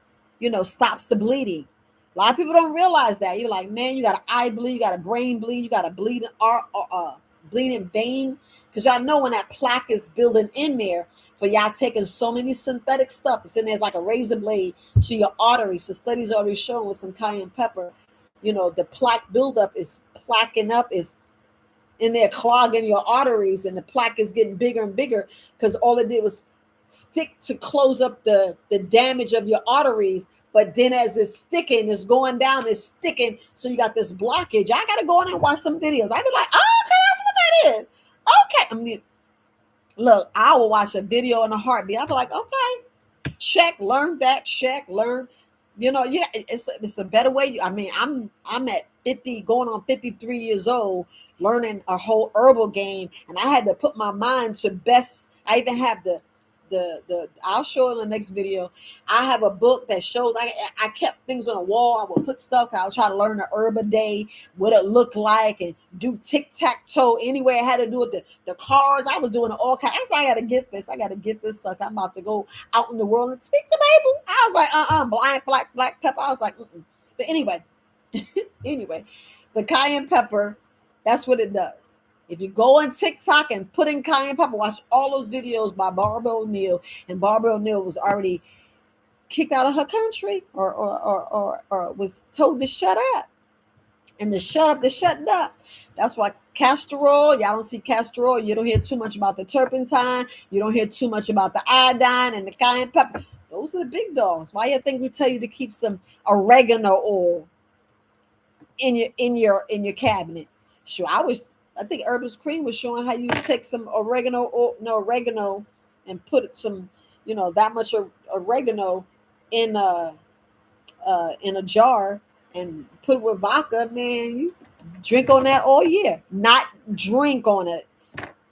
A: stops the bleeding. A lot of people don't realize that. You're like, man, you got an eye bleed, you got a brain bleed, you got a bleeding vein, because y'all know when that plaque is building in there, for y'all taking so many synthetic stuff, it's in there like a razor blade to your arteries. So studies already showing with some cayenne pepper, the plaque buildup is plaquing up, is in there clogging your arteries, and the plaque is getting bigger and bigger because all it did was stick to close up the damage of your arteries. But then as it's sticking, it's going down, it's sticking. So you got this blockage. I got to go in and watch some videos. I'd be like, oh, okay, that's what that is. Okay. I mean, look, I will watch a video in a heartbeat. I'll be like, okay, check, learn that, check, learn. Yeah, it's a better way. I mean, I'm at 50, going on 53 years old, learning a whole herbal game, and I had to put my mind to best. I even have the I'll show in the next video. I have a book that shows. I kept things on a wall. I would put stuff. I'll try to learn a herb a day, what it looked like, and do tic-tac-toe anywhere I had to do it. The cards, I was doing all kinds. I said, I gotta get this. I gotta get this stuff. I'm about to go out in the world and speak to people. I was like, black pepper. I was like, mm-mm. But anyway, the cayenne pepper, that's what it does. If you go on TikTok and put in cayenne pepper, watch all those videos by Barbara O'Neill, and Barbara O'Neill was already kicked out of her country, or was told to shut up. And to shut up. That's why castor oil, y'all don't see castor oil. You don't hear too much about the turpentine. You don't hear too much about the iodine and the cayenne pepper. Those are the big dogs. Why you think we tell you to keep some oregano oil in your cabinet? Sure, I think Herbal's Cream was showing how you take some oregano and put some, that much oregano in a jar and put it with vodka. Man, you drink on that all year. Not drink on it.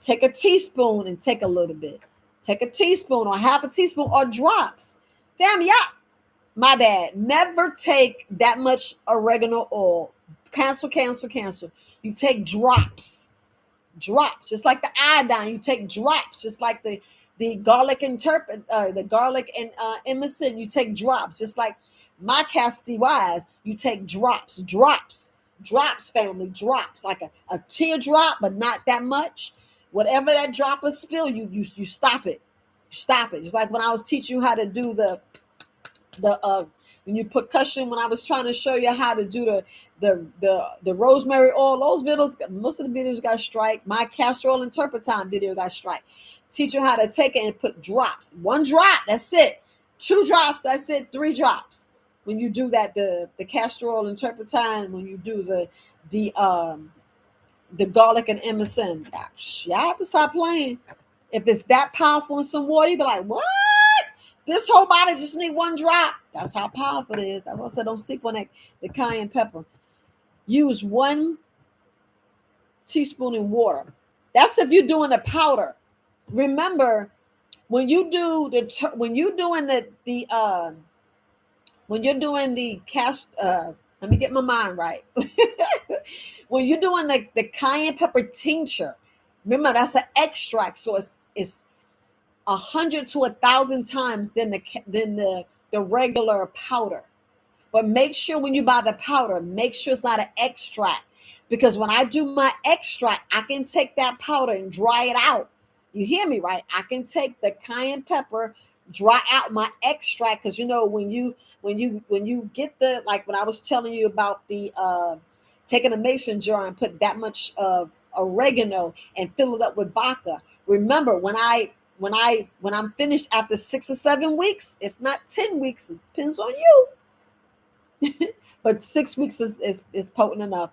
A: Take a teaspoon and take a little bit. Take a teaspoon or half a teaspoon or drops. Damn, yeah. My bad. Never take that much oregano oil. Cancel. You take drops, just like the iodine. You take drops, just like the garlic and emulsin. You take drops, just like my Casti Wise. You take drops, family, drops, like a teardrop, but not that much. Whatever that drop of spill, you stop it. Just like when I was teaching you how to do the when you percussion, when I was trying to show you how to do the rosemary oil, those videos, most of the videos got strike. My castor oil and turpentine video got strike. Teach you how to take it and put drops. One drop, that's it. Two drops, that's it. Three drops. When you do that, the castor oil and turpentine, when you do the the garlic and MSM, y'all have to stop playing. If it's that powerful in some water, you be like, what? This whole body just need one drop. That's how powerful it is. That's why I said don't sleep on that the cayenne pepper. Use 1 teaspoon in water. That's if you're doing the powder. Remember, when you do when you're doing the when you're doing the cast let me get my mind right. When you're doing the cayenne pepper tincture, remember that's an extract, so it's 100 to 1,000 times than the regular powder. But make sure when you buy the powder, make sure it's not an extract. Because when I do my extract, I can take that powder and dry it out. You hear me, right? I can take the cayenne pepper, dry out my extract. Because when you get the, like when I was telling you about the taking a mason jar and put that much of oregano and fill it up with vodka. Remember, when I'm finished after 6 or 7 weeks, if not 10 weeks, it depends on you. But 6 weeks is potent enough.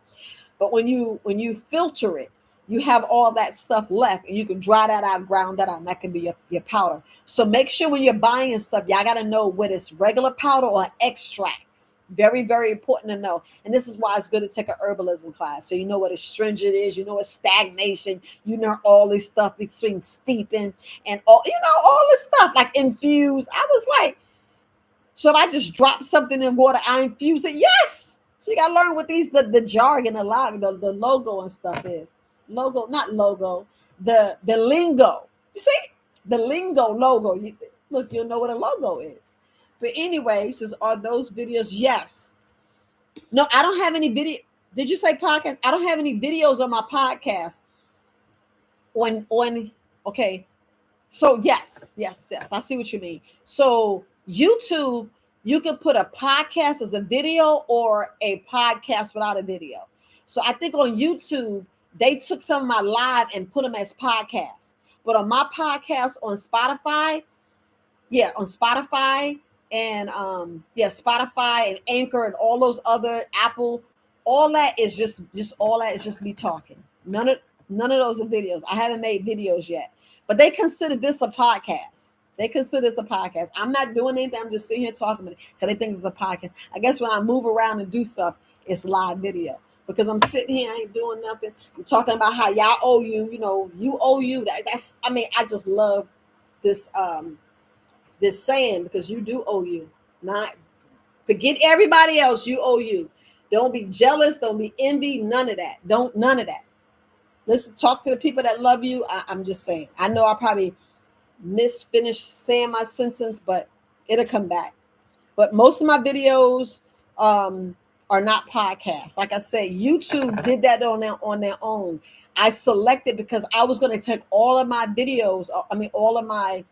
A: But when you filter it, you have all that stuff left, and you can dry that out, ground that out, and that can be your powder. So make sure when you're buying stuff, y'all got to know whether it's regular powder or extract. Very, very important to know. And this is why it's good to take an herbalism class. So you know what astringent is, you know what stagnation, you know all this stuff between steeping and all this stuff like infused. I was like, so if I just drop something in water, I infuse it. Yes. So you gotta learn what the jargon, the logo and stuff is. Logo, not logo, the lingo. You see? The lingo logo. Look, you'll know what a logo is. But anyway, says, are those videos? Yes. No, I don't have any video. Did you say podcast? I don't have any videos on my podcast. On okay. So yes. I see what you mean. So YouTube, you could put a podcast as a video or a podcast without a video. So I think on YouTube, they took some of my live and put them as podcasts. But on my podcast on Spotify, on Spotify and Spotify and Anchor and all those other Apple, all that is just all that is just me talking. None of those are videos. I haven't made videos yet, but they consider this a podcast. They consider this a podcast. I'm not doing anything. I'm just sitting here talking because they think it's a podcast. I guess when I move around and do stuff, it's live video because I'm sitting here, I ain't doing nothing. I'm talking about how y'all owe you. You owe you. That's. I mean, I just love this this saying because you do owe you. Not forget everybody else. You owe you. Don't be jealous. Don't be envy. None of that. None of that. Listen, talk to the people that love you. I'm just saying. I know I probably misfinished saying my sentence, but it'll come back. But most of my videos are not podcasts. Like I said, YouTube did that on their own. I selected because I was going to take all of my videos. All of my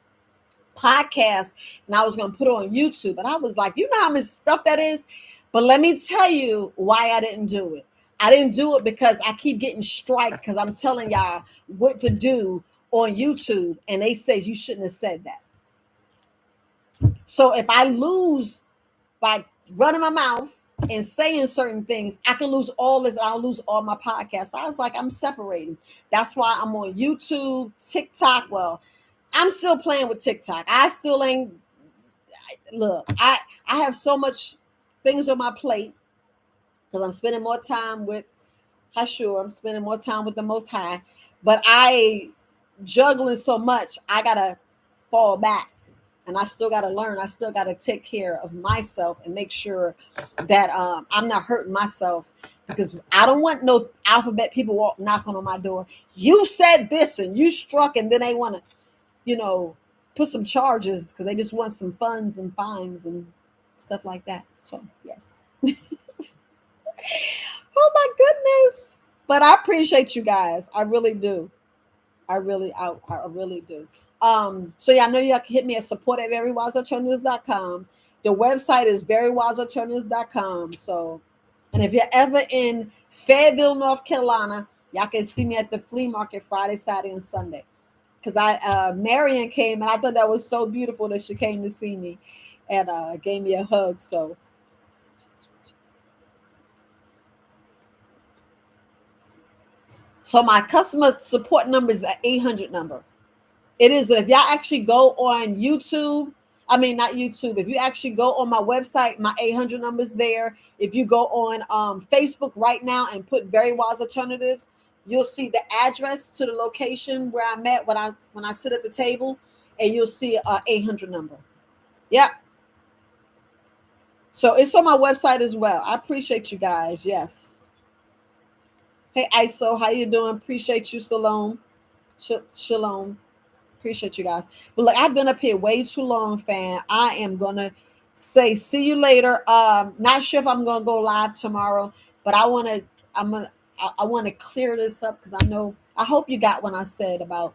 A: podcasts, and I was going to put it on YouTube. And I was like, you know how much stuff that is? But let me tell you why I didn't do it. I didn't do it because I keep getting strike because I'm telling y'all what to do on YouTube, and they say you shouldn't have said that. So if I lose by running my mouth and saying certain things, I can lose all this. I'll lose all my podcasts. So I was like, I'm separating. That's why I'm on YouTube, TikTok. Well, I'm still playing with TikTok. I still ain't. Look, I have so much things on my plate because I'm spending more time with Hashur. I'm spending more time with the Most High. But I juggling so much, I gotta fall back. And I still gotta learn. I still gotta take care of myself and make sure that I'm not hurting myself because I don't want no alphabet people knocking on my door. You said this and you struck, and then they want to, put some charges because they just want some funds and fines and stuff like that. So yes. Oh my goodness. But I appreciate you guys. I really do. I really do. So yeah, I know y'all can hit me at support@verywisealternatives.com. The website is verywisealternatives.com. So, and if you're ever in Fayetteville, North Carolina, y'all can see me at the flea market Friday, Saturday, and Sunday. Because Marion came and I thought that was so beautiful that she came to see me and gave me a hug. So my customer support number is an 800 number. It is. If y'all actually go on YouTube, I mean not YouTube. If you actually go on my website, my 800 number is there. If you go on Facebook right now and put Very Wise Alternatives, you'll see the address to the location where I'm at when I sit at the table, and you'll see a 800 number. Yep. So it's on my website as well. I appreciate you guys. Yes. Hey ISO, how you doing? Appreciate you, Shalom. Shalom. Appreciate you guys. But look, I've been up here way too long, fam. I am gonna say see you later. Not sure if I'm gonna go live tomorrow, but I wanna clear this up because I hope you got what I said about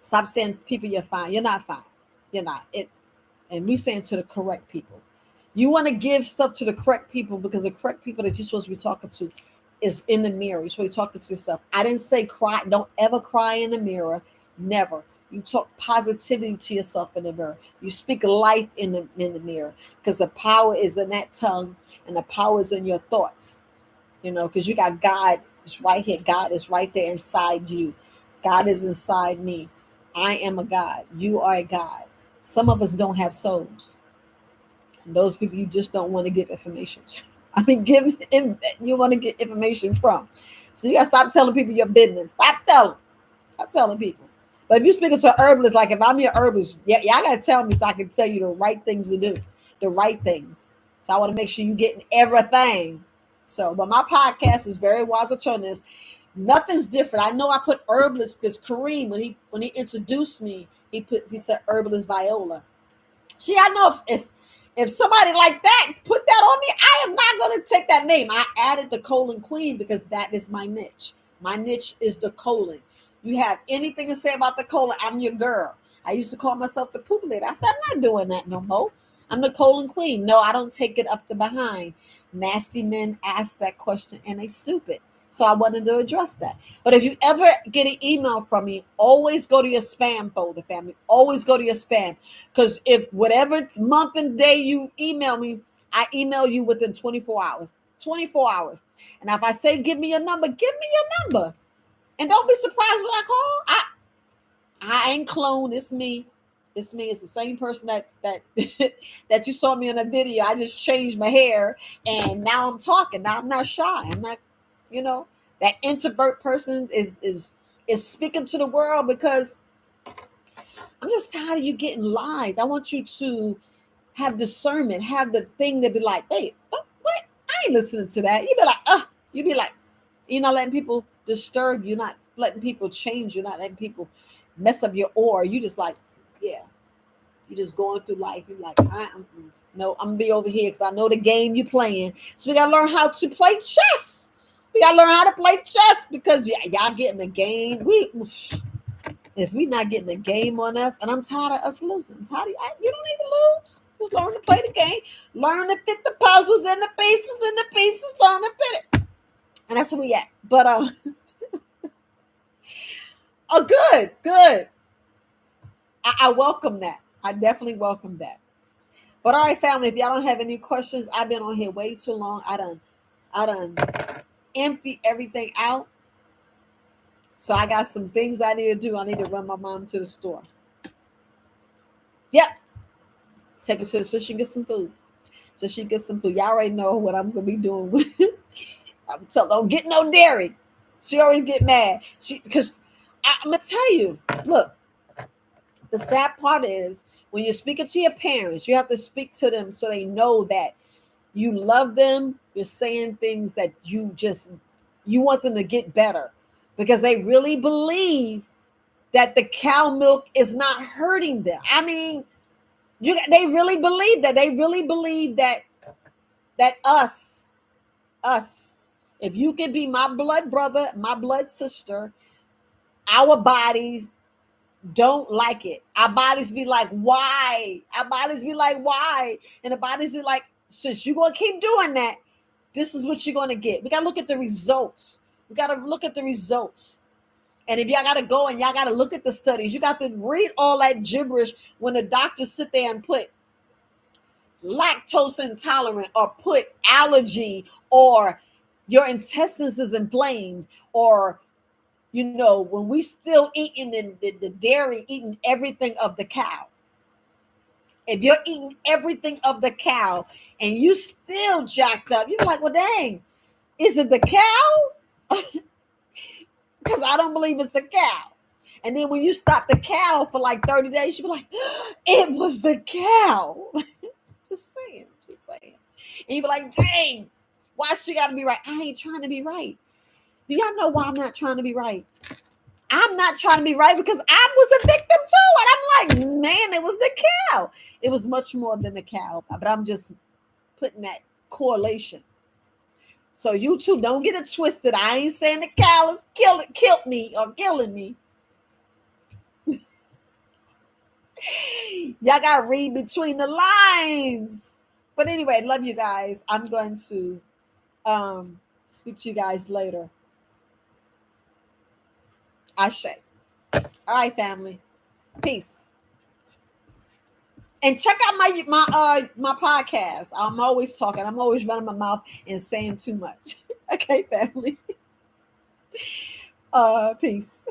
A: stop saying people you're fine. You're not fine. You're not. And we saying to the correct people. You want to give stuff to the correct people because the correct people that you're supposed to be talking to is in the mirror. You're supposed to be talking to yourself. I didn't say cry. Don't ever cry in the mirror. Never. You talk positivity to yourself in the mirror. You speak life in the mirror because the power is in that tongue and the power is in your thoughts. Because you got God is right here. God is right there inside you. God is inside me. I am a God. You are a God. Some of us don't have souls. And those people you just don't want to give information to. I mean, you want to get information from. So you got to stop telling people your business. Stop telling people. But if you're speaking to an herbalist, like if I'm your herbalist, y'all got to tell me so I can tell you the right things to do, the right things. So I want to make sure you're getting everything. So, but my podcast is Very Wise Alternatives. Nothing's different. I know I put herbalist because Kareem, when he introduced me, he said herbalist Viola. See, I know if somebody like that put that on me, I am not going to take that name. I added the colon queen because that is my niche. My niche is the colon. You have anything to say about the colon, I'm your girl. I used to call myself the poop lady. I said, I'm not doing that no more. I'm the colon queen. No, I don't take it up the behind. Nasty men ask that question and they stupid. So I wanted to address that. But if you ever get an email from me, always go to your spam folder, family. Always go to your spam. Because if whatever month and day you email me, I email you within 24 hours. 24 hours. And if I say, give me your number, give me your number. And don't be surprised when I call. I ain't clone. It's me. It's me. It's the same person that that you saw me in a video. I just changed my hair and now I'm talking. Now I'm not shy. I'm not, that introvert person is speaking to the world because I'm just tired of you getting lies. I want you to have discernment, have the thing to be like, hey, what? I ain't listening to that. You be like, you be like, you're not letting people disturb you, you're not letting people change, you're not letting people mess up your aura. You just like, yeah, you just going through life. You're like, no, I'm gonna be over here because I know the game you playing. So we gotta learn how to play chess. We gotta learn how to play chess because y'all getting the game. If we not getting the game on us, and I'm tired of us losing. I'm tired of you don't need to lose. Just learn to play the game. Learn to fit the puzzles and the pieces. Learn to fit it, and that's where we at. But oh, good. I welcome that. I definitely welcome that. But all right, family, if y'all don't have any questions, I've been on here way too long. I done emptied everything out. So I got some things I need to do. I need to run my mom to the store. Yep. Take her to the so she can get some food. So she gets some food. Y'all already know what I'm gonna be doing. I'm telling her, don't get no dairy. She already get mad. Because I'm gonna tell you, look, the sad part is when you're speaking to your parents, you have to speak to them so they know that you love them. You're saying things that you want them to get better because they really believe that the cow milk is not hurting them. I mean, they really believe that. They really believe that us, if you can be my blood brother, my blood sister, our bodies don't like it. Our bodies be like, why? Our bodies be like, why? And the bodies be like, since you're gonna keep doing that, this is what you're gonna get. We gotta look at the results. We gotta look at the results. And if y'all gotta go and y'all gotta look at the studies, you got to read all that gibberish when the doctors sit there and put lactose intolerant or put allergy or your intestines is inflamed or when we still eating the dairy, eating everything of the cow. If you're eating everything of the cow and you still jacked up, you're like, well, dang, is it the cow? Because I don't believe it's the cow. And then when you stop the cow for like 30 days, you be like, it was the cow. Just saying, just saying. And you be like, dang, why she got to be right? I ain't trying to be right. Do y'all know why I'm not trying to be right? I'm not trying to be right because I was the victim too. And I'm like, man, it was the cow. It was much more than the cow. But I'm just putting that correlation. So you two don't get it twisted. I ain't saying the cow has killed me or killing me. Y'all gotta read between the lines. But anyway, love you guys. I'm going to speak to you guys later. Ashe. All right, family. Peace. And check out my podcast. I'm always talking. I'm always running my mouth and saying too much. Okay, family. Peace.